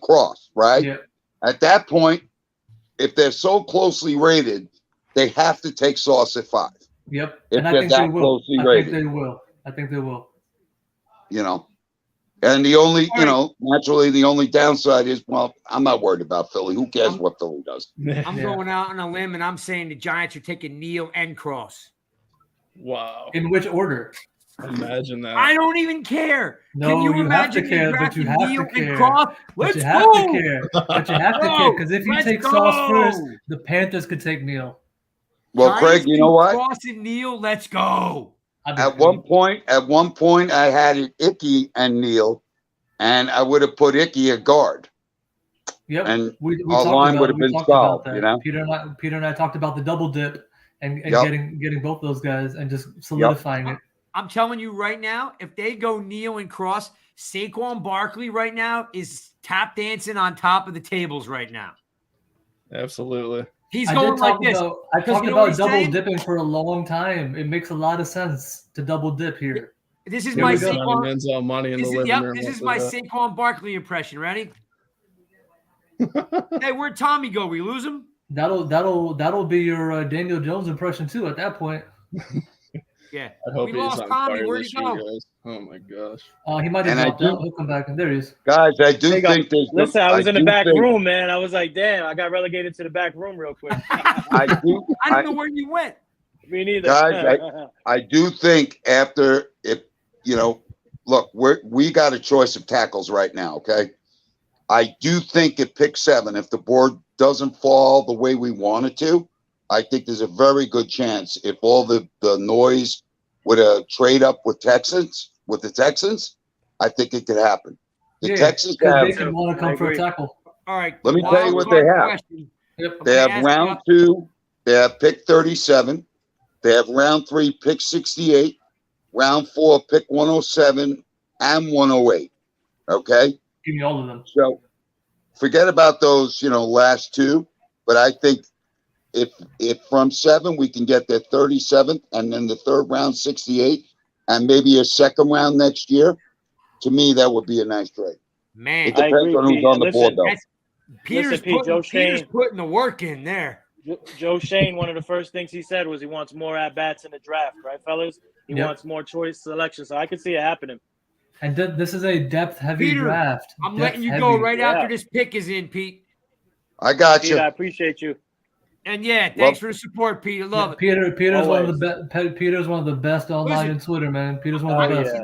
Speaker 10: Cross, right?
Speaker 2: Yeah.
Speaker 10: At that point, if they're so closely rated, they have to take Sauce at 5.
Speaker 2: Yep.
Speaker 10: If
Speaker 2: and I
Speaker 10: they're
Speaker 2: think
Speaker 10: that
Speaker 2: they will.
Speaker 10: closely rated.
Speaker 2: I think they will.
Speaker 10: You know. And the only, naturally the only downside is, well, I'm not worried about Philly. Who cares what Philly does?
Speaker 1: I'm going out on a limb and I'm saying the Giants are taking Neal and Cross.
Speaker 11: Wow.
Speaker 2: In which order?
Speaker 11: Imagine that.
Speaker 1: I don't even care.
Speaker 2: No,
Speaker 1: Can you imagine
Speaker 2: have to care, but you have
Speaker 1: Neal
Speaker 2: to care.
Speaker 1: and Cross?
Speaker 2: But you
Speaker 1: Let's
Speaker 2: have
Speaker 1: go.
Speaker 2: to care. But you have to care, because if you take Sauce first, the Panthers could take Neal.
Speaker 10: Well,
Speaker 1: Giants,
Speaker 10: Craig, you know what?
Speaker 1: Cross and Neal, let's go.
Speaker 10: At one point, I had Icky and Neal, and I would have put Icky at guard.
Speaker 2: Yep.
Speaker 10: And
Speaker 2: we
Speaker 10: our line would have been solved,
Speaker 2: that.
Speaker 10: you know?
Speaker 2: Peter and I talked about the double dip and getting both those guys and just solidifying it.
Speaker 1: I'm telling you right now, if they go Neal and Cross, Saquon Barkley right now is tap dancing on top of the tables right now.
Speaker 11: Absolutely.
Speaker 1: He's going like this.
Speaker 2: I talked about double dipping for a long time. It makes a lot of sense to double dip here.
Speaker 1: This is my Saquon.
Speaker 11: Money in the living room.
Speaker 1: This is my Saquon Barkley impression. Ready? Hey, where'd Tommy go? We lose him?
Speaker 2: That'll be your Daniel Jones impression too at that point.
Speaker 1: Yeah.
Speaker 11: I hope
Speaker 1: we
Speaker 11: he's
Speaker 1: lost
Speaker 11: on
Speaker 1: Tommy.
Speaker 11: fire
Speaker 1: Where'd
Speaker 11: this
Speaker 1: he
Speaker 11: year,
Speaker 1: go?
Speaker 11: guys. Oh my gosh.
Speaker 2: He might have dropped out. He'll come back, and there he is.
Speaker 10: Guys, I do think there's.
Speaker 3: Listen, I was in the back room, man. I was like, damn, I got relegated to the back room real quick.
Speaker 10: I
Speaker 1: don't know where you went.
Speaker 3: Me neither.
Speaker 10: Guys, I do think look, we got a choice of tackles right now, okay? I do think at pick 7, if the board doesn't fall the way we want it to, I think there's a very good chance if all the noise would trade up with the Texans, I think it could happen. The Texans
Speaker 2: they can want to come for a tackle.
Speaker 1: All right.
Speaker 10: Let me tell you what they have.
Speaker 2: Yep.
Speaker 10: They have round 2, they have pick 37, they have round 3, pick 68, round 4, pick 107, and 108. Okay?
Speaker 2: Give me all of them.
Speaker 10: So forget about those, last 2, but I think if from 7 we can get the 37th and then the 3rd round 68 and maybe a 2nd round next year, to me that would be a nice trade.
Speaker 1: Man,
Speaker 10: it depends on who's on the board though.
Speaker 1: Peter's putting the work in there.
Speaker 3: Joe Shane, one of the first things he said was he wants more at-bats in the draft, right, fellas? He wants more choice selection, so I can see it happening.
Speaker 2: And this is a depth-heavy draft.
Speaker 1: I'm letting you go right after this pick is in, Pete.
Speaker 10: I got you.
Speaker 3: Pete, I appreciate you.
Speaker 1: And thanks for the support, Peter. Love it.
Speaker 2: Peter's one of the best. Peter's one of the best online on Twitter, man. Peter's one of the best.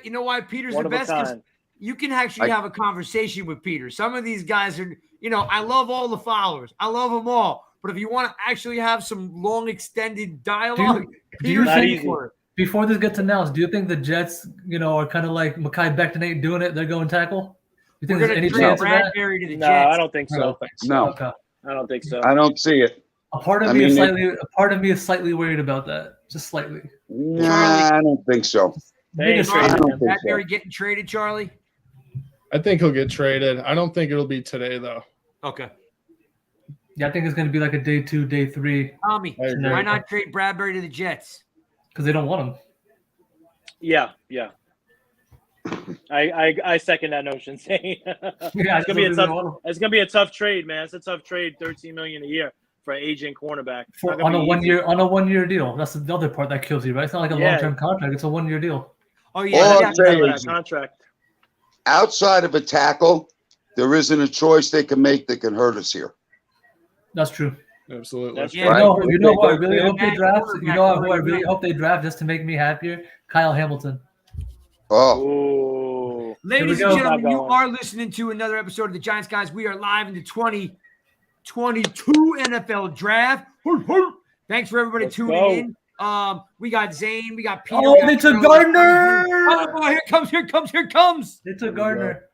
Speaker 1: You know why Peter's the best? Because you can actually have a conversation with Peter. Some of these guys are, I love all the followers. I love them all. But if you want to actually have some long, extended dialogue, Peter's easy for it.
Speaker 2: Before this gets announced, do you think the Jets, are kind of like Mekhi Becton ain't doing it? They're going tackle. You think there's any chance of that?
Speaker 3: No, I don't think so.
Speaker 10: No,
Speaker 2: okay.
Speaker 3: I don't think so.
Speaker 10: I don't see it.
Speaker 2: A part of me is slightly worried about that, just slightly.
Speaker 10: Nah, I don't think so.
Speaker 1: Bradbury getting traded, Charlie?
Speaker 11: I think he'll get traded. I don't think it'll be today, though.
Speaker 1: Okay.
Speaker 2: Yeah, I think it's going to be like a day 2, day 3.
Speaker 1: Tommy, why not trade Bradbury to the Jets?
Speaker 2: Because they don't want him.
Speaker 3: Yeah. I second that notion. It's gonna be a tough trade, man. It's a tough trade. $13 million a year for an aging cornerback
Speaker 2: on a 1 year deal. That's the other part that kills you, right? It's not like a long-term contract. It's a 1 year deal.
Speaker 1: Oh yeah,
Speaker 3: contract.
Speaker 10: Outside of a tackle, there isn't a choice they can make that can hurt us here.
Speaker 2: That's true.
Speaker 11: Absolutely.
Speaker 3: That's
Speaker 2: You know who I really hope they draft? You know who I really hope they draft just to make me happier? Kyle Hamilton.
Speaker 10: Oh.
Speaker 1: Ladies and gentlemen, you are listening to another episode of the Giants Guys. We are live in the 2022 NFL Draft. Thanks for everybody tuning in. We got Zane, we got Peter.
Speaker 2: Oh, they took Gardner.
Speaker 1: Oh, here comes.
Speaker 2: They took Gardner.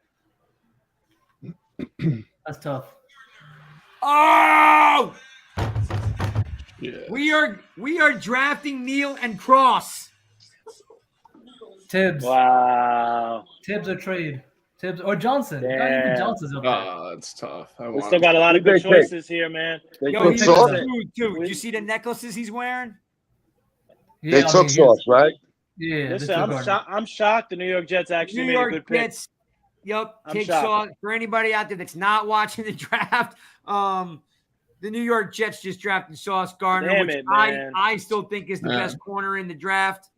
Speaker 2: That's tough.
Speaker 1: Oh,
Speaker 11: Yeah.
Speaker 1: we are drafting Neal and Cross.
Speaker 2: Tibbs.
Speaker 3: Wow.
Speaker 2: Tibbs or trade. Tibbs or Johnson.
Speaker 3: Damn.
Speaker 2: Not even Johnson's up there.
Speaker 11: That's tough.
Speaker 3: We still got a lot of good choices here, man.
Speaker 1: Yo, he's
Speaker 10: Sauce?
Speaker 1: dude. Did you see the necklaces he's wearing?
Speaker 10: They took Sauce, right?
Speaker 2: Yeah.
Speaker 3: Listen, I'm shocked the New York Jets actually made a good pick.
Speaker 1: Jets. Yep.
Speaker 3: I'm
Speaker 1: Take
Speaker 3: shocked.
Speaker 1: Sauce. For anybody out there that's not watching the draft, the New York Jets just drafted Sauce Gardner,
Speaker 3: Damn
Speaker 1: which
Speaker 3: it, man.
Speaker 1: I still think is the best corner in the draft.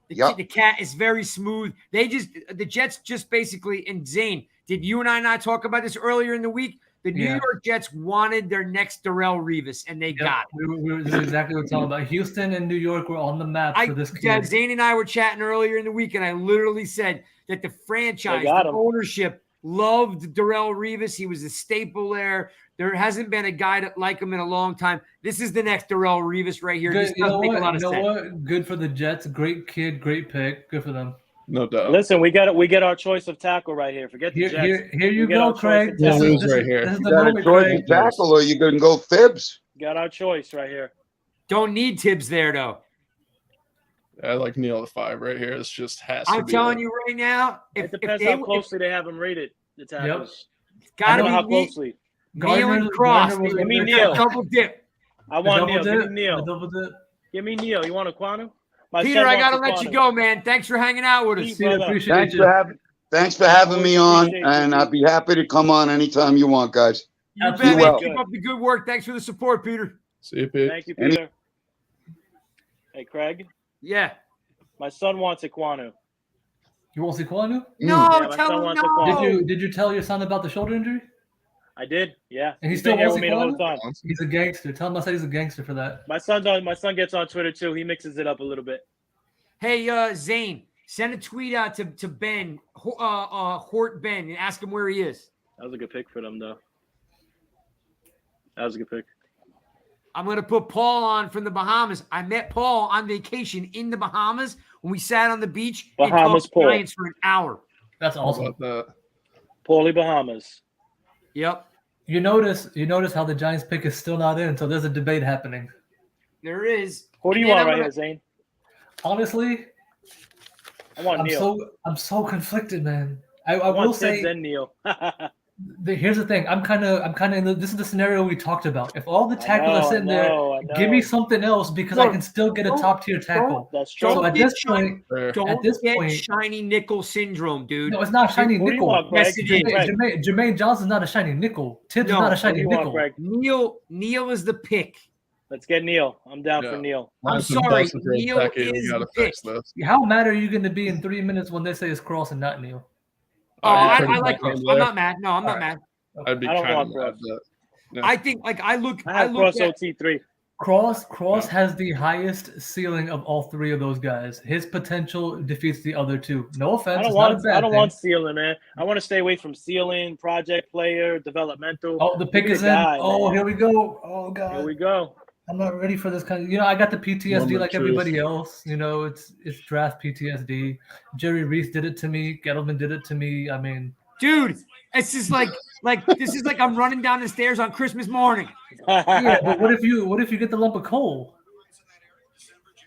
Speaker 10: Yep.
Speaker 1: The cat is very smooth. The Jets just basically, and Zane, did you and I not talk about this earlier in the week? The New York Jets wanted their next Darrelle Revis, and they got it.
Speaker 2: This is exactly what we're talking about. Houston and New York were on the map for this kid.
Speaker 1: Zane and I were chatting earlier in the week, and I literally said that the franchise, the ownership, loved Darrelle Revis. He was a staple there. There hasn't been a guy like him in a long time. This is the next Darrelle Revis right here.
Speaker 2: Good,
Speaker 1: This does make a lot of sense.
Speaker 2: What? Good for the Jets. Great kid. Great pick. Good for them.
Speaker 11: No doubt.
Speaker 3: Listen, we get our choice of tackle right here. Forget the Jets.
Speaker 2: Here you go, Craig.
Speaker 11: This is right here.
Speaker 2: This is
Speaker 10: You
Speaker 2: the
Speaker 10: got a
Speaker 2: moment,
Speaker 10: choice
Speaker 2: Craig.
Speaker 10: of tackle, or you can go Fibs.
Speaker 3: Got our choice right here.
Speaker 1: Don't need Tibbs there, though.
Speaker 11: I like Neal at 5 right here. It's just has to
Speaker 1: I'm
Speaker 11: be
Speaker 1: telling
Speaker 11: there.
Speaker 1: you right now,
Speaker 3: It depends how closely they have him rated. The tackles.
Speaker 1: Got to
Speaker 3: I know how
Speaker 1: be
Speaker 3: closely.
Speaker 1: Neal and Cross.
Speaker 3: Give me Neal.
Speaker 1: Double dip.
Speaker 3: I want Neal. Give me
Speaker 2: A
Speaker 3: Neal.
Speaker 2: double dip.
Speaker 3: Give me Neal. You want Equanu?
Speaker 1: Peter, I gotta let you go, man. Thanks for hanging out with us.
Speaker 2: Appreciate you.
Speaker 10: Thanks for having me on, and I'd be happy to come on anytime you want, guys.
Speaker 1: You
Speaker 10: Be
Speaker 1: bet, man.
Speaker 10: well.
Speaker 1: Keep up the good work. Thanks for the support, Peter.
Speaker 11: See you, Pete.
Speaker 3: Thank you, Peter. Hey, Craig.
Speaker 1: Yeah.
Speaker 3: My son wants Equanu.
Speaker 2: You want Equanu?
Speaker 1: No,
Speaker 3: Yeah, my
Speaker 1: tell
Speaker 3: son
Speaker 1: him
Speaker 3: wants
Speaker 1: no.
Speaker 3: Equanu.
Speaker 2: Did you tell your son about the shoulder injury?
Speaker 3: I did, yeah.
Speaker 2: And he
Speaker 3: He's
Speaker 2: still
Speaker 3: been here
Speaker 2: wants
Speaker 3: with me the whole
Speaker 2: Equanu?
Speaker 3: time.
Speaker 2: He's a gangster. Tell him I said he's a gangster for that.
Speaker 3: My son gets on Twitter too. He mixes it up a little bit.
Speaker 1: Hey, Zane, send a tweet out to Ben, Hort Ben, and ask him where he is.
Speaker 3: That was a good pick for them, though. That was a good pick.
Speaker 1: I'm going to put Paul on from the Bahamas. I met Paul on vacation in the Bahamas when we sat on the beach
Speaker 3: Bahamas
Speaker 1: and
Speaker 3: Paul.
Speaker 1: talked Giants for an hour.
Speaker 2: That's awesome.
Speaker 3: Paulie Bahamas.
Speaker 1: Yep.
Speaker 2: You notice how the Giants pick is still not in, so there's a debate happening.
Speaker 1: There is.
Speaker 3: Who do you
Speaker 1: And
Speaker 3: want
Speaker 1: then
Speaker 3: right
Speaker 1: I'm
Speaker 3: here, Zane?
Speaker 2: Honestly,
Speaker 3: I want Neal.
Speaker 2: I'm so conflicted, man. I
Speaker 3: I
Speaker 2: will
Speaker 3: want
Speaker 2: say
Speaker 3: Tibbs and Neal.
Speaker 2: here's the thing. I'm kind of in this is the scenario we talked about. If all the tackles are sitting there, give me something else because I can still get a top tier tackle.
Speaker 3: That's true.
Speaker 2: So at this point,
Speaker 1: Don't get shiny nickel syndrome, dude.
Speaker 2: no, it's not shiny
Speaker 3: Who do you
Speaker 2: nickel.
Speaker 3: want, Greg?
Speaker 1: Yes, it is.
Speaker 2: Jermaine Johnson's not a shiny nickel. Tibbs is not a shiny
Speaker 3: Who do you want,
Speaker 2: nickel.
Speaker 3: Greg?
Speaker 1: Neal is the pick.
Speaker 3: Let's get Neal. I'm down for Neal.
Speaker 1: I'm sorry, Neal is the pick.
Speaker 2: How mad are you going to be in 3 minutes when they say it's Cross and not Neal?
Speaker 1: Oh, I like Cross. I'm not mad. No, I'm not mad.
Speaker 11: I'd be
Speaker 3: I don't
Speaker 11: kind
Speaker 3: want
Speaker 11: of
Speaker 3: Cross.
Speaker 11: mad that. No.
Speaker 1: I think I
Speaker 3: have
Speaker 1: look
Speaker 3: Cross
Speaker 1: at
Speaker 3: OT3.
Speaker 2: Cross has the highest ceiling of all three of those guys. His potential defeats the other two. No offense.
Speaker 3: I don't want ceiling, man. I want to stay away from ceiling, project player, developmental.
Speaker 2: Oh, the pick is in. Here we go. Oh God.
Speaker 3: Here we go.
Speaker 2: I'm not ready for this kind of. I got the PTSD
Speaker 11: Moment
Speaker 2: like
Speaker 11: truth.
Speaker 2: everybody else. It's draft PTSD. Jerry Reese did it to me. Gettleman did it to me. I mean,
Speaker 1: dude, it's just like this is like I'm running down the stairs on Christmas morning.
Speaker 2: yeah, but what if you get the lump of coal?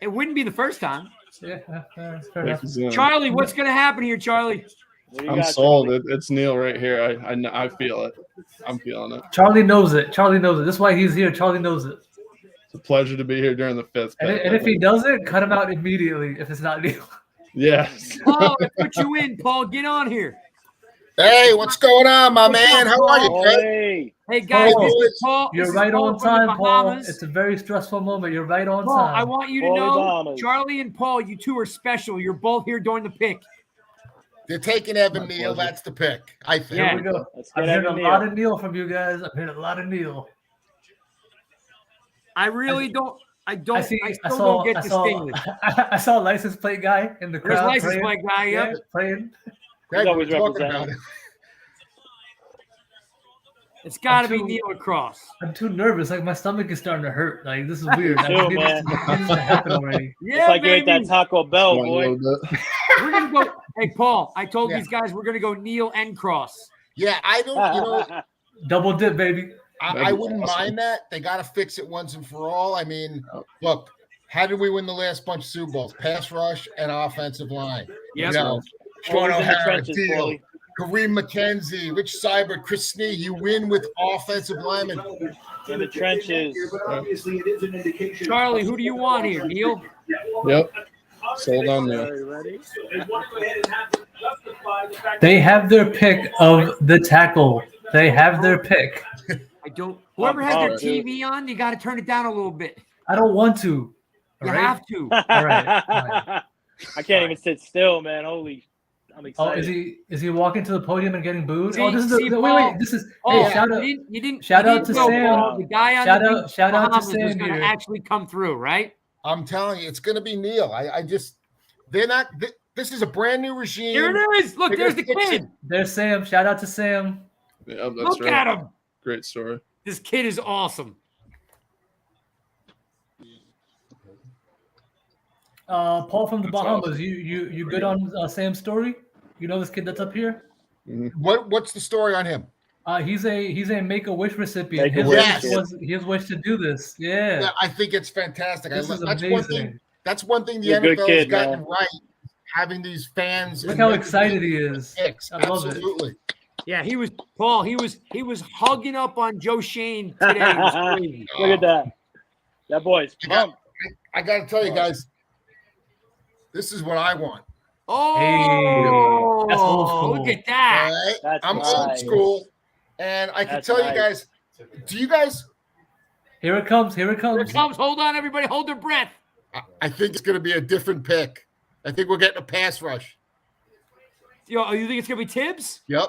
Speaker 1: It wouldn't be the first time.
Speaker 2: Yeah, fair enough.
Speaker 1: Charlie, what's gonna happen here, Charlie?
Speaker 11: I'm sold. It's Neal right here. I feel it. I'm feeling it.
Speaker 2: Charlie knows it. This is why he's here. Charlie knows it.
Speaker 11: It's a pleasure to be here during the 5th.
Speaker 2: And if he does it, cut him out immediately if it's not Neal.
Speaker 11: Yes.
Speaker 1: Paul, I put you in. Paul, get on here.
Speaker 12: Hey, what's going on, my man? How are you, Craig?
Speaker 1: Hey guys,
Speaker 2: Paul,
Speaker 1: this is Paul.
Speaker 2: You're
Speaker 1: This is
Speaker 2: right
Speaker 1: Paul
Speaker 2: on
Speaker 1: from the
Speaker 2: time, Paul.
Speaker 1: Bahamas.
Speaker 2: It's a very stressful moment. You're right on
Speaker 1: Paul,
Speaker 2: time.
Speaker 1: I want you to know, Charlie and Paul, you two are special. You're both here during the pick.
Speaker 12: They're taking Evan Neal. That's the pick, I think.
Speaker 2: Here we go. I'm hearing a lot of Neal from you guys. I'm hearing a lot of Neal.
Speaker 1: I really don't. I don't get the stinging.
Speaker 2: I saw a license plate guy in the crowd.
Speaker 1: There's license plate guy, yep.
Speaker 2: Praying.
Speaker 12: Greg,
Speaker 3: always
Speaker 12: we're talking
Speaker 3: representing.
Speaker 12: about it.
Speaker 1: It's got to be Neal across.
Speaker 2: I'm too nervous. Like my stomach is starting to hurt. Like this is weird. I
Speaker 3: too,
Speaker 2: need
Speaker 3: man.
Speaker 2: this to happen already.
Speaker 1: Yeah,
Speaker 3: it's like
Speaker 1: baby.
Speaker 3: you're at that Taco Bell, boy.
Speaker 1: We're gonna go. Hey, Paul, I told these guys we're gonna go Neal and cross.
Speaker 12: Yeah, I don't.
Speaker 2: Double dip, baby.
Speaker 12: I wouldn't mind that. They got to fix it once and for all. I mean, look, how did we win the last bunch of Super Bowls? Pass rush and offensive line.
Speaker 1: Yep.
Speaker 12: You know, Sean
Speaker 3: Always in the
Speaker 12: O'Hara,
Speaker 3: trenches,
Speaker 12: Deal,
Speaker 3: Paulie.
Speaker 12: Kareem McKenzie, Rich Seibert, Chris Snee. You win with offensive linemen.
Speaker 3: In the trenches.
Speaker 1: Charlie, who do you want here, Neal?
Speaker 11: Yep. Sold on there.
Speaker 3: Ready?
Speaker 2: They have their pick of the tackle. They have their pick.
Speaker 1: I don't. Whoever has their TV on, you got to turn it down a little bit.
Speaker 2: I don't want to.
Speaker 1: You have to.
Speaker 2: All right.
Speaker 3: I can't even sit still, man. Holy, I'm excited.
Speaker 2: Oh, is he walking to the podium and getting booed?
Speaker 1: See,
Speaker 2: oh, this is
Speaker 1: see,
Speaker 2: wait.
Speaker 1: Paul,
Speaker 2: This is
Speaker 1: Paul,
Speaker 2: hey, shout out.
Speaker 1: You didn't
Speaker 2: shout
Speaker 1: you
Speaker 2: out to
Speaker 1: didn't know,
Speaker 2: Sam.
Speaker 1: Paul, the guy on
Speaker 2: Shout
Speaker 1: the
Speaker 2: out to Sam
Speaker 1: was going
Speaker 2: here.
Speaker 1: to actually come through, right?
Speaker 12: I'm telling you, it's going to be Neal. I just, they're not. This is a brand new regime.
Speaker 1: Here it is. Look, there's the kid.
Speaker 2: There's Sam. Shout out to Sam.
Speaker 11: Yeah, that's
Speaker 1: Look
Speaker 11: right.
Speaker 1: at him.
Speaker 11: Great story.
Speaker 1: This kid is awesome.
Speaker 2: Paul from the
Speaker 11: That's
Speaker 2: Bahamas.
Speaker 11: awesome.
Speaker 2: You good on Sam's story? You know this kid that's up here?
Speaker 12: What's the story on him?
Speaker 2: He's a Make-A-Wish recipient. His wish to do this. Yeah.
Speaker 12: I think it's fantastic.
Speaker 2: This is
Speaker 12: that's
Speaker 2: amazing.
Speaker 12: one thing the
Speaker 3: You're a good
Speaker 12: NFL
Speaker 3: kid,
Speaker 12: has gotten
Speaker 3: man.
Speaker 12: right. Having these fans.
Speaker 2: Look how excited he is.
Speaker 12: Picks.
Speaker 2: I love it.
Speaker 12: Absolutely.
Speaker 1: Yeah, he was Paul. He was hugging up on Joe Shane today. It was crazy.
Speaker 3: Look at that. That boy's pumped.
Speaker 12: I got to tell you guys, this is what I want.
Speaker 1: Oh,
Speaker 2: Hey, that's old school.
Speaker 1: Look at that.
Speaker 12: All right?
Speaker 3: That's
Speaker 12: I'm old
Speaker 3: nice.
Speaker 12: school, and I can
Speaker 3: That's
Speaker 12: tell you
Speaker 3: nice.
Speaker 12: guys. Do you guys?
Speaker 2: Here it comes. Here it
Speaker 1: Here
Speaker 2: comes.
Speaker 1: it comes. Hold on, everybody. Hold their breath.
Speaker 12: I think it's going to be a different pick. I think we're getting a pass rush.
Speaker 1: Yo, you think it's gonna be Tibbs?
Speaker 12: Yep.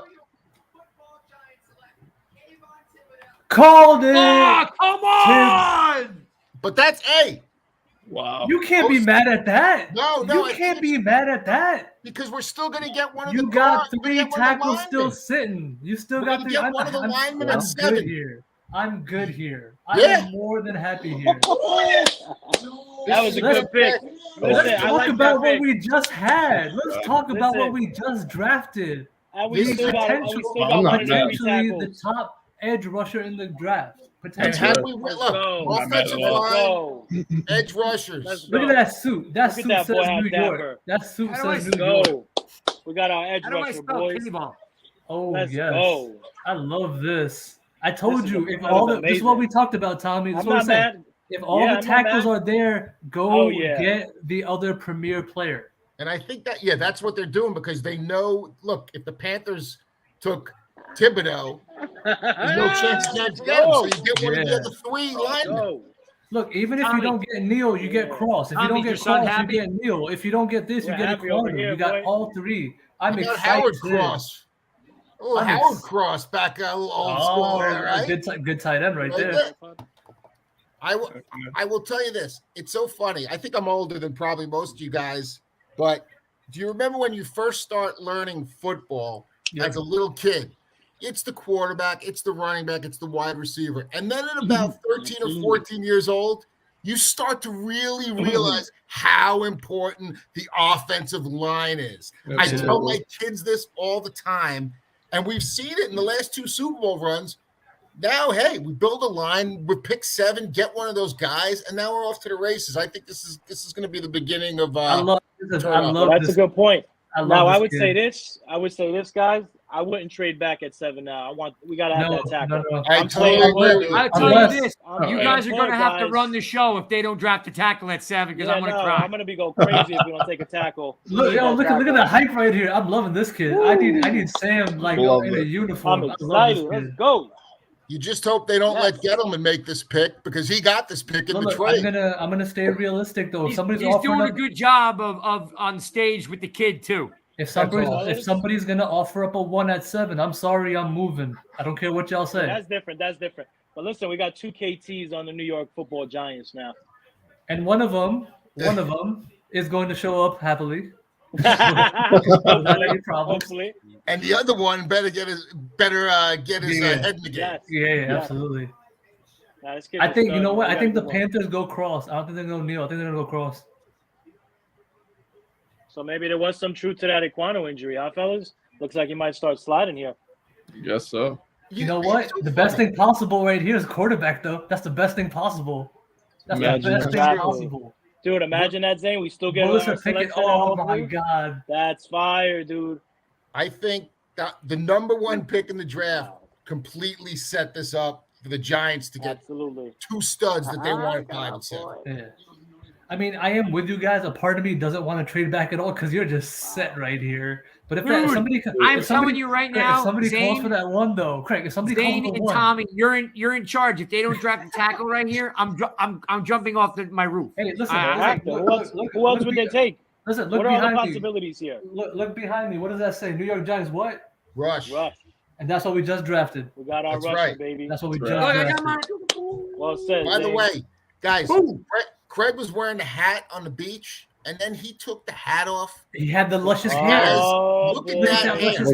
Speaker 2: Called it.
Speaker 1: Oh, come on!
Speaker 12: But that's A.
Speaker 11: Wow.
Speaker 2: You can't be mad at that.
Speaker 12: No,
Speaker 2: You can't be mad at that.
Speaker 12: because we're still going to get one of
Speaker 2: You
Speaker 12: the.
Speaker 2: got
Speaker 12: we're gonna
Speaker 2: three
Speaker 12: get one of the
Speaker 2: tackles still
Speaker 12: linemen.
Speaker 2: sitting. You still
Speaker 12: We're
Speaker 2: got
Speaker 12: gonna
Speaker 2: three.
Speaker 12: get one of the linemen
Speaker 2: I'm
Speaker 12: at 7.
Speaker 2: good here. I'm good here. I
Speaker 12: Yeah.
Speaker 2: am more than happy here.
Speaker 3: That was a good pick.
Speaker 2: Let's
Speaker 3: Listen, I
Speaker 2: talk
Speaker 3: like
Speaker 2: about
Speaker 3: that
Speaker 2: what
Speaker 3: pick.
Speaker 2: we just had. Let's talk about what
Speaker 3: Listen.
Speaker 2: we just drafted.
Speaker 3: And we still got
Speaker 11: I'm
Speaker 3: one
Speaker 11: not
Speaker 3: of
Speaker 11: mad.
Speaker 3: every
Speaker 2: Potentially the
Speaker 3: tackles.
Speaker 2: top edge rusher in the draft.
Speaker 12: And
Speaker 2: Potentially.
Speaker 12: had we
Speaker 3: Let's
Speaker 12: look,
Speaker 3: go.
Speaker 12: offensive
Speaker 3: Let's
Speaker 12: line,
Speaker 3: go.
Speaker 12: edge rushers.
Speaker 3: Let's
Speaker 2: Look
Speaker 3: go.
Speaker 2: at that suit. That
Speaker 3: Look at
Speaker 2: suit
Speaker 3: that boy
Speaker 2: says
Speaker 3: out
Speaker 2: New
Speaker 3: there.
Speaker 2: York. That suit
Speaker 1: How do I
Speaker 2: says
Speaker 3: Let's
Speaker 2: New York.
Speaker 3: go. We got our edge
Speaker 1: How do I
Speaker 3: rusher,
Speaker 1: spell
Speaker 3: boys.
Speaker 1: K-ball?
Speaker 2: Oh
Speaker 3: Let's
Speaker 2: yes.
Speaker 3: go.
Speaker 2: I love this. I told
Speaker 3: This is
Speaker 2: you
Speaker 3: a-
Speaker 2: if
Speaker 3: that
Speaker 2: all
Speaker 3: was
Speaker 2: this is what
Speaker 3: amazing.
Speaker 2: we talked about, Tommy. This
Speaker 3: I'm
Speaker 2: is what I'm
Speaker 3: not
Speaker 2: saying.
Speaker 3: mad.
Speaker 2: If all
Speaker 3: Yeah,
Speaker 2: the
Speaker 3: I'm not
Speaker 2: tackles
Speaker 3: mad.
Speaker 2: are there, go
Speaker 3: Oh, yeah.
Speaker 2: get the other premier player.
Speaker 12: And I think that, that's what they're doing because they know, look, if the Panthers took Thibodeau, there's no chance against them. So you get one of the
Speaker 2: Yeah.
Speaker 12: other 3 linemen.
Speaker 3: Go.
Speaker 2: Look, even if
Speaker 1: Tommy.
Speaker 2: you don't get Neal, you get Cross. If you
Speaker 1: Tommy,
Speaker 2: don't
Speaker 1: your
Speaker 2: get
Speaker 1: son
Speaker 2: Cross,
Speaker 1: happy?
Speaker 2: you get Neal. If you don't get this,
Speaker 3: We're
Speaker 2: you get
Speaker 3: happy over
Speaker 2: Equanu.
Speaker 3: here,
Speaker 2: You got
Speaker 3: boy.
Speaker 2: all 3. I'm
Speaker 12: You got
Speaker 2: excited.
Speaker 12: Howard Cross. Oh,
Speaker 2: I'm
Speaker 12: Howard
Speaker 2: ex-
Speaker 12: Cross back a little old school there, right?
Speaker 2: good tight end right there.
Speaker 12: I will tell you this. It's so funny. I think I'm older than probably most of you guys, but do you remember when you first start learning football as a little kid? It's the quarterback, it's the running back, it's the wide receiver. And then at about 13 or 14 years old, you start to really realize how important the offensive line is. I tell my kids this all the time, and we've seen it in the last 2 Super Bowl runs. Now, hey, we build a line, we pick 7, get one of those guys, and now we're off to the races. I think this is going to be the beginning of.
Speaker 2: I love this.
Speaker 3: That's a good point.
Speaker 2: I
Speaker 3: would say this. I would say this, guys. I wouldn't trade back at 7 now. We got to have that tackle.
Speaker 2: No.
Speaker 12: I
Speaker 3: I'm
Speaker 12: totally
Speaker 3: saying-
Speaker 12: agree.
Speaker 1: I'll tell
Speaker 2: Unless-
Speaker 1: you this.
Speaker 3: I'm
Speaker 1: You
Speaker 3: saying
Speaker 1: guys are going to
Speaker 3: point,
Speaker 1: have to
Speaker 3: guys.
Speaker 1: run the show if they don't draft a tackle at 7 because I'm going to cry.
Speaker 3: I'm going to be go crazy if we don't take a tackle.
Speaker 2: Look at the hype right here. I'm loving this kid. I need Sam like
Speaker 11: Love
Speaker 2: in a
Speaker 11: it.
Speaker 2: uniform.
Speaker 3: I'm
Speaker 2: I love this
Speaker 3: excited. Let's
Speaker 2: kid.
Speaker 3: go.
Speaker 12: You just hope they don't let Gettleman make this pick because he got this pick in the
Speaker 2: Look,
Speaker 12: trade.
Speaker 2: I'm gonna stay realistic though. If somebody's
Speaker 1: He's
Speaker 2: offering
Speaker 1: doing a
Speaker 2: up,
Speaker 1: good job of on stage with the kid too.
Speaker 2: if somebody's gonna offer up a 1 at 7, I'm sorry, I'm moving. I don't care what y'all say.
Speaker 3: That's different. But listen, we got 2 KTs on the New York Football Giants now.
Speaker 2: And one of them is going to show up happily.
Speaker 12: And the other one better get his head in the game.
Speaker 2: Yeah, absolutely. I think you know what? I think the Panthers go cross. I don't think they're gonna go Neal. I think they're gonna go cross.
Speaker 3: So maybe there was some truth to that Equanu injury, huh, fellas? Looks like he might start sliding here.
Speaker 11: Guess so.
Speaker 2: You know what? The best thing possible right here is quarterback, though. That's the best thing possible. That's the best thing possible.
Speaker 3: Dude, imagine that, Zane. We still get
Speaker 2: Melissa Pickett. Oh my God,
Speaker 3: that's fire, dude.
Speaker 12: I think that the number 1 pick in the draft completely set this up for the Giants to get 2 studs that they want 5 and 7.
Speaker 2: Yeah. I mean, I am with you guys. A part of me doesn't want to trade back at all because you're just set right here. But if somebody,
Speaker 1: telling you right now,
Speaker 2: if somebody
Speaker 1: Zane,
Speaker 2: calls for that one though, Craig. If somebody
Speaker 1: Zane
Speaker 2: calls for
Speaker 1: and
Speaker 2: one,
Speaker 1: Tommy, you're in charge. If they don't draft a tackle right here, I'm jumping off my roof.
Speaker 2: Hey, listen,
Speaker 3: who else would they take?
Speaker 2: Listen, look
Speaker 3: what are
Speaker 2: behind
Speaker 3: all the possibilities here?
Speaker 2: Look behind me. What does that say? New York Giants. What?
Speaker 12: Rush.
Speaker 2: And that's what we just drafted.
Speaker 3: We got our Russia, baby.
Speaker 2: That's what we just drafted.
Speaker 3: Well said.
Speaker 12: By the way, guys, Craig was wearing the hat on the beach, and then he took the hat off.
Speaker 2: He had the luscious hair.
Speaker 12: Look at that hair.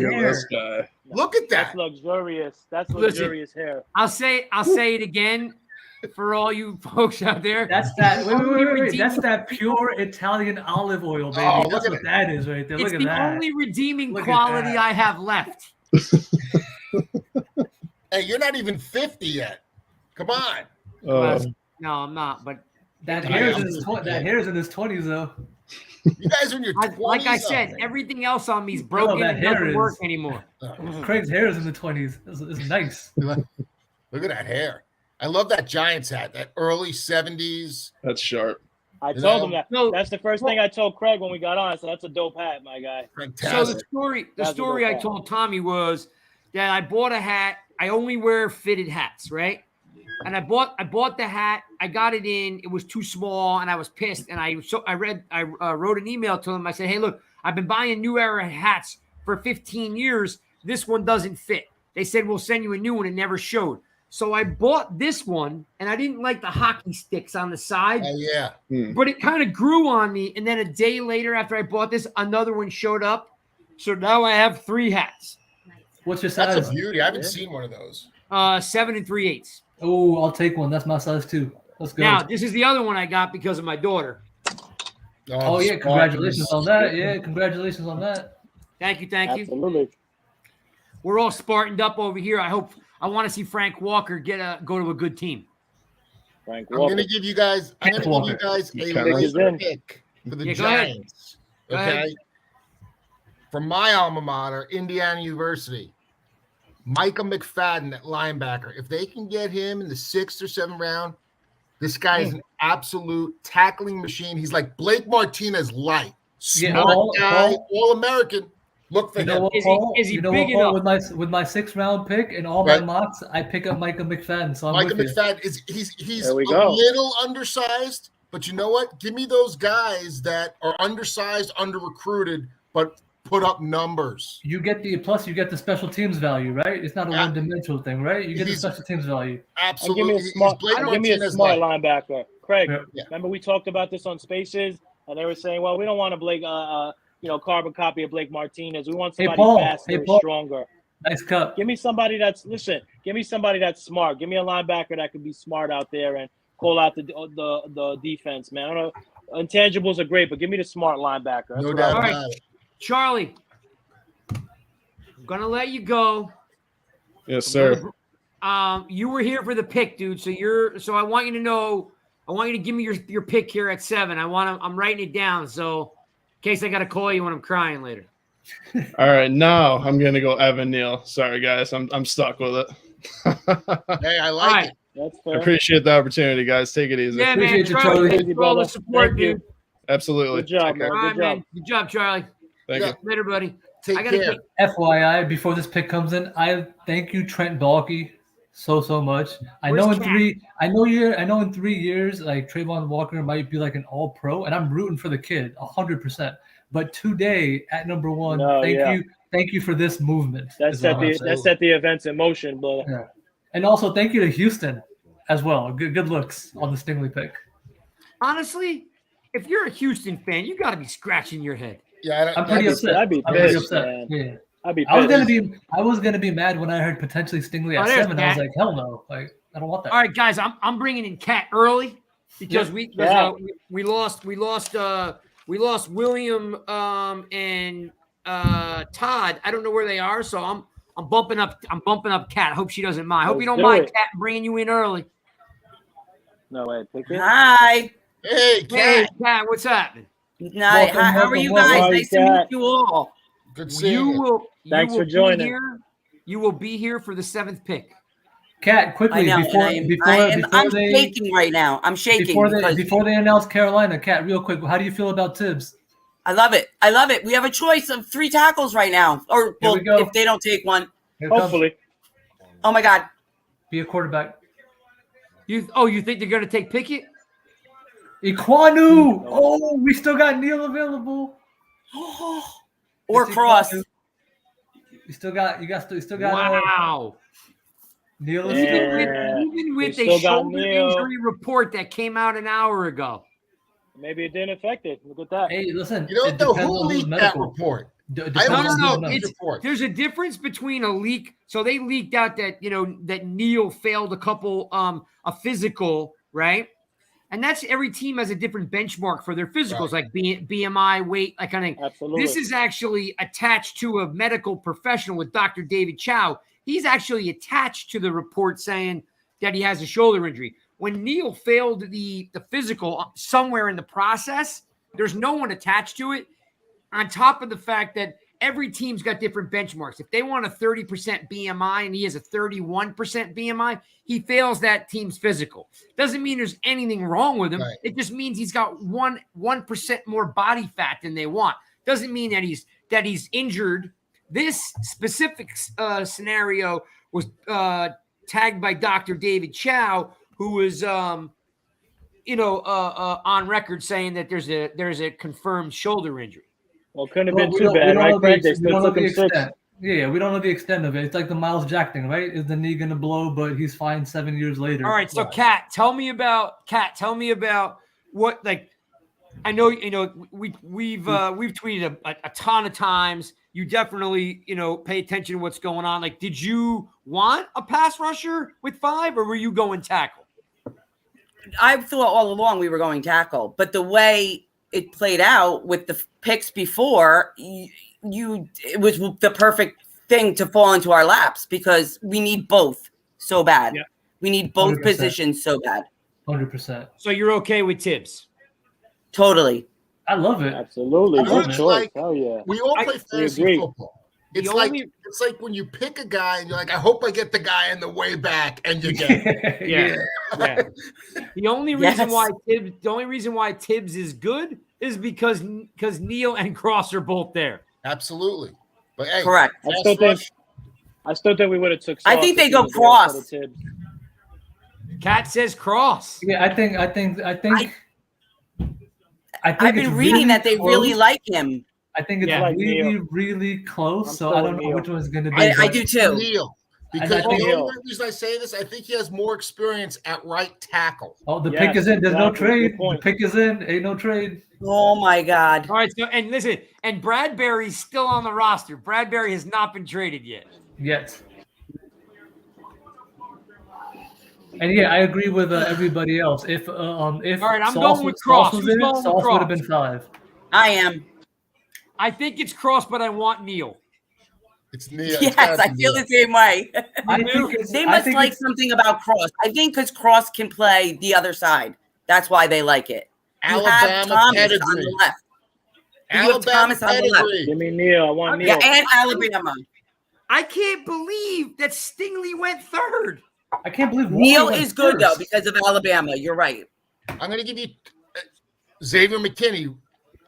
Speaker 12: Look at that.
Speaker 3: That's luxurious. That's luxurious hair.
Speaker 1: I'll say it again for all you folks out there.
Speaker 2: That's that. Wait. That's that pure Italian olive oil, baby.
Speaker 12: Oh,
Speaker 2: that's what that is right there.
Speaker 1: It's
Speaker 2: look at that.
Speaker 1: the only redeeming quality I have left.
Speaker 12: Hey, you're not even 50 yet. Come on.
Speaker 1: No, I'm not. But
Speaker 2: that hair's in his 20s, though.
Speaker 12: You guys are in your 20s.
Speaker 1: Like I said, everything else on me is broken and doesn't work anymore.
Speaker 2: Craig's hair is in the 20s. It's nice.
Speaker 12: Look at that hair. I love that Giants hat, that early 70s.
Speaker 11: That's sharp.
Speaker 3: I told him that. That's the first thing I told Craig when we got on. So that's a dope hat, my guy.
Speaker 1: Fantastic. So the story I told Tommy was that I bought a hat. I only wear fitted hats, right? And I bought the hat. I got it in. It was too small, and I was pissed. And I wrote an email to them. I said, "Hey, look, I've been buying New Era hats for 15 years. This one doesn't fit." They said, "We'll send you a new one." It never showed. So I bought this one, and I didn't like the hockey sticks on the side.
Speaker 12: Oh, yeah.
Speaker 1: But it kind of grew on me. And then a day later, after I bought this, another one showed up. So now I have 3 hats.
Speaker 2: What's your size?
Speaker 12: That's a beauty. I haven't seen one of those.
Speaker 1: 7 3/8.
Speaker 2: Oh, I'll take one. That's my size too. Let's go.
Speaker 1: Now, this is the other one I got because of my daughter.
Speaker 2: Oh yeah, congratulations on that. Yeah, congratulations on that.
Speaker 1: Thank you.
Speaker 3: Absolutely.
Speaker 1: We're all Spartaned up over here. I want to see Frank Walker go to a good team.
Speaker 12: I'm going to give you guys a later pick for the Giants. Okay. From my alma mater, Indiana University. Micah McFadden at linebacker. If they can get him in the 6th or 7th round, this guy is an absolute tackling machine. He's like Blake Martinez light. Smart guy, all-American. Look for him.
Speaker 1: Is he big enough?
Speaker 2: With my 6th round pick and all my mocks, I pick up Micah McFadden. So
Speaker 12: Micah McFadden he's a little undersized, but you know what? Give me those guys that are undersized, under-recruited, but put up numbers.
Speaker 2: You get the special teams value, right? It's not a one-dimensional thing, right? You get the special teams value.
Speaker 12: Absolutely.
Speaker 3: Give me a smart linebacker. Craig, remember we talked about this on Spaces, and they were saying, well, we don't want a carbon copy of Blake Martinez. We want somebody faster and stronger.
Speaker 2: Nice cut.
Speaker 3: Give me somebody that's smart. Give me a linebacker that can be smart out there and call out the defense, man. I don't know. Intangibles are great, but give me the smart linebacker.
Speaker 12: No doubt about it.
Speaker 1: Charlie, I'm gonna let you go.
Speaker 11: Yes, sir.
Speaker 1: You were here for the pick, dude. So I want you to know. I want you to give me your pick here at 7. I'm writing it down. So in case I gotta call you when I'm crying later.
Speaker 11: All right, now I'm gonna go Evan Neal. Sorry, guys, I'm stuck with it.
Speaker 12: Hey, I like it.
Speaker 3: That's fair.
Speaker 11: I appreciate the opportunity, guys. Take it easy.
Speaker 1: Yeah, man. Charlie, thank you for all the support, dude.
Speaker 11: Absolutely.
Speaker 3: Good job, man.
Speaker 1: All right, man. Good job, Charlie.
Speaker 11: Thank you.
Speaker 1: Later, buddy.
Speaker 12: Take care.
Speaker 2: FYI, before this pick comes in, I thank you, Trent Baalke, so much. I know in 3 years, like Trayvon Walker might be like an all-pro, and I'm rooting for the kid 100%. But today, at number 1, thank you for this movement.
Speaker 3: That set the events in motion, brother.
Speaker 2: Yeah. And also, thank you to Houston as well. Good looks on the Stingley pick.
Speaker 1: Honestly, if you're a Houston fan, you got to be scratching your head.
Speaker 12: Yeah,
Speaker 2: I'm pretty upset.
Speaker 3: I'd be
Speaker 2: I'm pretty
Speaker 3: pissed,
Speaker 2: upset.
Speaker 3: man.
Speaker 2: Yeah.
Speaker 3: I'd be
Speaker 2: I was
Speaker 3: pissed.
Speaker 2: gonna be mad when I heard potentially Stingley at
Speaker 1: there's
Speaker 2: 7. I was
Speaker 1: Cat.
Speaker 2: like, hell no. Like, I don't want that.
Speaker 1: All right, guys, I'm bringing in Cat early because we lost William and Todd. I don't know where they are, so I'm bumping up Cat. I hope she doesn't mind. I hope you don't mind Cat bringing you in early.
Speaker 3: No way.
Speaker 13: Hi.
Speaker 12: Hey,
Speaker 1: Cat, what's happening?
Speaker 13: Hi, how are you guys? Nice to meet you all.
Speaker 12: Good seeing you.
Speaker 3: Thanks for joining.
Speaker 1: You will be here for the 7th pick.
Speaker 2: Cat, quickly
Speaker 13: I'm
Speaker 2: before they
Speaker 13: shaking right now. I'm shaking
Speaker 2: before they announce Carolina. Cat, real quick, how do you feel about Tibbs?
Speaker 13: I love it. We have a choice of 3 tackles right now, or well, if they don't take one,
Speaker 3: hopefully.
Speaker 13: Oh my God,
Speaker 2: be a quarterback.
Speaker 1: You think they're going to take Pickett?
Speaker 2: Equanu. Oh, we still got Neal available.
Speaker 13: Or Cross.
Speaker 2: You still got.
Speaker 1: Wow.
Speaker 2: Neal is
Speaker 1: even with a shoulder injury report that came out an hour ago.
Speaker 3: Maybe it didn't affect it. Look at that.
Speaker 2: Hey, listen.
Speaker 12: You don't know who leaked that report.
Speaker 1: No. There's a difference between a leak. So they leaked out that that Neal failed a couple a physical, right? And that's every team has a different benchmark for their physicals, like BMI, weight, that kind of thing.
Speaker 3: Absolutely.
Speaker 1: This is actually attached to a medical professional with Dr. David Chow. He's actually attached to the report saying that he has a shoulder injury. When Neal failed the physical somewhere in the process, there's no one attached to it. On top of the fact that every team's got different benchmarks. If they want a 30% BMI and he has a 31% BMI, he fails that team's physical. Doesn't mean there's anything wrong with him. Right. It just means he's got 1% more body fat than they want. Doesn't mean that he's injured. This specific scenario was tagged by Dr. David Chow, who was on record saying that there's a confirmed shoulder injury.
Speaker 3: Well, couldn't have been too bad, right, Frank? They still took him 6.
Speaker 2: Yeah, we don't know the extent of it. It's like the Miles Jack thing, right? Is the knee going to blow, but he's fine 7 years later?
Speaker 1: All right, so Kat, tell me about what, like, I know, we've tweeted a ton of times. You definitely, pay attention to what's going on. Like, did you want a pass rusher with 5, or were you going tackle?
Speaker 13: I thought all along we were going tackle, but the way it played out with the picks before, it was the perfect thing to fall into our laps because we need both so bad. Yeah. We need both 100%. Positions so bad.
Speaker 2: 100%.
Speaker 1: So you're okay with Tibbs?
Speaker 13: Totally.
Speaker 2: I love it.
Speaker 3: Absolutely. Good choice.
Speaker 12: Like,
Speaker 3: oh yeah.
Speaker 12: We all play fantasy football. It's like when you pick a guy and you're like, I hope I get the guy in the way back, and you get it.
Speaker 1: Yeah. The only reason why Tibbs is good is because Neal and Cross are both there.
Speaker 12: Absolutely. But hey,
Speaker 13: correct.
Speaker 3: I still think we would have took.
Speaker 13: I think they go Cross.
Speaker 1: Cat says Cross.
Speaker 2: Yeah, I think.
Speaker 13: I've been reading that they really like him.
Speaker 2: I think it's really close. So I don't know which one's going to be.
Speaker 13: I do too.
Speaker 12: Neal. Because the only reason I say this, I think he has more experience at right tackle.
Speaker 2: Oh, the pick is in. There's no trade. The pick is in. Ain't no trade.
Speaker 13: Oh my God.
Speaker 1: All right. So, and listen, and Bradbury's still on the roster. Bradbury has not been traded yet.
Speaker 2: And yeah, I agree with everybody else. If all
Speaker 1: right, I'm going with Cross.
Speaker 2: Sauce would have been 5.
Speaker 13: I am.
Speaker 1: I think it's Cross, but I want Neal.
Speaker 12: It's Neal.
Speaker 13: Yes, I feel the same way. They must like something about Cross. I think because Cross can play the other side. That's why they like it.
Speaker 12: Alabama pedigree.
Speaker 13: On the left.
Speaker 12: Alabama pedigree.
Speaker 3: Give me Neal. I want Neal.
Speaker 13: Yeah, and Alabama.
Speaker 1: I can't believe that Stingley went 3rd.
Speaker 2: I can't believe
Speaker 13: Neal is good though because of Alabama. You're right.
Speaker 12: I'm going to give you Xavier McKinney,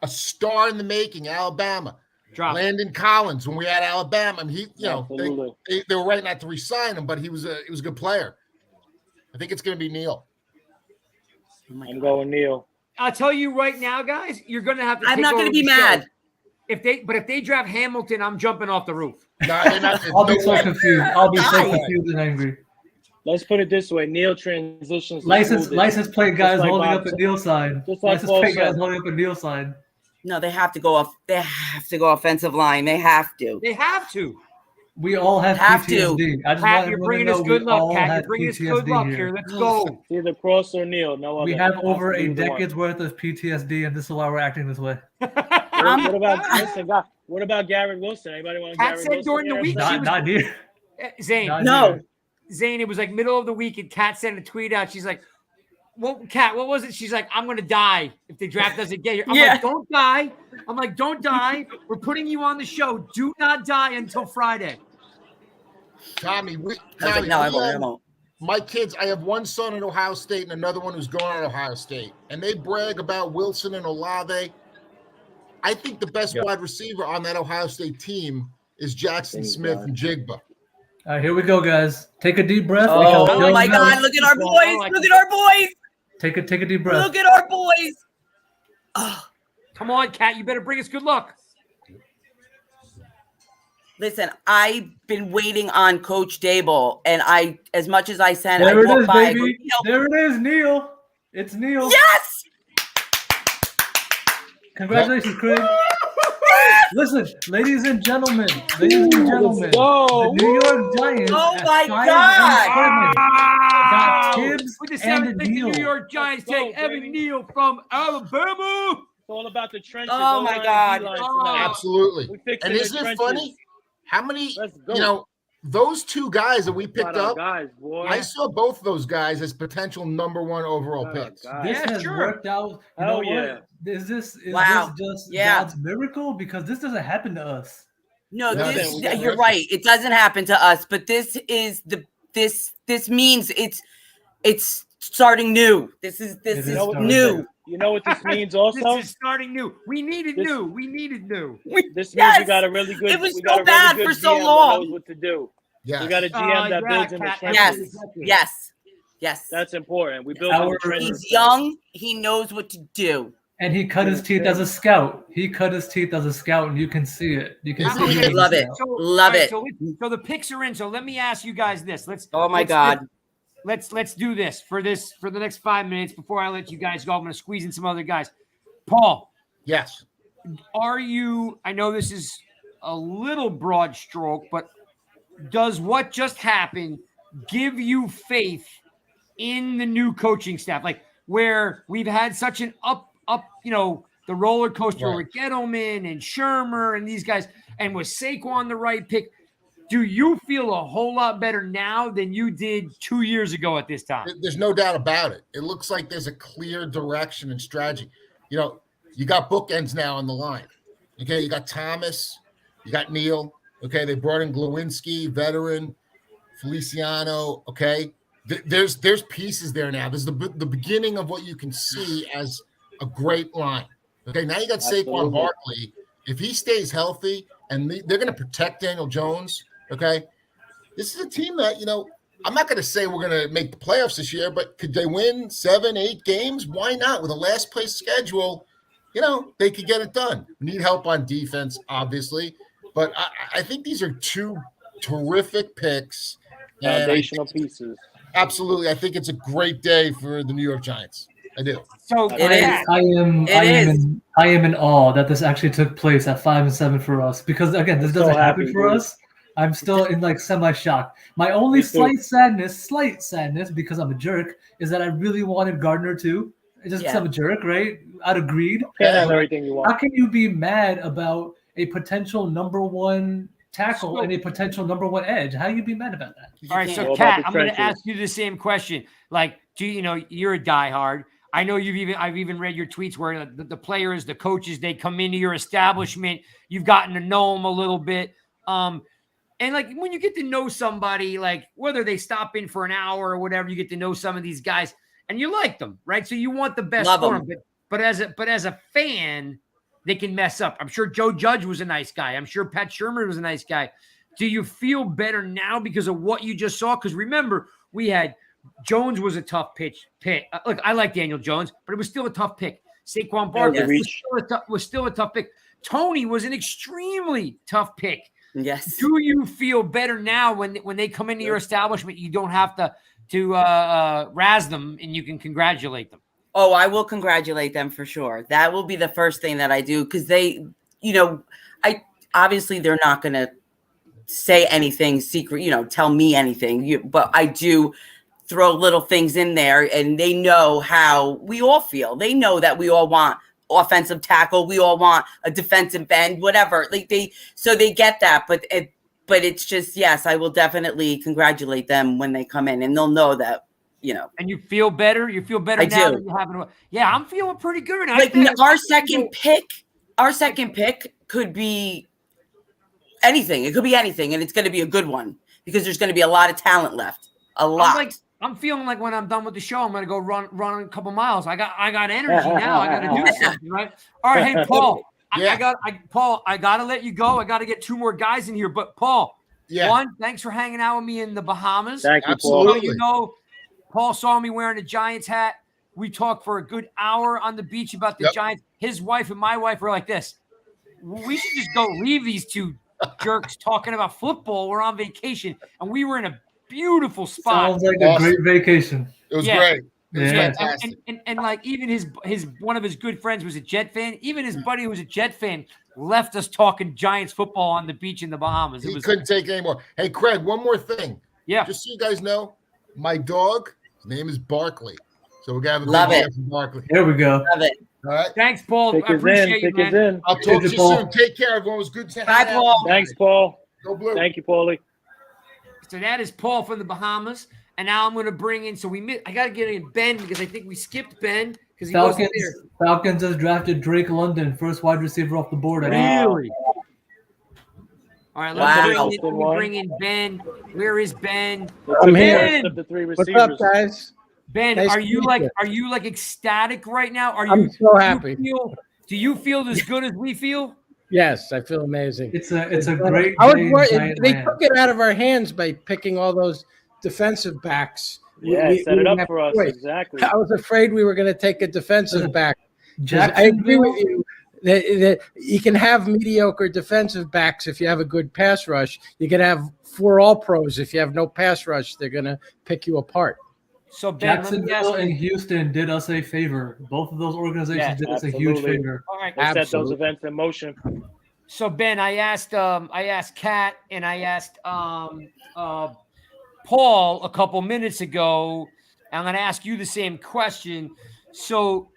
Speaker 12: a star in the making, Alabama. Landon Collins when we had Alabama. I mean, they were right not to re-sign him, but he was a good player. I think it's going to be Neal.
Speaker 3: I'm going Neal.
Speaker 1: I'll tell you right now, guys, you're going to have to.
Speaker 13: I'm not going to be mad.
Speaker 1: If they draft Hamilton, I'm jumping off the roof.
Speaker 12: No, they're not.
Speaker 2: I'll be so confused. I'll be so confused and angry.
Speaker 3: Let's put it this way: Neal transitions.
Speaker 2: License plate guys holding up a Neal sign. License plate guys holding up a Neal sign.
Speaker 13: No, they have to go off. They have to go offensive line. They have to.
Speaker 1: They have to.
Speaker 2: We all have PTSD. I just
Speaker 1: Kat,
Speaker 2: want
Speaker 1: you're
Speaker 2: everyone
Speaker 1: bringing
Speaker 2: to
Speaker 1: us
Speaker 2: know
Speaker 1: good
Speaker 2: we
Speaker 1: luck,
Speaker 2: all
Speaker 1: Kat. You're
Speaker 2: have
Speaker 1: bringing us good
Speaker 2: PTSD
Speaker 1: luck
Speaker 2: here.
Speaker 1: here. Let's go.
Speaker 3: It's either Cross or Neal. No other.
Speaker 2: We have over
Speaker 3: Has to
Speaker 2: a
Speaker 3: be the one.
Speaker 2: decade's worth of PTSD, and this is why we're acting this way.
Speaker 3: What about listen, God, what about Garrett Wilson? Anybody want
Speaker 1: Kat
Speaker 3: Garrett
Speaker 1: said
Speaker 3: Wilson?
Speaker 1: during the
Speaker 3: here?
Speaker 1: week,
Speaker 2: Not near.
Speaker 1: Zane.
Speaker 2: Not
Speaker 13: No.
Speaker 2: near.
Speaker 1: Zane, it was like middle of the week, and Kat sent a tweet out. She's like, Kat, what was it? She's like, I'm going to die if the draft doesn't get here. I'm
Speaker 13: Yeah.
Speaker 1: like, don't die. I'm like, don't die. We're putting you on the show. Do not die until Friday.
Speaker 12: Tommy,
Speaker 13: I was like, no, I won't.
Speaker 12: my kids, I have one son at Ohio State and another one who's going to Ohio State, and they brag about Wilson and Olave. I think the best wide receiver on that Ohio State team is Jackson Smith and Jigba.
Speaker 2: All right, here we go, guys. Take a deep breath.
Speaker 13: Oh,
Speaker 2: because
Speaker 13: my God. Look at our boys. Look at our boys.
Speaker 2: Take a deep breath.
Speaker 13: Look at our boys. Oh.
Speaker 1: Come on, Kat. You better bring us good luck.
Speaker 13: Listen, I've been waiting on Coach Dable, and as much as I said,
Speaker 2: There
Speaker 13: I
Speaker 2: it
Speaker 13: walked
Speaker 2: is,
Speaker 13: by. I
Speaker 2: baby.
Speaker 13: go,
Speaker 2: There it is, Neal. It's Neal.
Speaker 13: yes.
Speaker 2: Congratulations, Craig. Listen, ladies and gentlemen, the New York Giants.
Speaker 13: Oh
Speaker 2: at
Speaker 13: my
Speaker 2: 5-7 got
Speaker 1: With
Speaker 2: Tibbs
Speaker 1: the
Speaker 2: and
Speaker 1: seventh pick, the
Speaker 2: Neal.
Speaker 1: New York Giants take Evan Neal from Alabama.
Speaker 3: It's all about the trenches.
Speaker 13: Oh, my God.
Speaker 12: Absolutely.
Speaker 3: We fixing
Speaker 12: And
Speaker 3: the
Speaker 12: isn't it
Speaker 3: trenches.
Speaker 12: funny? How many,
Speaker 3: Let's go.
Speaker 12: you know, those two guys that we picked
Speaker 3: Shout out
Speaker 12: up,
Speaker 3: guys, boy.
Speaker 12: I saw both of those guys as potential number one overall
Speaker 3: Shout out
Speaker 12: picks.
Speaker 3: guys.
Speaker 2: This
Speaker 1: Yeah,
Speaker 2: has
Speaker 1: sure.
Speaker 2: worked out. You
Speaker 3: Hell
Speaker 2: know
Speaker 3: yeah.
Speaker 2: what? Is this
Speaker 13: Wow.
Speaker 2: just
Speaker 13: Yeah.
Speaker 2: God's miracle? Because this doesn't happen to us.
Speaker 13: No,
Speaker 12: No,
Speaker 13: this,
Speaker 12: we got
Speaker 13: you're
Speaker 12: rest.
Speaker 13: right. It doesn't happen to us, but this is this means it's starting new. This is
Speaker 2: It is
Speaker 3: starting
Speaker 13: new.
Speaker 3: You know what this means also?
Speaker 1: This is starting new. We needed
Speaker 3: This-
Speaker 1: new. We needed new.
Speaker 3: This means
Speaker 13: Yes!
Speaker 3: we got a really good.
Speaker 13: It was
Speaker 3: we got
Speaker 13: so
Speaker 3: a really
Speaker 13: bad
Speaker 3: good
Speaker 13: for so
Speaker 3: GM that
Speaker 13: long.
Speaker 3: knows what to do.
Speaker 12: Yeah.
Speaker 3: We got a GM that
Speaker 1: yeah,
Speaker 3: builds in the
Speaker 1: Kat,
Speaker 3: trenches.
Speaker 13: Yes,
Speaker 1: Exactly.
Speaker 13: yes.
Speaker 3: That's important. We build in
Speaker 2: Our-
Speaker 3: the trenches.
Speaker 13: He's young. He knows what to do.
Speaker 2: And he cut his teeth as a scout. He cut his teeth as a scout, and you can see it. You can
Speaker 12: Yes,
Speaker 2: see
Speaker 12: he
Speaker 2: it.
Speaker 12: did.
Speaker 13: Love it.
Speaker 1: So,
Speaker 13: Love
Speaker 1: all right,
Speaker 13: it.
Speaker 1: So the picks are in. So let me ask you guys this.
Speaker 13: Oh my
Speaker 1: let's-
Speaker 13: God.
Speaker 1: Let's do this for the next 5 minutes before I let you guys go. I'm going to squeeze in some other guys. Paul,
Speaker 12: Yes.
Speaker 1: are you? I know this is a little broad stroke, but does what just happened give you faith in the new coaching staff? Like where we've had such an up, the roller coaster
Speaker 12: Right.
Speaker 1: with Gettleman and Shermer and these guys, and was Saquon the right pick? Do you feel a whole lot better now than you did 2 years ago at this time?
Speaker 12: There's no doubt about it. It looks like there's a clear direction and strategy. You know, you got bookends now on the line. Okay, you got Thomas, you got Neal. Okay, they brought in Glowinski, veteran, Feliciano. Okay, there's pieces there now. There's the beginning of what you can see as a great line. Okay, now you got Saquon
Speaker 3: Absolutely.
Speaker 12: Barkley. If he stays healthy, and they're going to protect Daniel Jones. Okay, this is a team that, you know, I'm not going to say we're going to make the playoffs this year, but could they win 7-8 games? Why not? With a last place schedule, you know, they could get it done. We need help on defense, obviously, but I think these are two terrific picks. And
Speaker 3: Foundational pieces.
Speaker 12: absolutely, I think it's a great day for the New York Giants. I do.
Speaker 1: So
Speaker 13: It is.
Speaker 2: I am in awe that this actually took place at 5-7 for us, because again, this
Speaker 3: So
Speaker 2: doesn't happen
Speaker 3: happy,
Speaker 2: for
Speaker 3: dude.
Speaker 2: us. I'm still in like semi-shock. My only
Speaker 3: Me too.
Speaker 2: slight sadness, because I'm a jerk, is that I really wanted Gardner too. It's just because
Speaker 13: Yeah.
Speaker 2: I'm a jerk, right? Out of greed.
Speaker 3: Can't have everything you
Speaker 2: How
Speaker 3: want.
Speaker 2: can you be mad about a potential number one tackle and a potential number one edge? How you be mad about that?
Speaker 1: All right, so
Speaker 3: All about
Speaker 1: Kat,
Speaker 3: the
Speaker 1: I'm going to
Speaker 3: trenches.
Speaker 1: ask you the same question. Like, do you know you're a diehard? I know I've even read your tweets where the players, the coaches, they come into your establishment. You've gotten to know them a little bit. And like when you get to know somebody, like whether they stop in for an hour or whatever, you get to know some of these guys and you like them, right? So you want the best
Speaker 13: Love
Speaker 1: for
Speaker 13: them.
Speaker 1: them. But as a fan, they can mess up. I'm sure Joe Judge was a nice guy. I'm sure Pat Shermer was a nice guy. Do you feel better now because of what you just saw? Because remember, we had Jones was a tough pick. Look, I like Daniel Jones, but it was still a tough pick. Saquon Barkley was still a tough pick. Tony was an extremely tough pick.
Speaker 13: Yes.
Speaker 1: Do you feel better now when they come into your establishment? You don't have to razz them, and you can congratulate them.
Speaker 13: Oh, I will congratulate them for sure. That will be the first thing that I do because they, obviously they're not going to say anything secret, tell me anything, but I do throw little things in there and they know how we all feel. They know that we all want offensive tackle. We all want a defensive end, whatever. So they get that, but it's just, yes, I will definitely congratulate them when they come in and they'll know that,
Speaker 1: And you feel better? You feel better
Speaker 13: I
Speaker 1: now
Speaker 13: do.
Speaker 1: that you haven't. Yeah, I'm feeling pretty good.
Speaker 13: Our second pick could be anything. It could be anything, and it's going to be a good one because there's going to be a lot of talent left. A lot.
Speaker 1: I'm feeling like when I'm done with the show, I'm going to go run a couple miles. I got energy now. I got to do something, right? All right, hey Paul. Paul, I got to let you go. I got to get 2 more guys in here. But Paul, one, thanks for hanging out with me in the Bahamas.
Speaker 3: Thank you,
Speaker 12: Absolutely.
Speaker 3: Paul.
Speaker 1: Paul saw me wearing a Giants hat. We talked for a good hour on the beach about the Giants. His wife and my wife were like this. We should just go leave these 2 jerks talking about football. We're on vacation, and we were in a beautiful spot.
Speaker 2: Sounds like a great vacation.
Speaker 12: It was great. It was
Speaker 1: Yeah,
Speaker 12: fantastic.
Speaker 1: and like even his one of his good friends was a Jet fan. Even his buddy who was a Jet fan left us talking Giants football on the beach in the Bahamas.
Speaker 12: He couldn't take it anymore. Hey, Craig, one more thing.
Speaker 1: Yeah.
Speaker 12: Just so you guys know, my dog, his name is Barkley. So we're going to have a
Speaker 13: Love
Speaker 12: big
Speaker 13: it.
Speaker 12: day for Barkley.
Speaker 2: There we go.
Speaker 13: Love it.
Speaker 12: All right.
Speaker 1: Thanks, Paul.
Speaker 3: Pick
Speaker 1: I
Speaker 3: is
Speaker 1: appreciate
Speaker 3: in.
Speaker 1: you,
Speaker 3: Pick is
Speaker 1: man.
Speaker 3: in.
Speaker 12: I'll talk to you soon. Take care, everyone. It was good to
Speaker 13: Bye,
Speaker 12: hang
Speaker 13: Paul.
Speaker 12: out.
Speaker 3: Thanks, Paul.
Speaker 12: Go Blue.
Speaker 3: Thank you, Paulie.
Speaker 1: So that is Paul from the Bahamas. And now I'm going to bring in. I got to get in Ben because I think we skipped Ben because he wasn't there.
Speaker 2: Falcons has drafted Drake London, first wide receiver off the board.
Speaker 1: Really? All right,
Speaker 13: Wow.
Speaker 1: let me bring in Ben. Where is Ben?
Speaker 3: I'm
Speaker 1: here.
Speaker 3: Of the 3
Speaker 14: What's
Speaker 3: receivers.
Speaker 14: up, guys?
Speaker 1: Ben,
Speaker 14: Nice
Speaker 1: are
Speaker 14: to
Speaker 1: you
Speaker 14: meet
Speaker 1: like
Speaker 14: you.
Speaker 1: are you like ecstatic right now?
Speaker 14: I'm so happy.
Speaker 1: Do you feel as good as we feel?
Speaker 14: Yes, I feel amazing.
Speaker 2: It's a great
Speaker 14: I was
Speaker 2: day in
Speaker 14: worried,
Speaker 2: Giant
Speaker 14: they
Speaker 2: land.
Speaker 14: took it out of our hands by picking all those defensive backs.
Speaker 3: Yeah,
Speaker 14: We
Speaker 3: set it
Speaker 14: didn't
Speaker 3: up
Speaker 14: have
Speaker 3: for us.
Speaker 14: choice.
Speaker 3: Exactly.
Speaker 14: I was afraid we were going to take a defensive back. 'Cause I
Speaker 2: Jacksonville-
Speaker 14: agree with you that you can have mediocre defensive backs if you have a good pass rush. You can have 4 All-Pros. If you have no pass rush, they're going to pick you apart.
Speaker 1: So Ben, let me ask
Speaker 2: Jacksonville and
Speaker 1: you.
Speaker 2: Houston did us a favor. Both of those organizations did us a huge
Speaker 3: absolutely.
Speaker 2: favor.
Speaker 1: All right.
Speaker 3: They set those
Speaker 14: Absolutely.
Speaker 3: events in motion.
Speaker 1: So Ben, I asked Kat and I asked Paul a couple minutes ago. I'm going to ask you the same question. So,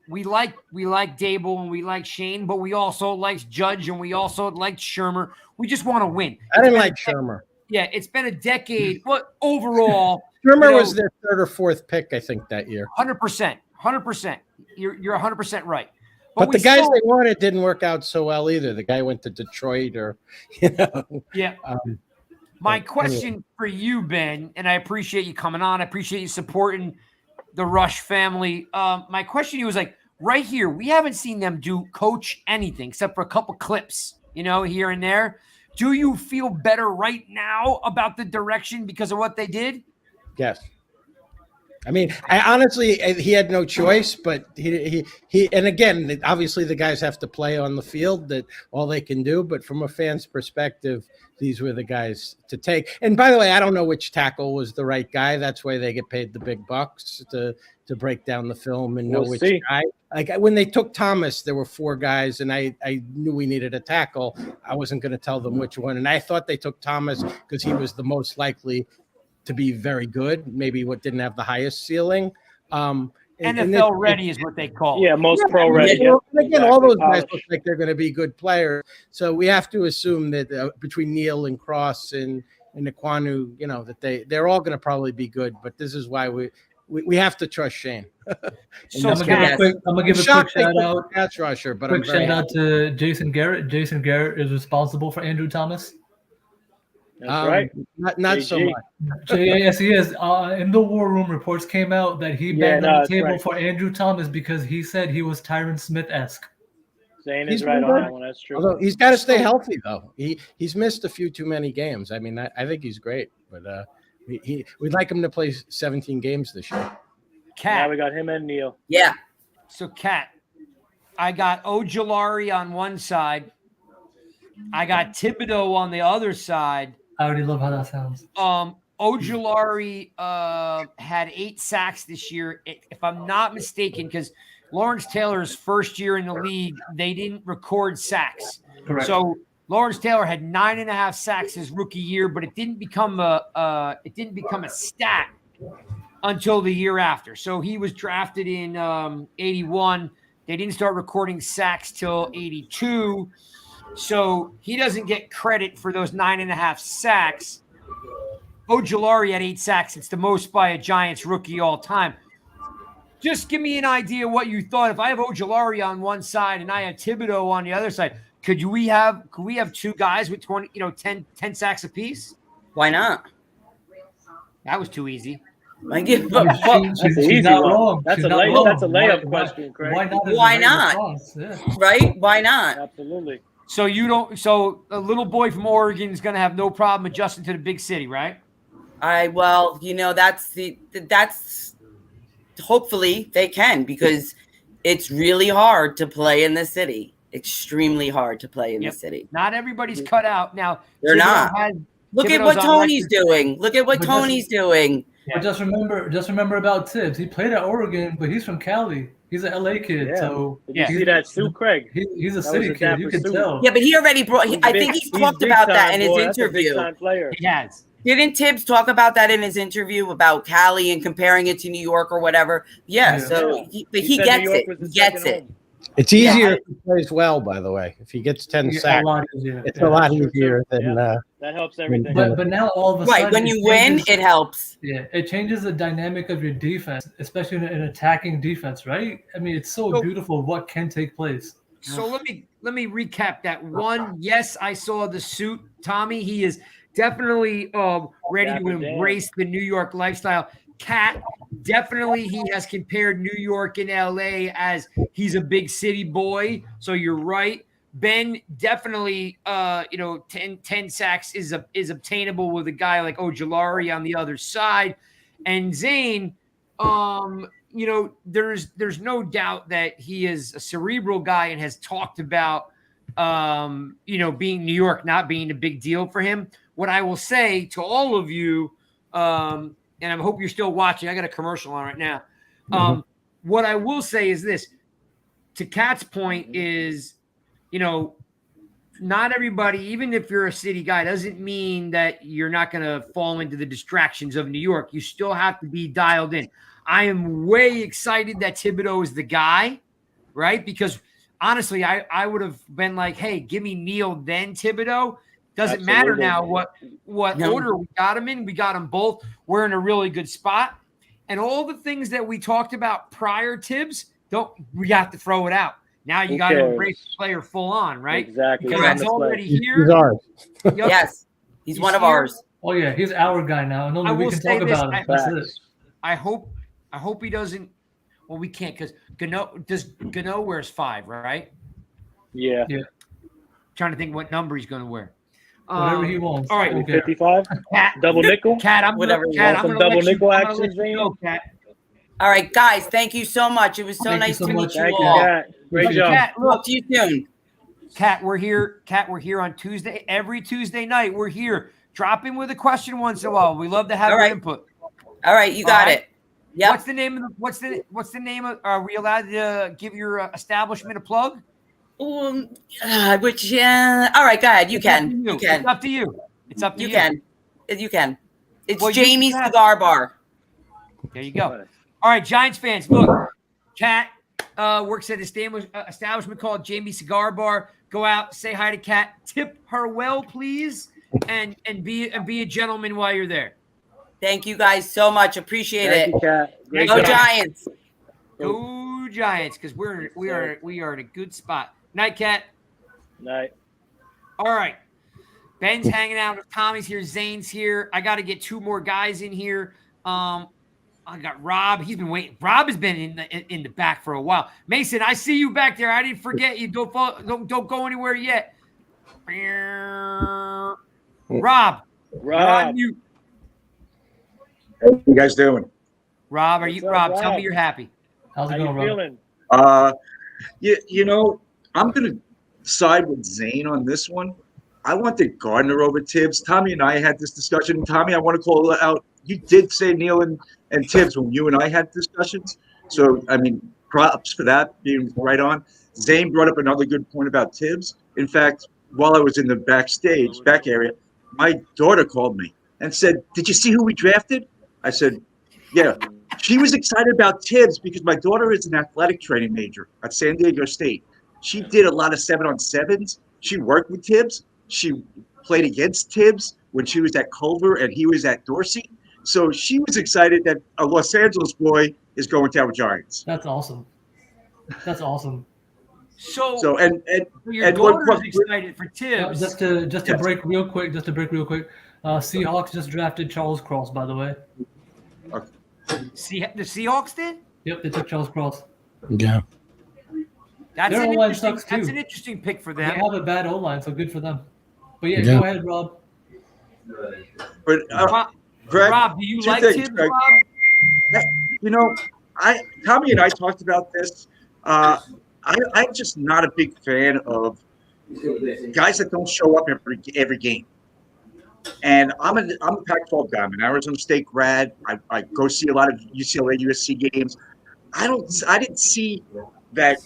Speaker 1: we like Dable and we like Shane, but we also like Judge and we also like Shermer. We just want to win.
Speaker 14: I didn't like Shermer.
Speaker 1: Yeah, it's been a decade. But overall,
Speaker 14: Shermer was their 3rd or 4th pick, I think, that year.
Speaker 1: 100%. You're 100% right.
Speaker 14: But
Speaker 1: we
Speaker 14: the guys
Speaker 1: still-
Speaker 14: they wanted didn't work out so well either. The guy went to Detroit
Speaker 1: Yeah. My question for you, Ben, and I appreciate you coming on. I appreciate you supporting the Rush family. My question to you was right here, we haven't seen them coach anything except for a couple clips, here and there. Do you feel better right now about the direction because of what they did?
Speaker 14: Yes. I mean, he had no choice, but he and again, obviously the guys have to play on the field. That all they can do. But from a fan's perspective, these were the guys to take. And by the way, I don't know which tackle was the right guy. That's why they get paid the big bucks to break down the film and know
Speaker 3: We'll
Speaker 14: which
Speaker 3: see.
Speaker 14: guy. Like when they took Thomas, there were 4 guys, and I knew we needed a tackle. I wasn't going to tell them which one, and I thought they took Thomas because he was the most likely to be very good, maybe what didn't have the highest ceiling.
Speaker 1: NFL ready is what they call it.
Speaker 3: Yeah, most pro ready.
Speaker 14: And again, all those guys
Speaker 3: Polished.
Speaker 14: look like they're going to be good players. So we have to assume that between Neal and Cross and Equanu, that they're all going to probably be good. But this is why we have to trust Shane.
Speaker 1: So
Speaker 2: I'm gonna give a quick shout out.
Speaker 14: Pass rusher, but
Speaker 2: Quick
Speaker 14: I'm very
Speaker 2: shout out to Jason Garrett. Jason Garrett is responsible for Andrew Thomas.
Speaker 3: That's right.
Speaker 14: Not so
Speaker 3: JG.
Speaker 14: much.
Speaker 2: Yes, he is. In the War Room, reports came out that he banged on the
Speaker 3: that's
Speaker 2: table
Speaker 3: right.
Speaker 2: for Andrew Thomas because he said he was Tyron Smith-esque.
Speaker 3: Zane
Speaker 14: He's
Speaker 3: is right
Speaker 14: been
Speaker 3: on
Speaker 14: good.
Speaker 3: that one. That's true.
Speaker 14: Although he's got to stay healthy, though. He's missed a few too many games. I mean, I think he's great, but we'd like him to play 17 games this year.
Speaker 3: Now
Speaker 1: Cat.
Speaker 3: we got him and Neal.
Speaker 13: Yeah.
Speaker 1: So, Kat, I got Ojulari on one side. I got Thibodeau on the other side.
Speaker 2: I already love how that sounds.
Speaker 1: Ojulari had 8 sacks this year. If I'm not mistaken, because Lawrence Taylor's first year in the league, they didn't record sacks.
Speaker 2: Correct.
Speaker 1: So Lawrence Taylor had 9.5 sacks his rookie year, but it didn't become a stat until the year after. So he was drafted in 81. They didn't start recording sacks till 82. So he doesn't get credit for those 9.5 sacks. Ojulari had 8 sacks. It's the most by a Giants rookie all time. Just give me an idea what you thought. If I have Ojulari on one side and I have Thibodeau on the other side, could we have 2 guys with 10 sacks apiece?
Speaker 13: Why not?
Speaker 1: That was too easy.
Speaker 3: That's an easy one. That's a layup question, Craig.
Speaker 13: Why not?
Speaker 2: Yeah.
Speaker 13: Right? Why not?
Speaker 3: Absolutely.
Speaker 1: So so a little boy from Oregon is going to have no problem adjusting to the big city, right?
Speaker 13: That's hopefully they can, because it's really hard to play in the city. Extremely hard to play in the city.
Speaker 1: Not everybody's cut out. Now
Speaker 13: they're not. Look at what Tony's doing. Look at what Tony's doing.
Speaker 2: But just remember about Tibbs. He played at Oregon, but he's from Cali. He's an LA kid.
Speaker 3: Yeah.
Speaker 2: So
Speaker 3: Did you see that suit, Craig?
Speaker 2: He's a city kid. You can tell.
Speaker 13: Yeah, but he already brought. I think he's talked about that in his interview.
Speaker 1: He has.
Speaker 13: Didn't Tibbs talk about that in his interview about Cali and comparing it to New York or whatever? Yeah. So he gets it. He gets it.
Speaker 14: It's easier if he plays well, by the way. If he gets 10 sacks, it's a lot easier than.
Speaker 3: That helps everything.
Speaker 2: But now all of a sudden,
Speaker 13: right, when you win, it helps.
Speaker 2: Yeah, it changes the dynamic of your defense, especially in an attacking defense, right? I mean, it's so beautiful what can take place.
Speaker 1: So let me recap that one. Yes, I saw the suit, Tommy. He is definitely ready to embrace the New York lifestyle. Cat, definitely he has compared New York and LA as he's a big city boy. So you're right. Ben, definitely 10 sacks is obtainable with a guy like Ojulari on the other side. And Zane, there's no doubt that he is a cerebral guy and has talked about being New York not being a big deal for him. What I will say to all of you, and I hope you're still watching. I got a commercial on right now. What I will say is this, to Kat's point is, not everybody, even if you're a city guy, doesn't mean that you're not going to fall into the distractions of New York. You still have to be dialed in. I am way excited that Thibodeau is the guy, right? Because honestly, I would have been like, hey, give me Neal, then Thibodeau. Doesn't matter now what order we got them in. We got them both. We're in a really good spot. And all the things that we talked about prior, Tibbs, we have to throw it out. Now you got to embrace the player full on, right?
Speaker 3: Exactly.
Speaker 1: Because he's already here.
Speaker 14: He's ours.
Speaker 13: Yes, he's one of ours.
Speaker 2: Oh yeah, he's our guy now. No, we can talk about him. That's it.
Speaker 1: I hope he doesn't. Well, we can't because Gano wears 5, right?
Speaker 3: Yeah.
Speaker 1: Trying to think what number he's going to wear.
Speaker 2: Whatever he wants.
Speaker 1: All right,
Speaker 3: 55. Double nickel.
Speaker 1: Cat, I'm
Speaker 3: whatever.
Speaker 1: double nickel action.
Speaker 13: All right, guys. Thank you so much. It was so nice to meet you all.
Speaker 3: Kat. Great job.
Speaker 1: Kat,
Speaker 13: talk to you soon.
Speaker 1: Kat, we're here. Kat, we're here on Tuesday. Every Tuesday night, we're here. Drop in with a question once in a while. We love to have your input.
Speaker 13: All right, you got it. Yeah.
Speaker 1: What's the name of what's the name of? Are we allowed to give your establishment a plug?
Speaker 13: All right, go ahead. You can.
Speaker 1: It's up to you. It's up to you.
Speaker 13: You can. It's Jamie's Cigar Bar.
Speaker 1: There you go. All right, Giants fans, look, Kat works at an establishment called Jamie's Cigar Bar. Go out, say hi to Kat, tip her well, please, and be a gentleman while you're there.
Speaker 13: Thank you guys so much. Appreciate it.
Speaker 3: You, Kat.
Speaker 13: Go Giants.
Speaker 1: Go Giants, because we are in a good spot. Night, Kat.
Speaker 3: Night.
Speaker 1: All right. Ben's hanging out. Tommy's here. Zane's here. I got to get 2 more guys in here. I got Rob. He's been waiting. Rob has been in the back for a while. Mason, I see you back there. I didn't forget you. Don't go anywhere yet. Rob.
Speaker 3: Rob.
Speaker 15: How you guys doing?
Speaker 1: Rob, Rob? Tell me you're happy.
Speaker 2: How's it going, Rob?
Speaker 3: Feeling?
Speaker 15: I'm gonna side with Zane on this one. I wanted Gardner over Tibbs. Tommy and I had this discussion. Tommy, I want to call out. You did say Neal and Tibbs when you and I had discussions. So, I mean, props for that being right on. Zane brought up another good point about Tibbs. In fact, while I was in the back area, my daughter called me and said, "Did you see who we drafted?" I said, "Yeah." She was excited about Tibbs because my daughter is an athletic training major at San Diego State. She did a lot of 7-on-7s. She worked with Tibbs. She played against Tibbs when she was at Culver and he was at Dorsey. So she was excited that a Los Angeles boy is going to our Giants.
Speaker 2: That's awesome. That's awesome.
Speaker 1: So
Speaker 15: and
Speaker 1: your daughter's excited for Tibbs.
Speaker 2: Just to break real quick. Seahawks just drafted Charles Cross, by the way.
Speaker 1: See, the Seahawks did?
Speaker 2: Yep, they took Charles Cross.
Speaker 14: Yeah.
Speaker 1: That's
Speaker 2: Their
Speaker 1: an
Speaker 2: O-line
Speaker 1: interesting.
Speaker 2: sucks, too.
Speaker 1: That's an interesting pick for them.
Speaker 2: They have a bad O-line, so good for them. But yeah,
Speaker 14: Yeah.
Speaker 2: go ahead, Rob.
Speaker 15: But Greg,
Speaker 1: Rob, do you
Speaker 15: two
Speaker 1: like
Speaker 15: things,
Speaker 1: Tibbs,
Speaker 15: Greg.
Speaker 1: Rob?
Speaker 15: You know, Tommy and I talked about this. I'm just not a big fan of guys that don't show up every game. And I'm a Pac-12 guy. I'm an Arizona State grad. I go see a lot of UCLA, USC games. I didn't see that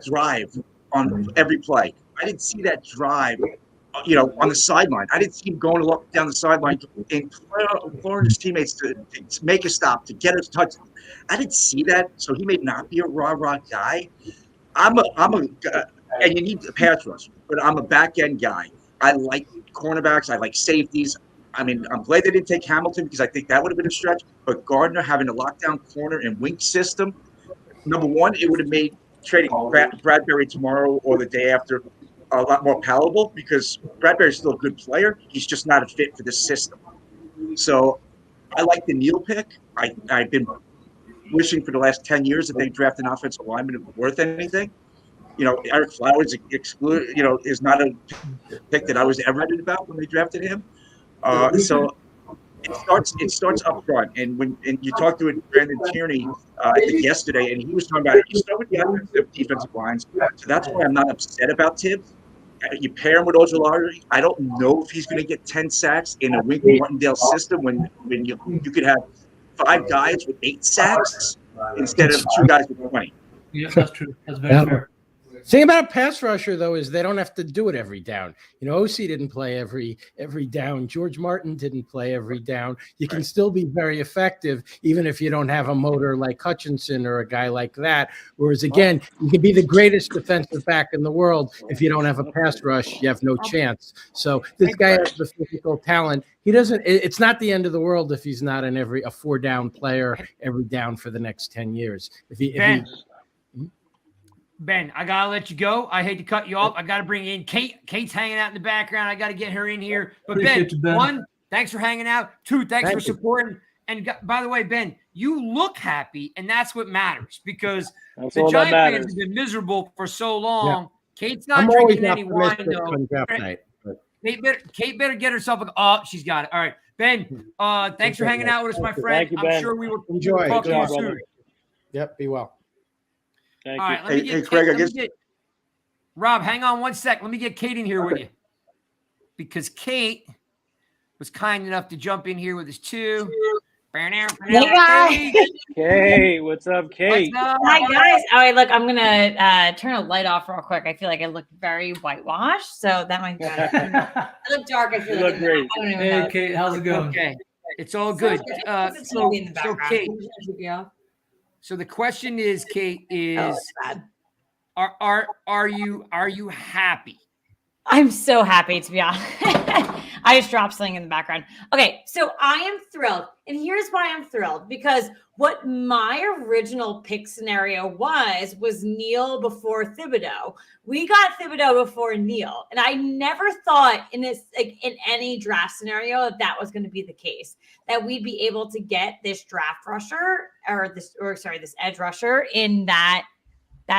Speaker 15: drive on every play. I didn't see that drive, on the sideline. I didn't see him going down the sideline and imploring his teammates to make a stop, to get a touch. I didn't see that, so he may not be a rah-rah guy. I'm a and you need a pass rush, but I'm a back-end guy. I like cornerbacks. I like safeties. I mean, I'm glad they didn't take Hamilton because I think that would have been a stretch. But Gardner having a lockdown corner and wink system, number one, it would have made trading Bradbury tomorrow or the day after a lot more palatable because Bradbury's still a good player. He's just not a fit for this system. So I like the Neal pick. I've been wishing for the last 10 years that they draft an offensive lineman worth anything. Eric Flowers is not a pick that I was ever excited about when they drafted him. So it starts up front. And you talked to Brandon Tierney, I think yesterday, and he was talking about it. You start with the defensive lines. So that's why I'm not upset about Tibbs. You pair him with Ojulari. I don't know if he's going to get 10 sacks in a Wink Martindale system when you could have 5 guys with 8 sacks instead of 2 guys with 20.
Speaker 2: Yeah, that's true. That's very fair.
Speaker 14: Thing about a pass rusher, though, is they don't have to do it every down. OC didn't play every down. George Martin didn't play every down. You can still be very effective, even if you don't have a motor like Hutchinson or a guy like that. Whereas, again, you can be the greatest defensive back in the world. If you don't have a pass rush, you have no chance. So this guy has the physical talent. He doesn't. It's not the end of the world if he's not a 4-down player every down for the next 10 years.
Speaker 1: Ben, I gotta let you go. I hate to cut you off. I gotta bring in Kate. Kate's hanging out in the background. I gotta get her in here. But Ben, 1, thanks for hanging out. 2, thanks for supporting. And by the way, Ben, you look happy, and that's what matters because the Giant fans have been miserable for so long. Yeah. Kate's not drinking any wine though. Kate better get herself she's got it. All right, Ben. Thanks for hanging out with us, my friend.
Speaker 3: Thank you, Ben.
Speaker 1: I'm sure we will
Speaker 14: enjoy.
Speaker 1: Talk to you soon.
Speaker 14: Yep. Be well.
Speaker 3: Thank
Speaker 1: All
Speaker 3: you.
Speaker 1: right, let me get Rob, hang on one sec. Let me get Kate in here with you. Because Kate was kind enough to jump in here with us too.
Speaker 16: Hey guys.
Speaker 3: Hey, what's up, Kate?
Speaker 16: What's up? Hi guys. All right, look, I'm gonna turn a light off real quick. I feel like I look very whitewashed, so that might be I look dark. I feel
Speaker 3: you
Speaker 16: like
Speaker 3: look great.
Speaker 2: Hey Kate, how's it going?
Speaker 1: Okay. It's all good. So Kate. So the question is, Kate, are you happy?
Speaker 16: I'm so happy, to be honest. I just dropped something in the background. Okay, so I am thrilled. And here's why I'm thrilled. Because what my original pick scenario was Neal before Thibodeau. We got Thibodeau before Neal. And I never thought in any draft scenario that was going to be the case. That we'd be able to get this draft rusher this edge rusher in that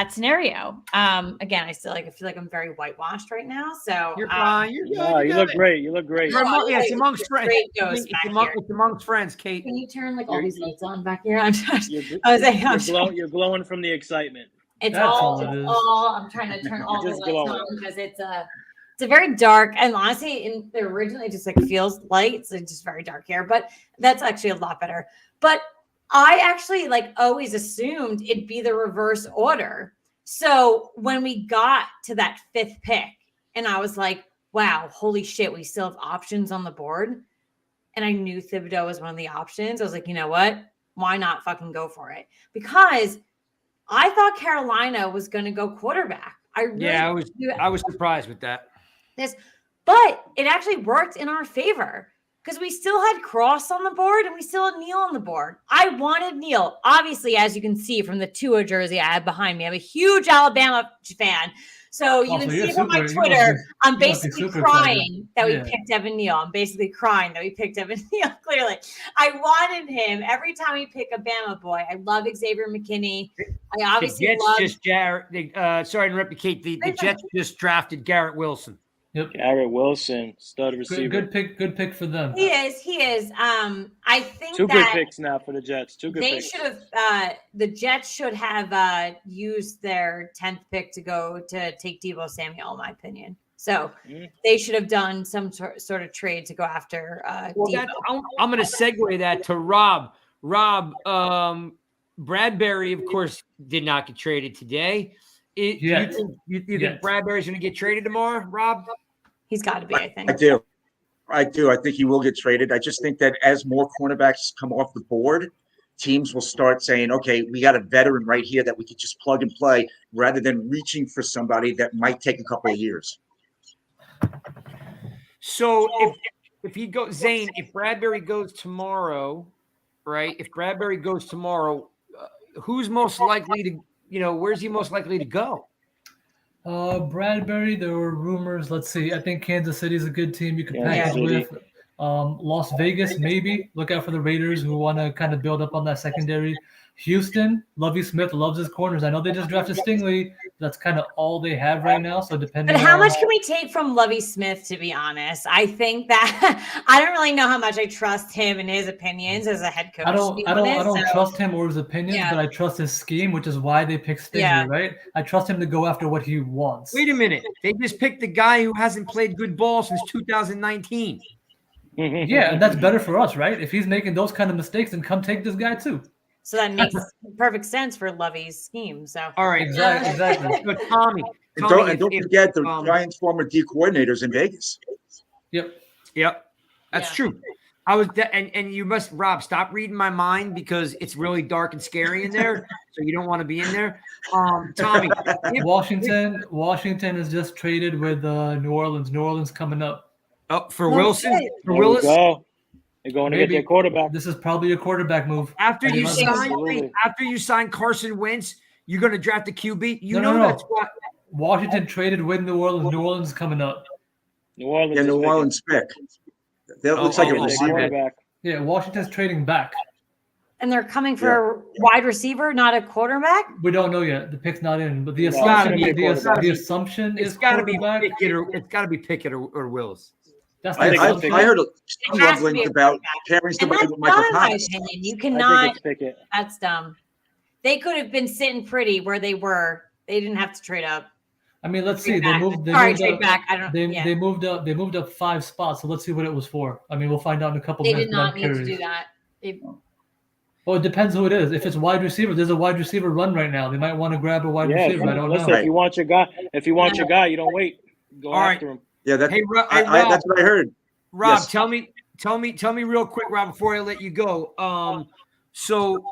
Speaker 16: scenario. Again, I feel like I'm very whitewashed right now. So
Speaker 1: you're fine. You're
Speaker 3: good. You look great. You look great.
Speaker 1: It's amongst friends. It's amongst friends, Kate.
Speaker 16: Can you turn all these lights on back here?
Speaker 3: You're glowing from the excitement.
Speaker 16: It's all. I'm trying to turn all the lights on because It's a very dark, and honestly, in the original, it just like feels light. It's like just very dark hair, but that's actually a lot better. But I actually like always assumed it'd be the reverse order. So when we got to that 5th pick, and I was like, wow, holy shit, we still have options on the board. And I knew Thibodeau was one of the options. I was like, you know what? Why not fucking go for it? Because I thought Carolina was going to go quarterback.
Speaker 1: I was surprised with that.
Speaker 16: But it actually worked in our favor because we still had Cross on the board and we still had Neal on the board. I wanted Neal. Obviously, as you can see from the Tua jersey I have behind me, I'm a huge Alabama fan. So you can see from my Twitter, I'm basically crying that we picked Evan Neal. I'm basically crying that we picked Evan Neal, clearly. I wanted him every time we pick a Bama boy. I love Xavier McKinney. I obviously love...
Speaker 1: sorry to interrupt you, Kate. The Jets just drafted Garrett Wilson.
Speaker 3: Yep. Garrett Wilson, stud receiver.
Speaker 2: Good pick for them.
Speaker 16: He is. I think
Speaker 3: two good picks now for the Jets.
Speaker 16: They should have. The Jets should have used their 10th pick to go to take Deebo Samuel, in my opinion. So they should have done some sort of trade to go after Deebo.
Speaker 1: I'm going to segue that to Rob. Rob, Bradbury, of course, did not get traded today. You think Bradbury's going to get traded tomorrow, Rob?
Speaker 16: He's got to be, I think.
Speaker 15: I do. I think he will get traded. I just think that as more cornerbacks come off the board, teams will start saying, okay, we got a veteran right here that we could just plug and play rather than reaching for somebody that might take a couple of years.
Speaker 1: So if he goes, Zane, if Bradbury goes tomorrow, right? If Bradbury goes tomorrow, who's most likely to, where's he most likely to go?
Speaker 2: Bradbury, there were rumors. Let's see. I think Kansas City is a good team you could package with. Las Vegas, maybe. Look out for the Raiders who want to kind of build up on that secondary. Houston, Lovie Smith loves his corners. I know they just drafted Stingley. That's kind of all they have right now. So depending.
Speaker 16: But how much can we take from Lovie Smith? To be honest, I think that I don't really know how much I trust him and his opinions as a head coach.
Speaker 2: I don't trust him or his opinions, but I trust his scheme, which is why they picked Stingley, right? I trust him to go after what he wants.
Speaker 1: Wait a minute, they just picked the guy who hasn't played good ball since 2019.
Speaker 2: Yeah, and that's better for us, right? If he's making those kind of mistakes, then come take this guy too.
Speaker 16: So that makes perfect sense for Lovey's scheme. So
Speaker 1: all right, exactly. But Tommy,
Speaker 15: and don't forget the Giants' former D coordinators in Vegas.
Speaker 1: Yep, that's true. I was, and you must, Rob, stop reading my mind because it's really dark and scary in there. So you don't want to be in there. Tommy,
Speaker 2: Washington is just traded with New Orleans. New Orleans coming up.
Speaker 1: Oh, for Wilson, for Willis.
Speaker 3: They're going to get their quarterback.
Speaker 2: This is probably a quarterback move.
Speaker 1: After you sign Carson Wentz, you're going to draft a QB. No. That's what
Speaker 2: Washington traded with New Orleans. New Orleans is coming up.
Speaker 15: New Orleans pick. That looks like a receiver.
Speaker 2: Yeah, Washington's trading back.
Speaker 16: And they're coming for a wide receiver, not a quarterback?
Speaker 2: We don't know yet. The pick's not in, but the assumption is
Speaker 1: got to be Pickett or Willis.
Speaker 15: I heard some rumblings about pairing somebody with Michael Thomas.
Speaker 16: You cannot. That's dumb. They could have been sitting pretty where they were. They didn't have to trade up.
Speaker 2: I mean, let's see. They moved up 5 spots. So let's see what it was for. I mean, we'll find out in a couple minutes.
Speaker 16: They did not need to do that.
Speaker 2: Well, it depends who it is. If it's wide receiver, there's a wide receiver run right now. They might want to grab a wide receiver. I don't know.
Speaker 3: If you want your guy, you don't wait. Go after him.
Speaker 15: Yeah, that's what I heard.
Speaker 1: Rob, yes. Tell me real quick, Rob, before I let you go. So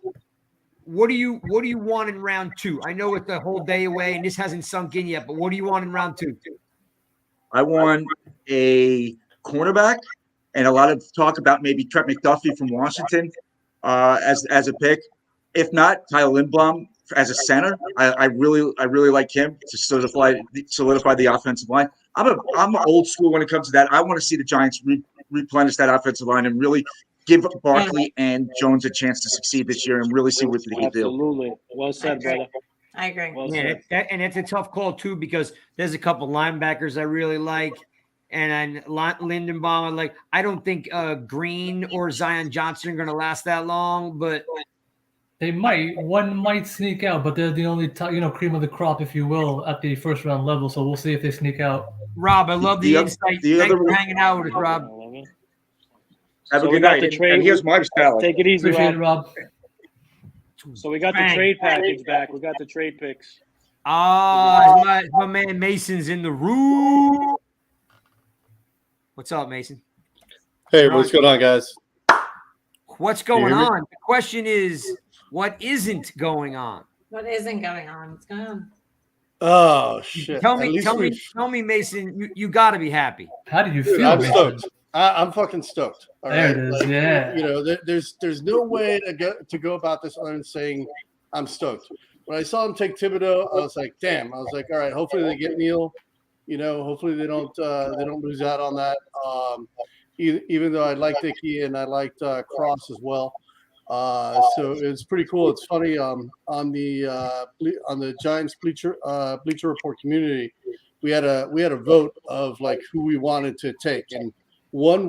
Speaker 1: what do you want in round 2? I know it's the whole day away and this hasn't sunk in yet, but what do you want in round 2?
Speaker 15: I want a cornerback and a lot of talk about maybe Trent McDuffie from Washington as a pick. If not, Tyler Lindblom as a center. I really like him to solidify the offensive line. I'm old school when it comes to that. I want to see the Giants replenish that offensive line and really give Barkley and Jones a chance to succeed this year and really see what they can do.
Speaker 3: Absolutely. Well said, brother.
Speaker 16: I agree.
Speaker 1: And it's a tough call too because there's a couple linebackers I really like, and Lindenbaum. I don't think Green or Zion Johnson are going to last that long, but
Speaker 2: They might. One might sneak out, but they're the only cream of the crop, if you will, at the first round level. So we'll see if they sneak out.
Speaker 1: Rob, I love the insight. Thanks for hanging out with us, Rob.
Speaker 15: Have a
Speaker 3: So
Speaker 15: good night. And here's my ballot.
Speaker 3: Take it easy,
Speaker 2: Appreciate it, Rob.
Speaker 3: So we got the
Speaker 1: Bang.
Speaker 3: trade package back. We got the trade picks.
Speaker 1: My man Mason's in the room. What's up, Mason?
Speaker 17: Hey, what's going on, guys?
Speaker 1: What's
Speaker 17: Can you
Speaker 1: going
Speaker 17: hear me?
Speaker 1: on? The question is, what isn't going on?
Speaker 16: What isn't going on? What's going on?
Speaker 17: Oh shit!
Speaker 1: Tell
Speaker 17: At
Speaker 1: me,
Speaker 17: least
Speaker 1: tell me,
Speaker 17: we've-
Speaker 1: tell me, Mason. You got to be happy.
Speaker 2: How do you
Speaker 17: Dude,
Speaker 2: feel?
Speaker 17: I'm
Speaker 2: Mason?
Speaker 17: stoked. I'm fucking stoked. All
Speaker 2: There
Speaker 17: right,
Speaker 2: it is,
Speaker 17: Like,
Speaker 2: yeah.
Speaker 17: You know, there's no way to go about this other than saying I'm stoked. When I saw him take Thibodeau, I was like, damn. I was like, all right. Hopefully they get Neal. You know, hopefully they don't lose out on that. Even though I liked Icky and I liked Cross as well. So it's pretty cool. It's funny on the Giants Bleacher Report community, we had a vote of like who we wanted to take, and number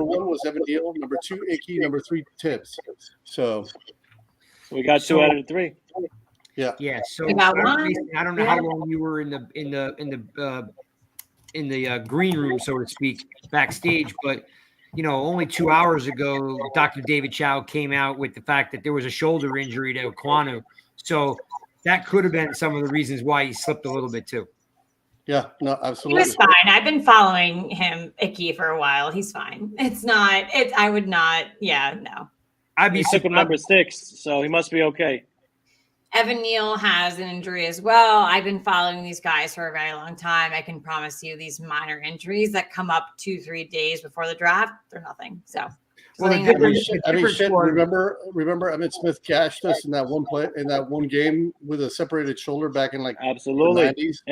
Speaker 17: one was Evan Neal, number 2 Icky, number 3 Tibbs. So
Speaker 3: we got 2 out of the 3.
Speaker 17: Yeah.
Speaker 1: Yeah. So
Speaker 16: We got
Speaker 1: Mason, I don't know how
Speaker 16: Yeah.
Speaker 1: long you were in the green room, so to speak, backstage, but only 2 hours ago, Dr. David Chow came out with the fact that there was a shoulder injury to Equanu. So that could have been some of the reasons why he slipped a little bit too.
Speaker 17: Yeah, no,
Speaker 16: He
Speaker 17: absolutely.
Speaker 16: was fine. I've been following him, Icky, for a while. He's fine. I would not. Yeah, no.
Speaker 1: I'd be
Speaker 3: He took him number 6, so he must be okay.
Speaker 16: Evan Neal has an injury as well. I've been following these guys for a very long time. I can promise you these minor injuries that come up 2-3 days before the draft, they're nothing. So,
Speaker 1: Well,
Speaker 16: something
Speaker 1: the
Speaker 16: that-
Speaker 17: I mean, shit. Remember Emmett Smith gashed us in that one play in that one game with a separated shoulder back in like
Speaker 3: absolutely
Speaker 17: the 90s.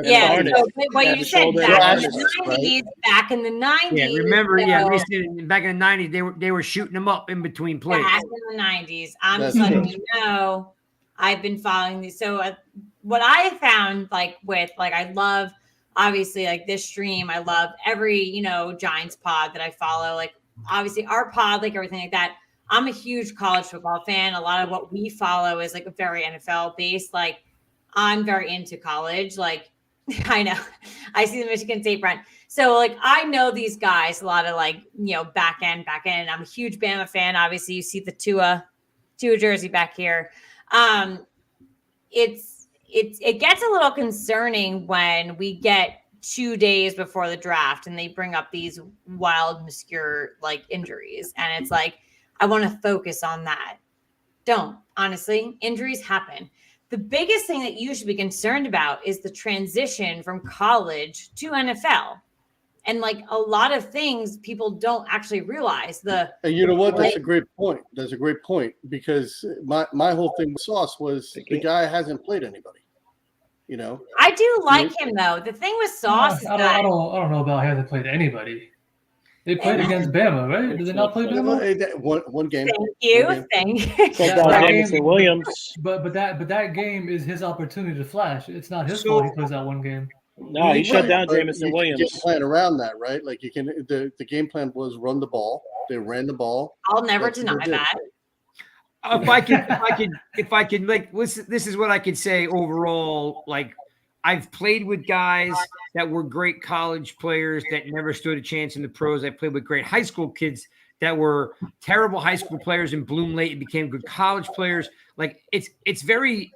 Speaker 16: yeah, so what you said back in the
Speaker 17: Gashed us, right?
Speaker 16: 90s, back in the 90s.
Speaker 1: Yeah, remember,
Speaker 16: so
Speaker 1: Mason, back in the 90s, they were shooting him up in between plays.
Speaker 16: back in the 90s. I'm
Speaker 1: That's
Speaker 16: just letting
Speaker 1: true.
Speaker 16: you know, I've been following these. So what I found I love obviously like this stream. I love every, Giants pod that I follow. Like obviously our pod, like everything like that. I'm a huge college football fan. A lot of what we follow is like a very NFL based. Like I'm very into college. Like I know I see the Michigan State front. So like I know these guys, a lot of back end. I'm a huge Bama fan. Obviously you see the Tua jersey back here. It gets a little concerning when we get 2 days before the draft and they bring up these wild, obscure injuries. And it's like, I want to focus on that. Don't, honestly, injuries happen. The biggest thing that you should be concerned about is the transition from college to NFL. And a lot of things people don't actually realize.
Speaker 17: And you know what? That's a great point. That's a great point because my whole thing with Sauce was the guy hasn't played anybody.
Speaker 16: I do like him though. The thing with Sauce is
Speaker 2: I
Speaker 16: that
Speaker 2: don't know about how they played anybody. They played against Bama, right? Did they not play Bama?
Speaker 17: One game.
Speaker 16: Thank you.
Speaker 3: Jameson Williams.
Speaker 2: But that game is his opportunity to flash. It's not his fault he plays that one game.
Speaker 3: No, he shut down
Speaker 17: But
Speaker 3: Jameson
Speaker 17: you can
Speaker 3: Williams.
Speaker 17: Game plan around that, right? Like you can. The game plan was run the ball. They ran the ball.
Speaker 16: I'll never
Speaker 17: That's what
Speaker 16: deny
Speaker 17: they did.
Speaker 16: that.
Speaker 1: If I could this is what I could say overall. Like I've played with guys that were great college players that never stood a chance in the pros. I played with great high school kids that were terrible high school players and bloomed late and became good college players. Like it's very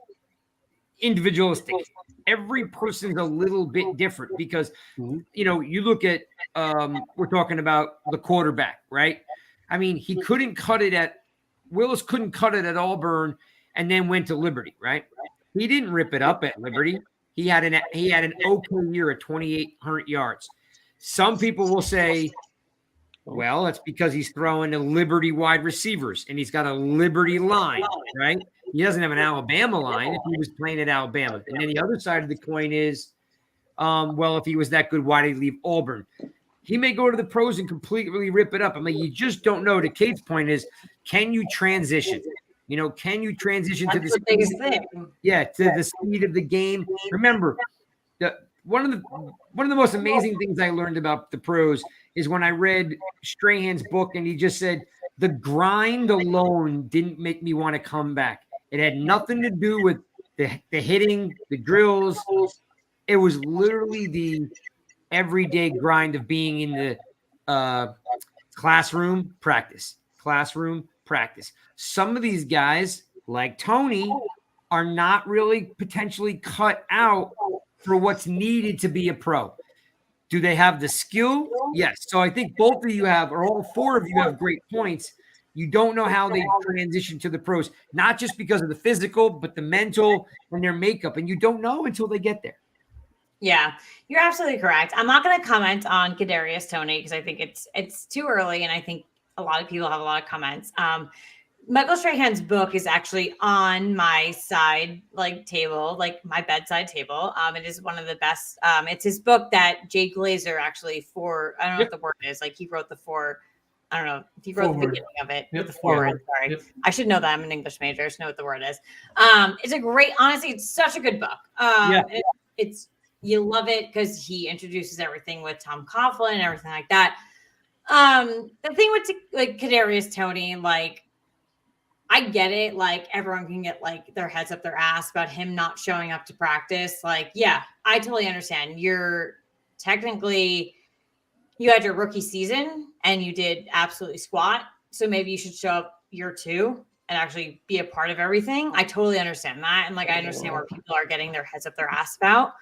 Speaker 1: individualistic. Every person's a little bit different because you look at we're talking about the quarterback, right? I mean, Willis couldn't cut it at Auburn and then went to Liberty, right? He didn't rip it up at Liberty. He had an okay year at 2,800 yards. Some people will say, well, that's because he's throwing to Liberty wide receivers and he's got a Liberty line, right? He doesn't have an Alabama line if he was playing at Alabama. And then the other side of the coin is, if he was that good, why did he leave Auburn? He may go to the pros and completely rip it up. I mean, you just don't know. To Kate's point is, can you transition? Can you transition to
Speaker 16: That's the biggest thing.
Speaker 1: Yeah, to the speed of the game. Remember, one of the most amazing things I learned about the pros is when I read Strahan's book and he just said, The grind alone didn't make me want to come back. It had nothing to do with the hitting, the drills. It was literally the everyday grind of being in the classroom practice. Some of these guys, like Tony, are not really potentially cut out for what's needed to be a pro. Do they have the skill? Yes. So I think both of you have, or all four of you have great points. You don't know how they transition to the pros, not just because of the physical, but the mental and their makeup. And you don't know until they get there.
Speaker 16: Yeah, you're absolutely correct. I'm not going to comment on Kadarius Toney because I think it's too early, and I think a lot of people have a lot of comments. Michael Strahan's book is actually on my side table, like my bedside table. It is one of the best. It's his book that Jay Glazer actually I don't know what the word is. Like he wrote I don't know if he wrote the beginning of it with the forward. Sorry. Yep. I should know that. I'm an English major. I should know what the word is. It's a great, honestly, it's such a good book. It's you love it because he introduces everything with Tom Coughlin and everything like that. The thing with Kadarius Toney, I get it. Everyone can get their heads up their ass about him not showing up to practice. Yeah, I totally understand. You're technically, you had your rookie season and you did absolutely squat. So maybe you should show up year 2 and actually be a part of everything. I totally understand that. And I understand where people are getting their heads up their ass about.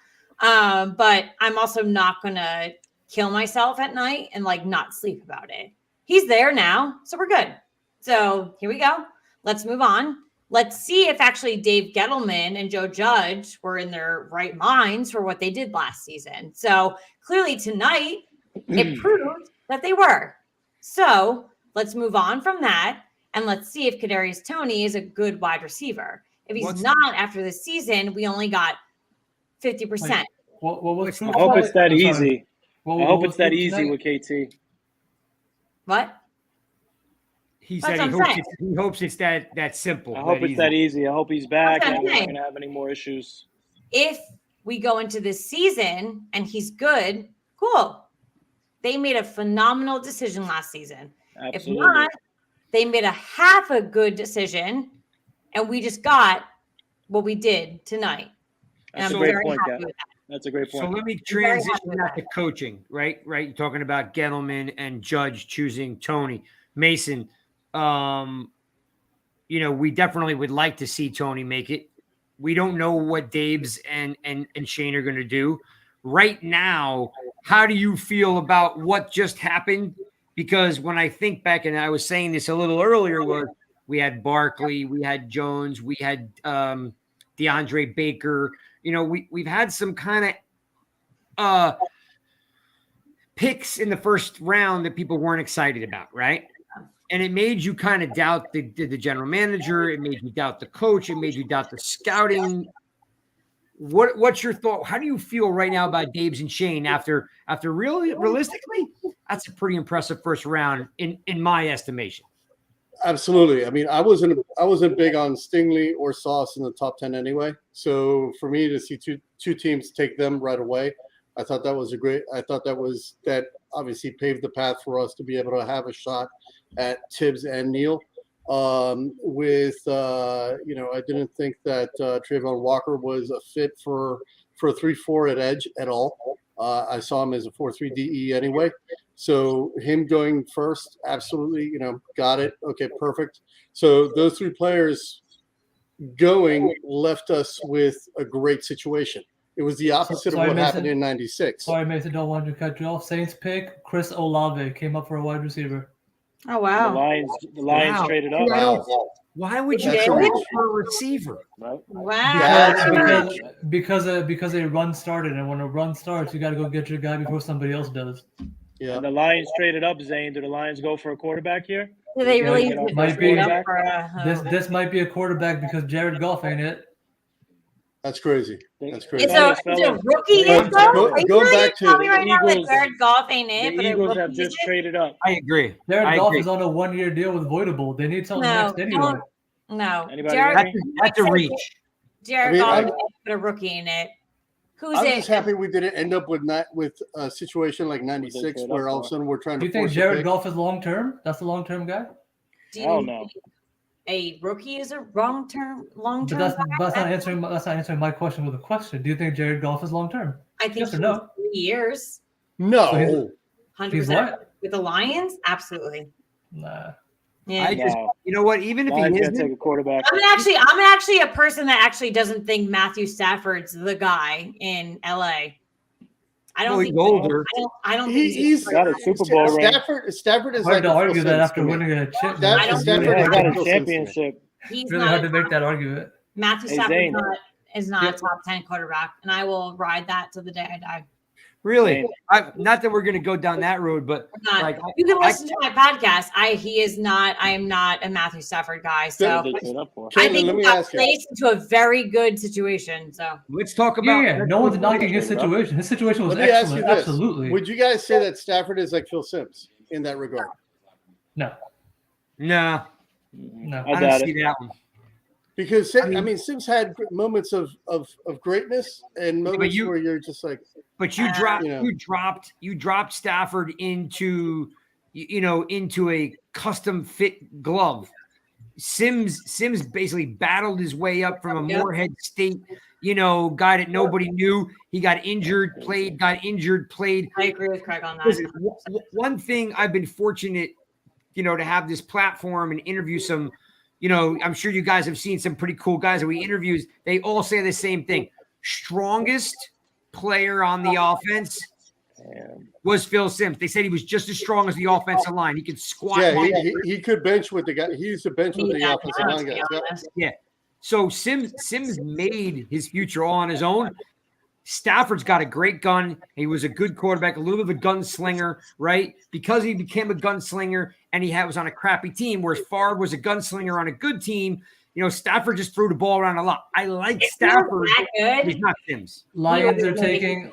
Speaker 16: But I'm also not going to kill myself at night and not sleep about it. He's there now. So we're good. So here we go. Let's move on. Let's see if actually Dave Gettleman and Joe Judge were in their right minds for what they did last season. So clearly tonight it proved that they were. So let's move on from that. And let's see if Kadarius Toney is a good wide receiver. If he's not after this season, we only got 50%.
Speaker 3: I hope it's that easy. I hope it's that easy with KT.
Speaker 16: What?
Speaker 1: He said he hopes it's that simple.
Speaker 3: I hope it's that easy. I hope he's back and we're not
Speaker 16: saying.
Speaker 3: going to have any more issues.
Speaker 16: If we go into this season and he's good, cool. They made a phenomenal decision last season.
Speaker 3: Absolutely.
Speaker 16: If not, they made a half a good decision and we just got what we did tonight.
Speaker 3: That's a great point, Kat. That's a great point.
Speaker 1: So let me transition that to coaching, right? You're talking about Gettleman and Judge choosing Tony. Mason, we definitely would like to see Tony make it. We don't know what Dave's and Shane are going to do. Right now, how do you feel about what just happened? Because when I think back, and I was saying this a little earlier, was we had Barkley, we had Jones, we had DeAndre Baker. We've had some kind of picks in the first round that people weren't excited about, right? And it made you kind of doubt the general manager. It made you doubt the coach. It made you doubt the scouting. What's your thought? How do you feel right now about Dave's and Shane after realistically, that's a pretty impressive first round in my estimation.
Speaker 17: Absolutely. I mean, I wasn't big on Stingley or Sauce in the top 10 anyway. So for me to see two teams take them right away, I thought that was that obviously paved the path for us to be able to have a shot at Tibbs and Neal. I didn't think that Trayvon Walker was a fit for a 3-4 at edge at all. I saw him as a 4-3 DE anyway. So him going first, absolutely, got it. Okay, perfect. So those 3 players going left us with a great situation. It was the opposite of what happened in '96.
Speaker 2: Sorry, Mason, don't want to cut you off. Saints pick, Chris Olave came up for a wide receiver.
Speaker 16: Oh, wow.
Speaker 3: The Lions traded up.
Speaker 10: Wow.
Speaker 1: Why would you trade for a receiver?
Speaker 16: Wow.
Speaker 2: Because a run started, and when a run starts, you got to go get your guy before somebody else does.
Speaker 3: Yeah. And the Lions traded up, Zane. Do the Lions go for a quarterback here?
Speaker 16: Do they really
Speaker 2: might be this might be a quarterback because Jared Goff ain't it.
Speaker 17: That's crazy. That's crazy.
Speaker 16: It's a rookie.
Speaker 17: Go back to
Speaker 16: tell me right now that Jared Goff ain't it.
Speaker 3: The Eagles have just traded up.
Speaker 1: I agree.
Speaker 2: Jared Goff is on a 1-year deal with Voidable. They need something next anyway.
Speaker 16: No.
Speaker 1: That's a reach.
Speaker 16: Jared Goff put a rookie in it. Who's
Speaker 17: I'm just happy we didn't end up with a situation like '96 where all of a sudden we're trying to.
Speaker 2: Do you think Jared Goff is long term? That's the long term guy.
Speaker 16: Do
Speaker 3: Hell
Speaker 16: you
Speaker 3: no.
Speaker 16: think a rookie is a long-term?
Speaker 2: But that's not answering my question with a question. Do you think Jared Goff is long term?
Speaker 16: I think
Speaker 2: yes or
Speaker 16: he's
Speaker 2: no?
Speaker 16: 3 years.
Speaker 17: No.
Speaker 2: So
Speaker 16: 100%.
Speaker 2: He's what?
Speaker 16: With the Lions? Absolutely.
Speaker 2: Nah.
Speaker 16: Yeah.
Speaker 1: You know what? Even if
Speaker 3: Lions
Speaker 1: he
Speaker 3: gotta
Speaker 1: isn't,
Speaker 3: take a quarterback.
Speaker 16: I'm actually a person that actually doesn't think Matthew Stafford's the guy in LA. I don't think
Speaker 1: he's older.
Speaker 16: I don't think
Speaker 17: He's
Speaker 3: got a Super Bowl ring.
Speaker 17: Stafford is
Speaker 2: Hard
Speaker 17: like
Speaker 2: to
Speaker 17: a Phil
Speaker 2: argue that
Speaker 17: Simms
Speaker 2: after
Speaker 17: to me.
Speaker 2: winning a chip.
Speaker 17: Stafford
Speaker 3: Yeah,
Speaker 17: is
Speaker 3: got
Speaker 17: like
Speaker 3: a
Speaker 17: Phil Simms to me.
Speaker 3: championship.
Speaker 16: he's
Speaker 2: It's really
Speaker 16: not
Speaker 2: hard to make that argument.
Speaker 16: Matthew
Speaker 3: Hey,
Speaker 16: Stafford
Speaker 3: Zane.
Speaker 16: is not a top 10 quarterback, and I will ride that till the day I die.
Speaker 1: really, not that we're going to go down that road, but
Speaker 16: Not,
Speaker 1: like
Speaker 16: you can listen to my podcast. I am not a Matthew Stafford guy. So
Speaker 3: They trade up for.
Speaker 16: I
Speaker 17: Caitlin,
Speaker 16: think
Speaker 17: let
Speaker 16: he
Speaker 17: me
Speaker 16: got
Speaker 17: ask you.
Speaker 16: placed into a very good situation. So
Speaker 1: let's talk about.
Speaker 2: Yeah. No one's knocking his situation. His situation was
Speaker 17: Let me ask you
Speaker 2: excellent.
Speaker 17: this.
Speaker 2: Absolutely.
Speaker 17: Would you guys say that Stafford is like Phil Simms in that regard?
Speaker 2: No.
Speaker 1: Nah,
Speaker 2: No.
Speaker 1: I don't see that one.
Speaker 17: Because I mean, Simms had moments of greatness and moments where you're just like.
Speaker 1: But you dropped Stafford into into a custom fit glove. Sims basically battled his way up from a Moorhead State, guy that nobody knew. He got injured, played, got injured, played.
Speaker 16: I agree with Craig on that.
Speaker 1: Listen, one thing I've been fortunate, to have this platform and interview some, I'm sure you guys have seen some pretty cool guys that we interviews. They all say the same thing. Strongest player on the offense was Phil Simms. They said he was just as strong as the offensive line. He could squat.
Speaker 17: Yeah, he could bench with the guy. He used to bench with the offensive line guys.
Speaker 1: Yeah. So Simms made his future all on his own. Stafford's got a great gun. He was a good quarterback, a little bit of a gunslinger, right? Because he became a gunslinger and he was on a crappy team, whereas Favre was a gunslinger on a good team. Stafford just threw the ball around a lot. I like Stafford. He's not Simms.
Speaker 2: Lions are taking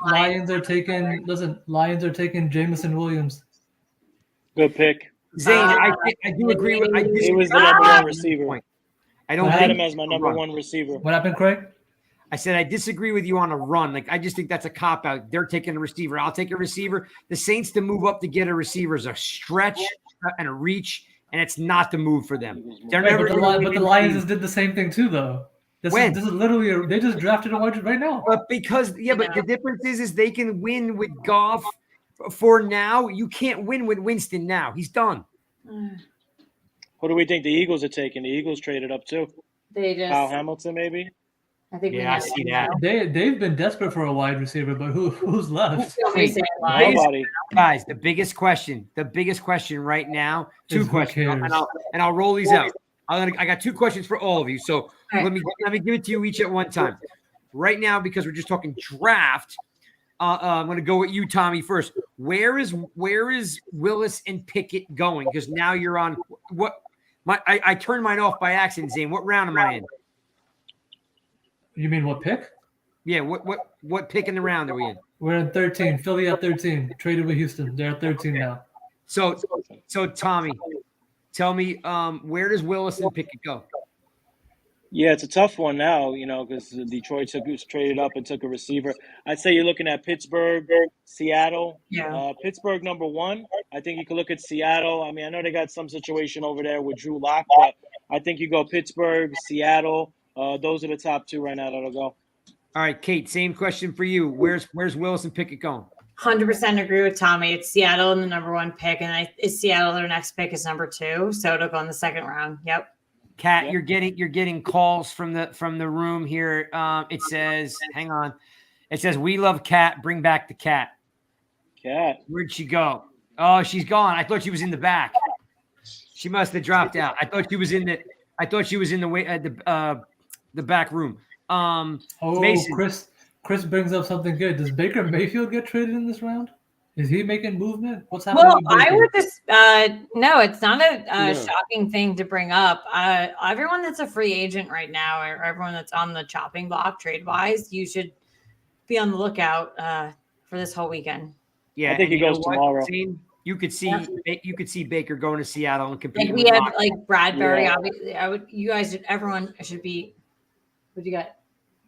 Speaker 2: Jameson Williams.
Speaker 3: Good pick.
Speaker 1: Zane, I do agree with.
Speaker 3: He was the number one receiver.
Speaker 1: I don't
Speaker 3: had
Speaker 1: think
Speaker 3: him as my number one receiver.
Speaker 2: What happened, Craig?
Speaker 1: I said I disagree with you on a run. Like I just think that's a cop out. They're taking a receiver. I'll take a receiver. The Saints to move up to get a receiver is a stretch and a reach, and it's not the move for them. They're never.
Speaker 2: But the Lions did the same thing too, though. This is literally they just drafted a wide right now.
Speaker 1: But but the difference is they can win with Goff. For now, you can't win with Winston. Now he's done.
Speaker 3: What do we think the Eagles are taking? The Eagles traded up too.
Speaker 16: They just
Speaker 3: Kyle Hamilton, maybe.
Speaker 16: I think.
Speaker 1: Yeah, I see that.
Speaker 2: They've been desperate for a wide receiver, but who's left?
Speaker 3: Nobody.
Speaker 1: Guys, the biggest question right now. Two questions, and I'll roll these out. I got two questions for all of you. So let me give it to you each at one time. Right now, because we're just talking draft. I'm going to go with you, Tommy, first. Where is Willis and Pickett going? Because now you're on what? I turned mine off by accident, Zane. What round am I in?
Speaker 2: You mean what pick?
Speaker 1: Yeah, what pick in the round are we in?
Speaker 2: We're in 13. Philly at 13. Traded with Houston. They're at 13 now.
Speaker 1: So Tommy, tell me, where does Willis and Pickett go?
Speaker 3: Yeah, it's a tough one now, because Detroit traded up and took a receiver. I'd say you're looking at Pittsburgh, Seattle.
Speaker 16: Yeah.
Speaker 3: Pittsburgh number one. I think you could look at Seattle. I mean, I know they got some situation over there with Drew Lock, but I think you go Pittsburgh, Seattle. Those are the top two right now that'll go.
Speaker 1: All right, Kate, same question for you. Where's Willis and Pickett going?
Speaker 16: 100% agree with Tommy. It's Seattle in the number one pick, and is Seattle their next pick is number 2, so it'll go in the second round. Yep.
Speaker 1: Kat, you're getting calls from the room here. It says, hang on. It says, we love Kat. Bring back the cat.
Speaker 3: Cat.
Speaker 1: Where'd she go? Oh, she's gone. I thought she was in the back. She must have dropped out. I thought she was in the way at the back room. Mason.
Speaker 2: Chris brings up something good. Does Baker Mayfield get traded in this round? Is he making movement? What's happening?
Speaker 16: Well,
Speaker 2: with Baker?
Speaker 16: I would just no, it's not a shocking thing to bring up. Everyone that's a free agent right now, or everyone that's on the chopping block trade wise, you should be on the lookout for this whole weekend.
Speaker 1: Yeah,
Speaker 3: I think he goes tomorrow.
Speaker 1: You could see Baker going to Seattle and competing.
Speaker 16: Like we
Speaker 1: with
Speaker 16: had
Speaker 1: Lock.
Speaker 16: like Bradbury. Obviously, everyone should be. What do you got?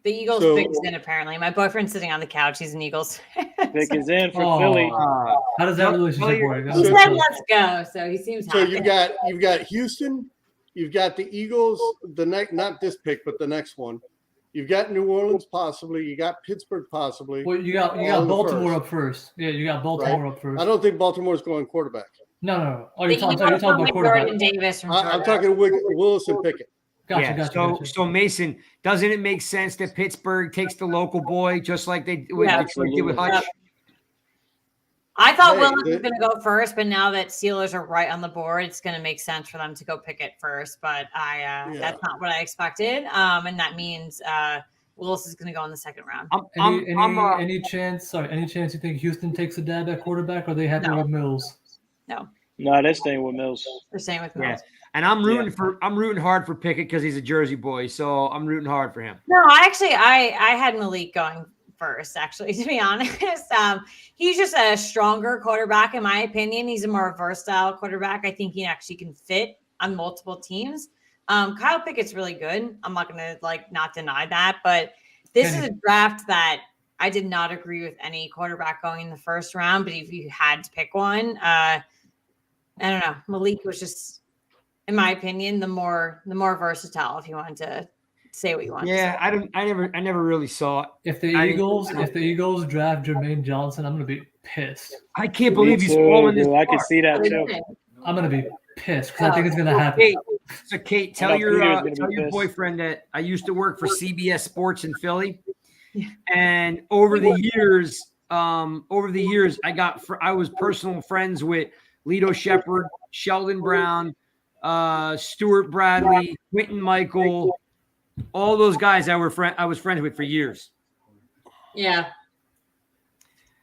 Speaker 16: The Eagles pick is in, apparently. My boyfriend's sitting on the couch. He's an Eagles fan.
Speaker 3: Pick is in for Philly.
Speaker 2: How does that relationship work?
Speaker 16: He said let's go, so he seems
Speaker 17: So
Speaker 16: happy.
Speaker 17: you've got Houston, you've got the Eagles, not this pick, but the next one. You've got New Orleans possibly. You got Pittsburgh possibly.
Speaker 2: Well, you got Baltimore up first. Yeah, you got Baltimore up first.
Speaker 17: I don't think Baltimore's going quarterback.
Speaker 2: No. Oh, you're talking about quarterback.
Speaker 17: I'm talking Willis and Pickett.
Speaker 2: Gotcha.
Speaker 1: So Mason, doesn't it make sense that Pittsburgh takes the local boy just like they did with Hutch?
Speaker 16: I thought Willis was going to go first, but now that Steelers are right on the board, it's going to make sense for them to go Pickett first. But that's not what I expected, and that means Willis is going to go in the second round.
Speaker 2: Any chance you think Houston takes a dab at quarterback, or are they happy with Mills?
Speaker 16: No,
Speaker 3: they're staying with Mills.
Speaker 16: They're staying with Mills.
Speaker 1: Yeah. And I'm rooting hard for Pickett because he's a Jersey boy, so I'm rooting hard for him.
Speaker 16: No, I had Malik going first, actually, to be honest. He's just a stronger quarterback, in my opinion. He's a more versatile quarterback. I think he actually can fit on multiple teams. Kyle Pickett's really good. I'm not going to not deny that, but this is a draft that I did not agree with any quarterback going in the first round. But if you had to pick one, I don't know. Malik was just, in my opinion, the more versatile. If you wanted to say what you want.
Speaker 1: Yeah, I never really saw it.
Speaker 2: If the Eagles draft Jermaine Johnson, I'm gonna be pissed.
Speaker 1: I can't believe he's falling this far.
Speaker 3: I can see that too.
Speaker 2: I'm gonna be pissed because I think it's gonna happen.
Speaker 1: Kate, tell your boyfriend that I used to work for CBS Sports in Philly, and over the years, I was personal friends with Lito Shepherd, Sheldon Brown, Stuart Bradley, Quentin Michael, all those guys I was friends with for years.
Speaker 16: Yeah.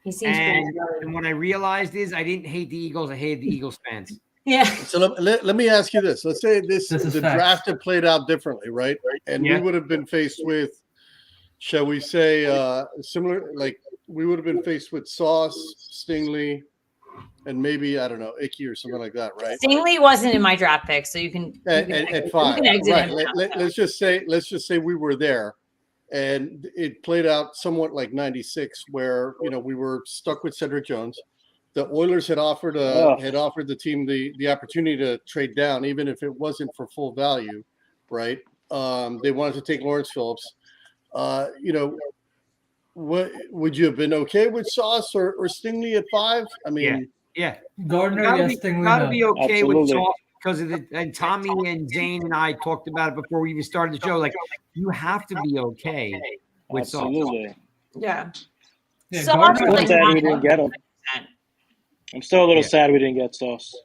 Speaker 16: He seems
Speaker 1: and what I realized is I didn't hate the Eagles. I hated the Eagles fans.
Speaker 16: Yeah.
Speaker 17: So let me ask you this. Let's say the draft had played out differently, right? And we would have been faced with, shall we say, similar, like we would have been faced with Sauce, Stingley, and maybe, I don't know, Icky or something like that, right?
Speaker 16: Stingley wasn't in my draft pick, so you can
Speaker 17: at 5.
Speaker 16: Right.
Speaker 17: Let's just say we were there, and it played out somewhat like 96, where we were stuck with Cedric Jones. The Oilers had offered the team the opportunity to trade down, even if it wasn't for full value, right? They wanted to take Lawrence Phillips. What would you have been okay with Sauce or Stingley at 5? I mean,
Speaker 1: yeah.
Speaker 2: Gardner,
Speaker 1: Stingley. Gotta be okay with Sauce because of and Tommy and Zane and I talked about it before we even started the show. Like, you have to be okay with Sauce.
Speaker 16: Yeah.
Speaker 3: I'm sad we didn't get him. I'm still a little sad we didn't get Sauce.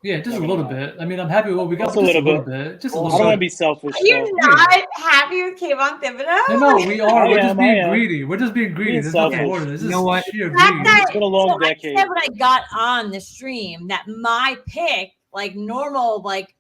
Speaker 2: Yeah, just a little bit. I mean, I'm happy with what we got.
Speaker 3: Just a little bit.
Speaker 2: Just a little
Speaker 3: I don't want to be selfish.
Speaker 16: Are you not happy with Kayvon Thibodeau?
Speaker 2: No, we are. We're just being greedy. We're just being greedy. There's nothing more to this. This is sheer greed.
Speaker 3: It's been a long decade.
Speaker 16: I said when I got on the stream that my pick, like normal, like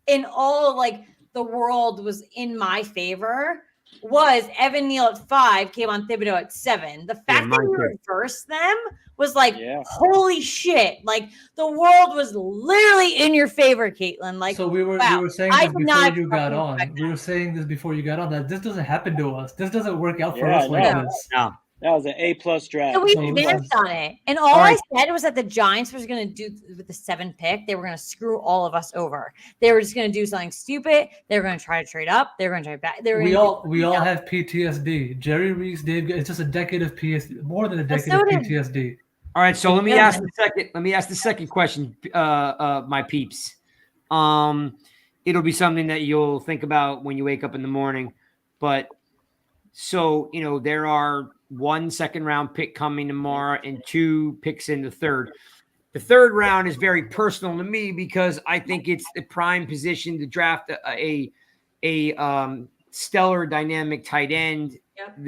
Speaker 16: in all like the world was in my favor, was Evan Neal at 5, Kayvon Thibodeau at 7. The fact that we reversed them was like, holy shit! Like the world was literally in your favor, Caitlin. Like,
Speaker 2: so we were saying this before you got on. We were saying this before you got on that this doesn't happen to us. This doesn't work out for us like this.
Speaker 1: No.
Speaker 3: That was an A+ draft.
Speaker 16: So we advanced on it, and all I said was that the Giants was going to do with the 7th pick. They were going to screw all of us over. They were just going to do something stupid. They were going to try to trade up. They were going to try back. We
Speaker 2: all have PTSD. Jerry Reese, Dave. It's just a decade of PTSD, more than a decade of PTSD.
Speaker 1: All right, so let me ask the second question, my peeps. It'll be something that you'll think about when you wake up in the morning. But so there are 1 second-round pick coming tomorrow and 2 picks in the third. The third round is very personal to me because I think it's the prime position to draft a stellar dynamic tight end. Yep.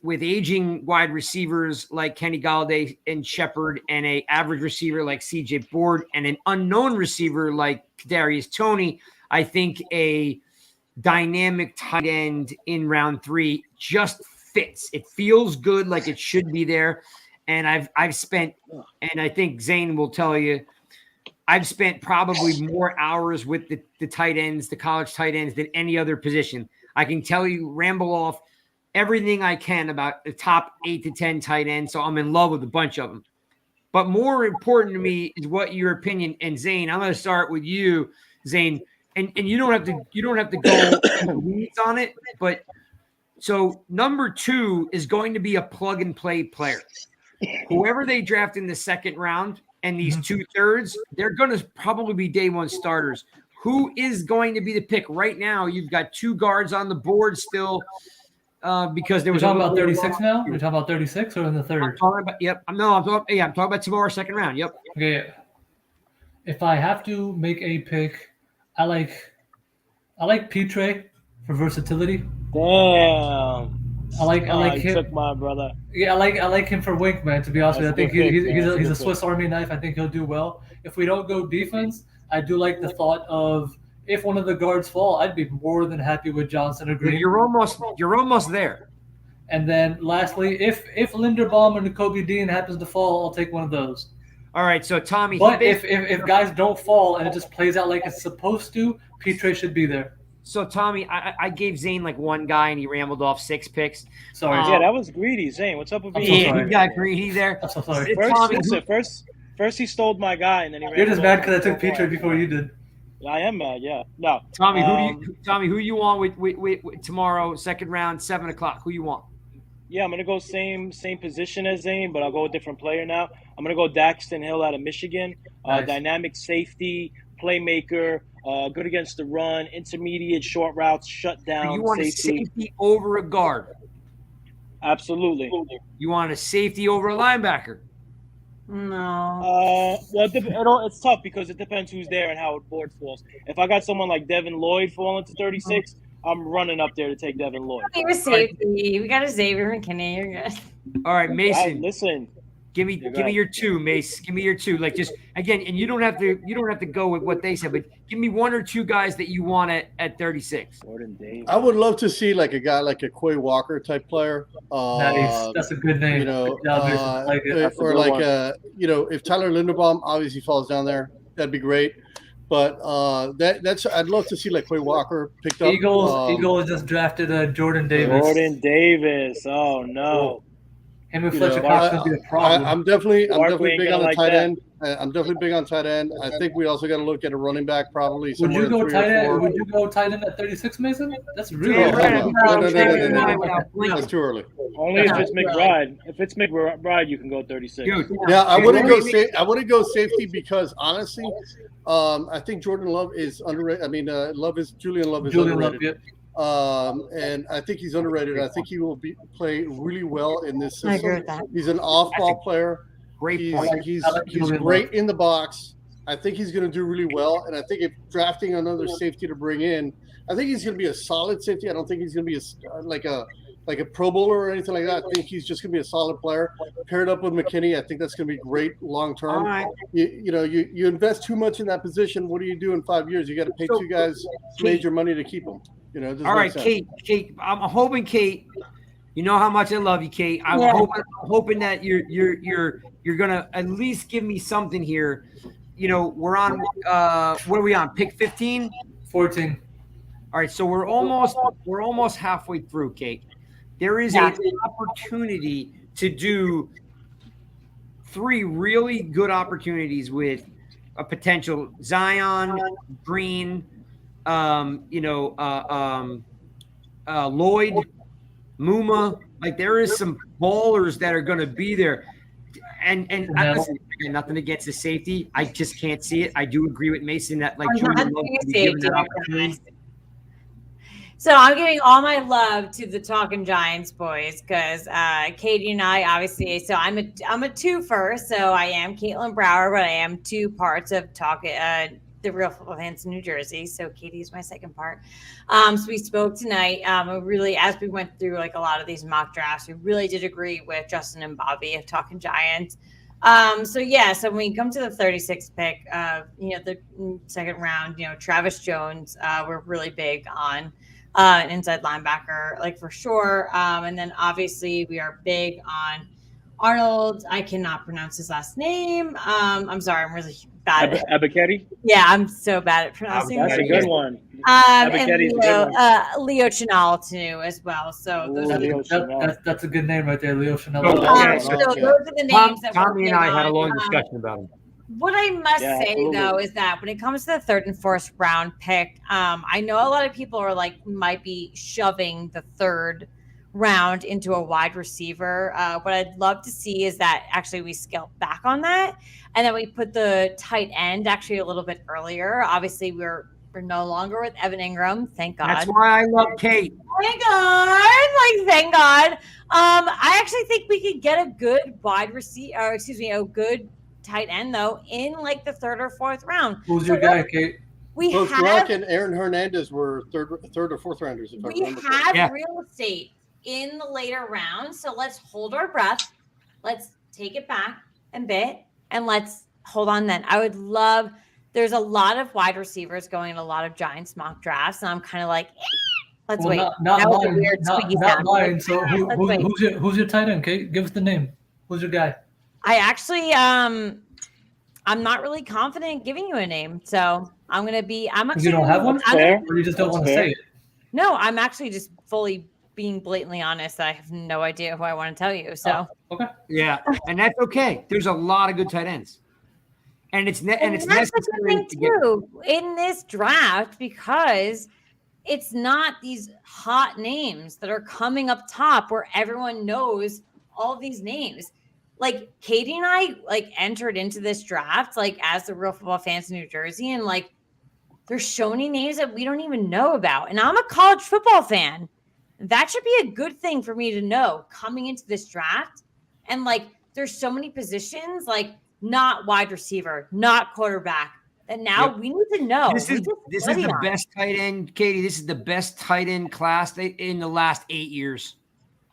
Speaker 1: With aging wide receivers like Kenny Golladay and Shepard, and a average receiver like CJ Board, and an unknown receiver like Kadarius Toney, I think a dynamic tight end in round 3 just fits. It feels good, like it should be there. And I've spent, and I think Zane will tell you, I've spent probably more hours with the tight ends, the college tight ends, than any other position. I can ramble off everything I can about the top 8 to 10 tight ends. So I'm in love with a bunch of them. But more important to me is what your opinion. And Zane, I'm going to start with you, Zane. And you don't have to go in the weeds on it. But so number 2 is going to be a plug and play player. Whoever they draft in the second round and these 2/3, they're going to probably be day one starters. Who is going to be the pick right now? You've got 2 guards on the board still. Because there was
Speaker 2: talking about 36 now. We're talking about 36 or in the third.
Speaker 1: I'm talking about tomorrow, second round. Yep.
Speaker 2: Okay. If I have to make a pick, I like Petre for versatility.
Speaker 3: Damn.
Speaker 2: I like him.
Speaker 3: Took my brother.
Speaker 2: Yeah, I like him for wing, man. To be honest with you, I think he's a Swiss Army knife. I think he'll do well. If we don't go defense, I do like the thought of if one of the guards fall, I'd be more than happy with Johnson or Green.
Speaker 1: You're almost there.
Speaker 2: And then lastly, if Linderbaum or Nakobe Dean happens to fall, I'll take one of those.
Speaker 1: All right, so Tommy.
Speaker 2: But if guys don't fall and it just plays out like it's supposed to, Petre should be there.
Speaker 1: So Tommy, I gave Zane like one guy and he rambled off 6 picks.
Speaker 2: Sorry.
Speaker 3: Yeah, that was greedy, Zane. What's up with me?
Speaker 1: Yeah, he got greedy there.
Speaker 2: I'm so sorry.
Speaker 3: First he stole my guy and then he.
Speaker 2: You're just mad because I took Petre before you did.
Speaker 3: I am mad. Yeah. No.
Speaker 1: Tommy, who you want with tomorrow, second round, 7 o'clock? Who you want?
Speaker 3: Yeah, I'm gonna go same position as Zane, but I'll go a different player now. I'm gonna go Daxton Hill out of Michigan.
Speaker 2: Nice.
Speaker 3: Dynamic safety, playmaker, good against the run, intermediate short routes, shut down.
Speaker 1: You want
Speaker 3: safety.
Speaker 1: a safety over a guard?
Speaker 3: Absolutely.
Speaker 1: You want a safety over a linebacker?
Speaker 16: No.
Speaker 3: Well, it's tough because it depends who's there and how it board falls. If I got someone like Devin Lloyd falling to 36, I'm running up there to take Devin Lloyd.
Speaker 16: You're safety. We got a Xavier McKinney. You're good.
Speaker 1: All right, Mason.
Speaker 3: Listen.
Speaker 1: Give me your 2, Mace. Give me your 2. Like just again, and you don't have to go with what they said, but give me 1 or 2 guys that you want at 36.
Speaker 17: I would love to see like a guy like a Quay Walker type player.
Speaker 2: Nice. That's a good name.
Speaker 17: You know,
Speaker 2: good job, Mason. Like it.
Speaker 17: or like if Tyler Linderbaum obviously falls down there, that'd be great. But that's I'd love to see like Quay Walker picked up.
Speaker 2: Eagles just drafted Jordan Davis.
Speaker 3: Jordan Davis. Oh no.
Speaker 2: Him and Fletcher Cox could be a problem.
Speaker 17: I'm definitely big on the tight end. I'm definitely big on tight end. I think we also got to look at a running back probably.
Speaker 2: Would you go tight end? Would you go tight end at 36, Mason? That's really
Speaker 17: No. That's too early.
Speaker 3: Only if it's McBride. If it's McBride, you can go 36.
Speaker 17: Yeah, I wouldn't go safety because honestly, I think Jordan Love is underrated. I mean, Julian Love is underrated. And I think he's underrated. I think he will play really well in this system.
Speaker 16: I agree with that.
Speaker 17: He's an off-ball player.
Speaker 1: Great point.
Speaker 17: He's great in the box. I think he's going to do really well. And I think if drafting another safety to bring in, I think he's going to be a solid safety. I don't think he's going to be like a Pro Bowler or anything like that. I think he's just going to be a solid player. Paired up with McKinney, I think that's going to be great long term.
Speaker 1: Right.
Speaker 17: You invest too much in that position. What do you do in 5 years? You got to pay 2 guys major money to keep them.
Speaker 1: All right, Kate. I'm hoping, Kate. You know how much I love you, Kate. I'm hoping that you're gonna at least give me something here. We're on. What are we on? Pick 15?
Speaker 2: 14.
Speaker 1: All right, so we're almost halfway through, Kate. There is an opportunity to do 3 really good opportunities with a potential Zion, Green. Lloyd, Muma, like there is some ballers that are going to be there. And listen, nothing against the safety. I just can't see it. I do agree with Mason that like Jordan Love will be given that opportunity.
Speaker 16: So I'm giving all my love to the Talking Giants boys because Katie and I obviously. So I'm a 2 first. So I am Caitlin Brower, but I am 2 parts of the Real Football Fans in New Jersey. So Katie's my second part. So we spoke tonight. Really, as we went through like a lot of these mock drafts, we really did agree with Justin and Bobby of Talking Giants. So when we come to the 36th pick, the second round, Travis Jones, we're really big on an inside linebacker, like for sure. And then obviously we are big on Arnold, I cannot pronounce his last name. I'm sorry, I'm really bad.
Speaker 3: Abaketi?
Speaker 16: Yeah, I'm so bad at pronouncing.
Speaker 3: That's a good one.
Speaker 16: And
Speaker 3: Abaketi's a
Speaker 16: Leo,
Speaker 3: good one.
Speaker 16: Leo Chenal too, as well. So those are the
Speaker 2: That's a good name right there, Leo Chanel.
Speaker 16: so those are the names that we're
Speaker 1: Tommy and I had a
Speaker 16: on.
Speaker 1: long discussion about him.
Speaker 16: What I must
Speaker 1: Yeah,
Speaker 16: say
Speaker 1: absolutely.
Speaker 16: though is that when it comes to the third and fourth round pick, I know a lot of people are like might be shoving the third round into a wide receiver. What I'd love to see is that actually we scale back on that, and then we put the tight end actually a little bit earlier. Obviously, we're no longer with Evan Ingram. Thank God.
Speaker 1: That's why I love Kate.
Speaker 16: Thank God. Like, thank God. I actually think we could get a good wide receiver, or excuse me, a good tight end though in like the third or fourth round.
Speaker 2: Who's your guy, Kate?
Speaker 16: We
Speaker 17: Both
Speaker 16: have
Speaker 17: Gronk and Aaron Hernandez were third or fourth rounders. If I
Speaker 16: we
Speaker 17: remember
Speaker 16: have
Speaker 17: correctly.
Speaker 16: real estate in the later rounds, so let's hold our breath. Let's take it back a bit and let's hold on. Then I would love. There's a lot of wide receivers going in a lot of Giants mock drafts, and I'm kind of like, let's wait.
Speaker 2: Not
Speaker 16: That was a
Speaker 2: mine.
Speaker 16: weird squeaky
Speaker 2: Not
Speaker 16: sound.
Speaker 2: mine. So
Speaker 16: Let's wait.
Speaker 2: who's your tight end, Kate? Give us the name. Who's your guy?
Speaker 16: I actually, I'm not really confident giving you a name, so I'm gonna be. I'm actually.
Speaker 2: You don't have one,
Speaker 16: I'm-
Speaker 2: or you just don't want to say it.
Speaker 16: No, I'm actually just fully being blatantly honest. I have no idea who I want to tell you. So
Speaker 2: okay,
Speaker 1: yeah, and that's okay. There's a lot of good tight ends, and it's
Speaker 16: that's the
Speaker 1: necessary
Speaker 16: thing
Speaker 1: to get.
Speaker 16: too in this draft because it's not these hot names that are coming up top where everyone knows all these names. Like Katie and I like entered into this draft like as the real football fans in New Jersey, and like there's so many names that we don't even know about. And I'm a college football fan. That should be a good thing for me to know coming into this draft. And like there's so many positions, like not wide receiver, not quarterback, that now we need to know.
Speaker 1: This is the best tight end, Katie. This is the best tight end class in the last 8 years.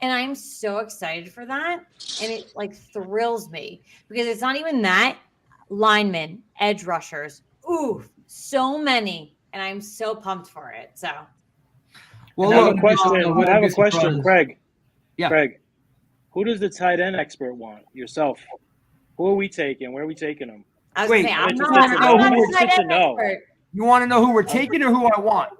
Speaker 16: And I'm so excited for that. And it like thrills me because it's not even that. Linemen, edge rushers. Ooh, so many. And I'm so pumped for it. So
Speaker 3: Well, I have a question. I have a question, Craig. Yeah. Craig, who does the tight end expert want? Yourself. Who are we taking? Where are we taking them?
Speaker 1: Wait,
Speaker 3: I'm interested to know.
Speaker 1: You want to know who we're taking or who I want?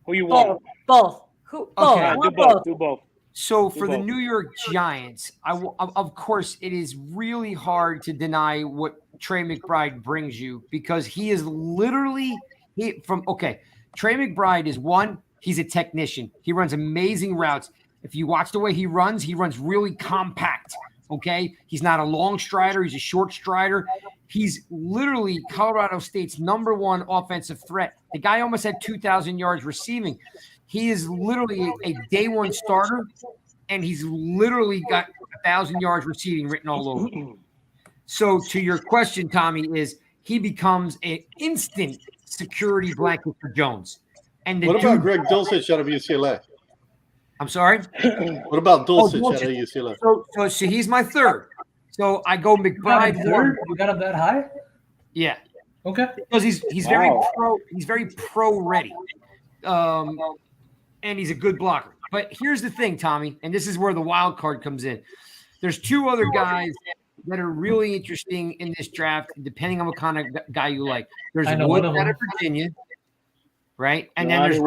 Speaker 3: Who you want?
Speaker 16: Both. Who? Both.
Speaker 1: Okay.
Speaker 16: I want
Speaker 3: Do both.
Speaker 16: both.
Speaker 3: Do both.
Speaker 1: So for the
Speaker 3: both.
Speaker 1: New York Giants, of course, it is really hard to deny what Trey McBride brings you because he is literally Trey McBride is one. He's a technician. He runs amazing routes. If you watch the way he runs really compact. Okay, he's not a long strider. He's a short strider. He's literally Colorado State's #1 offensive threat. The guy almost had 2,000 yards receiving. He is literally a day one starter, and he's literally got 1,000 yards receiving written all over. So to your question, Tommy, is he becomes an instant security blanket for Jones. And
Speaker 17: What about Greg Dulcich out of UCLA?
Speaker 1: I'm sorry?
Speaker 17: What about Dulcich out of
Speaker 1: Dulcich.
Speaker 17: UCLA?
Speaker 1: So he's my third. So I go McBride one.
Speaker 2: You got him that high?
Speaker 1: Yeah.
Speaker 2: Okay.
Speaker 1: Because he's very pro ready. And he's a good blocker. But here's the thing, Tommy, and this is where the wild card comes in. There's two other guys that are really interesting in this draft, depending on what kind of guy you like. There's Wood out of Virginia, right? And then there's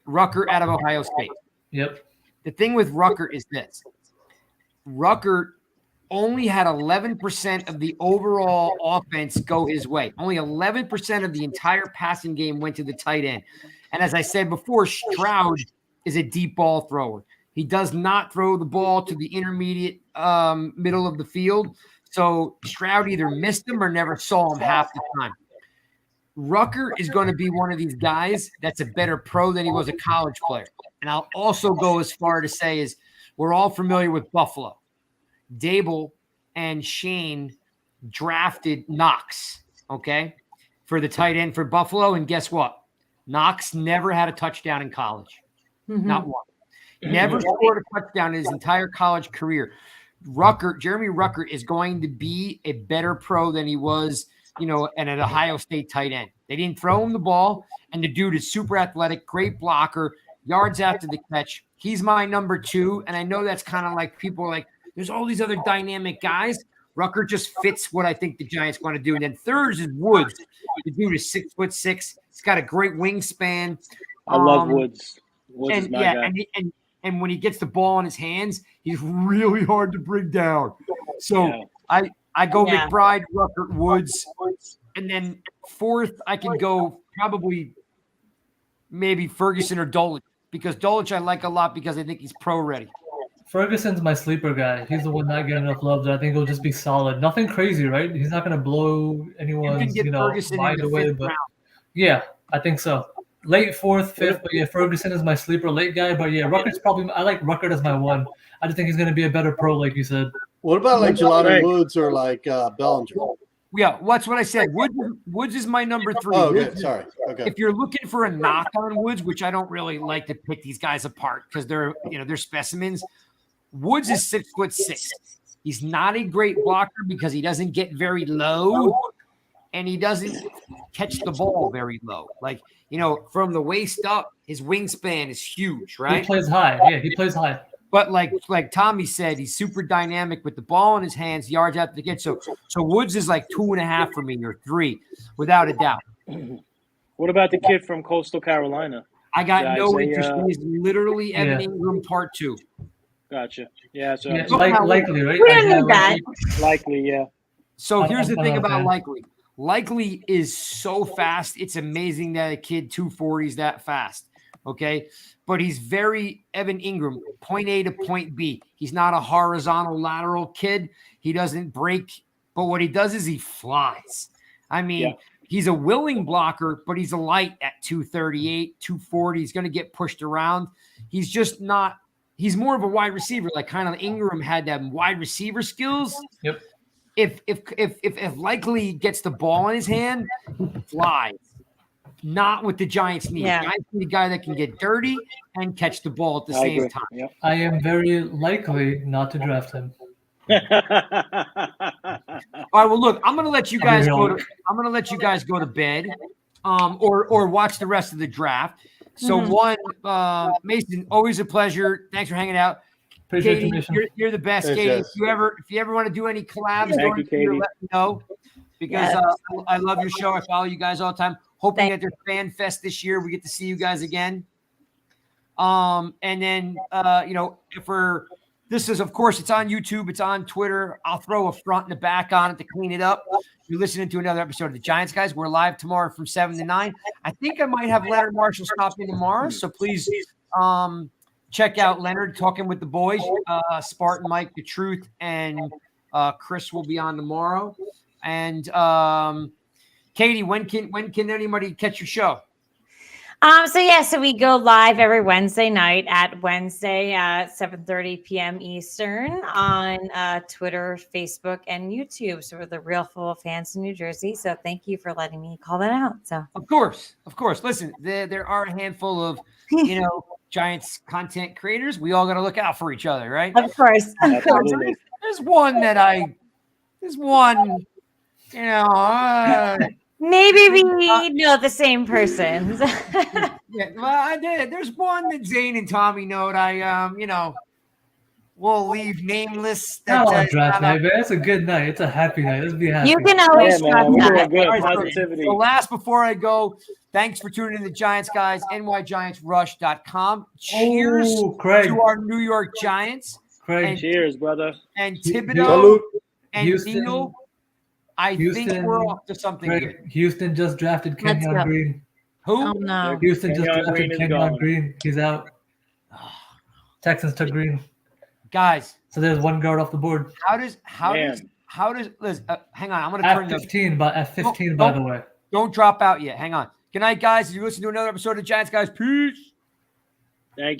Speaker 1: Rucker out of Ohio State.
Speaker 2: Yep.
Speaker 1: The thing with Rucker is this. Rucker only had 11% of the overall offense go his way. Only 11% of the entire passing game went to the tight end. And as I said before, Stroud is a deep ball thrower. He does not throw the ball to the intermediate middle of the field. So Stroud either missed him or never saw him half the time. Rucker is going to be one of these guys that's a better pro than he was a college player. And I'll also go as far to say is we're all familiar with Buffalo. Dable and Shane drafted Knox, okay, for the tight end for Buffalo. And guess what? Knox never had a touchdown in college. Not one. Never scored a touchdown in his entire college career. Jeremy Rucker is going to be a better pro than he was, and an Ohio State tight end. They didn't throw him the ball, and the dude is super athletic, great blocker, yards after the catch. He's my #2, and I know that's kind of like people are like, There's all these other dynamic guys. Rucker just fits what I think the Giants want to do. And then third is Woods. The dude is 6'6". He's got a great wingspan.
Speaker 3: I love Woods. Woods is my guy.
Speaker 1: And when he gets the ball in his hands, he's really hard to bring down. So I go McBride, Rucker, Woods, and then fourth I can go probably maybe Ferguson or Dolich, because Dolich I like a lot because I think he's pro ready.
Speaker 2: Ferguson's my sleeper guy. He's the one not getting enough love. That I think he'll just be solid. Nothing crazy, right? He's not going to blow anyone's mind away. But yeah, I think so. Late fourth, fifth, but yeah, Ferguson is my sleeper late guy. But yeah, Rucker's probably. I like Rucker as my one. I just think he's going to be a better pro, like you said.
Speaker 17: What about like Jelani Woods or like Bellinger?
Speaker 1: Yeah, that's what I said. Woods is my number 3.
Speaker 17: Oh, okay. Sorry. Okay.
Speaker 1: If you're looking for a knock on Woods, which I don't really like to pick these guys apart because they're specimens. Woods is 6'6". He's not a great blocker because he doesn't get very low, and he doesn't catch the ball very low. Like, from the waist up, his wingspan is huge, right?
Speaker 2: He plays high. Yeah, he plays high.
Speaker 1: But like Tommy said, he's super dynamic with the ball in his hands, yards after the catch. So Woods is like 2.5 for me, or 3, without a doubt.
Speaker 3: What about the kid from Coastal Carolina?
Speaker 1: I got no interest. He's literally Evan Ingram Part 2.
Speaker 3: Gotcha. Yeah. So
Speaker 2: likely, right?
Speaker 16: We don't need that.
Speaker 3: Likely, yeah.
Speaker 1: So here's the thing about Likely. Likely is so fast. It's amazing that a kid 240 is that fast. Okay. But he's very Evan Ingram, point A to point B. He's not a horizontal lateral kid. He doesn't break, but what he does is he flies. I mean, he's a willing blocker, but he's a light at 238, 240. He's going to get pushed around. He's just not. He's more of a wide receiver, like kind of Ingram had that wide receiver skills.
Speaker 2: Yep.
Speaker 1: If Likely gets the ball in his hand, he flies. Not what the Giants need.
Speaker 16: Yeah.
Speaker 1: Giants need a guy that can get dirty and catch the ball at the same time.
Speaker 3: Yep.
Speaker 2: I am very likely not to draft him.
Speaker 1: All right. Well, look, I'm gonna let you guys go to bed, or watch the rest of the draft. So Mason, always a pleasure. Thanks for hanging out.
Speaker 2: Appreciate
Speaker 1: Katie, you're the best, Katie. If you ever want to do any collabs, let me know, because I love your show. I follow you guys all the time. Hoping that there's Fan Fest this year, we get to see you guys again. And then this is, of course, it's on YouTube, it's on Twitter. I'll throw a front and a back on it to clean it up. You're listening to another episode of the Giants Guys. We're live tomorrow from 7 to 9. I think I might have Leonard Marshall stop in tomorrow, so please check out Leonard talking with the boys. Spartan, Mike, The Truth, and Chris will be on tomorrow. And Katie, when can anybody catch your show?
Speaker 16: So we go live every Wednesday night at 7:30 p.m. Eastern on Twitter, Facebook, and YouTube. So we're the Real Full Fans in New Jersey. So thank you for letting me call that out. So
Speaker 1: of course. Listen, there are a handful of Giants content creators. We all got to look out for each other, right?
Speaker 16: Of course.
Speaker 1: There's one.
Speaker 16: Maybe we know the same persons.
Speaker 1: Yeah, well, I did. There's one that Zane and Tommy know. We'll leave nameless.
Speaker 2: Draft night, man. It's a good night. It's a happy night. Let's be happy.
Speaker 16: You can always trust that.
Speaker 3: Good positivity.
Speaker 1: So last, before I go, thanks for tuning in to Giants Guys, nygiantsrush.com. Cheers to our New York Giants.
Speaker 3: Cheers, brother.
Speaker 1: And Thibodeau and Neal. I think we're off to something good.
Speaker 2: Houston just drafted Kenyon Green.
Speaker 1: Who?
Speaker 16: Oh, no.
Speaker 2: Houston just drafted Kenyon Green. He's out. Texans took Green.
Speaker 1: Guys.
Speaker 2: So there's one guard off the board.
Speaker 1: How does Liz, hang on, I'm going to turn
Speaker 2: at 15 by the way.
Speaker 1: Don't drop out yet. Hang on. Good night, guys. You listen to another episode of Giants Guys. Peace.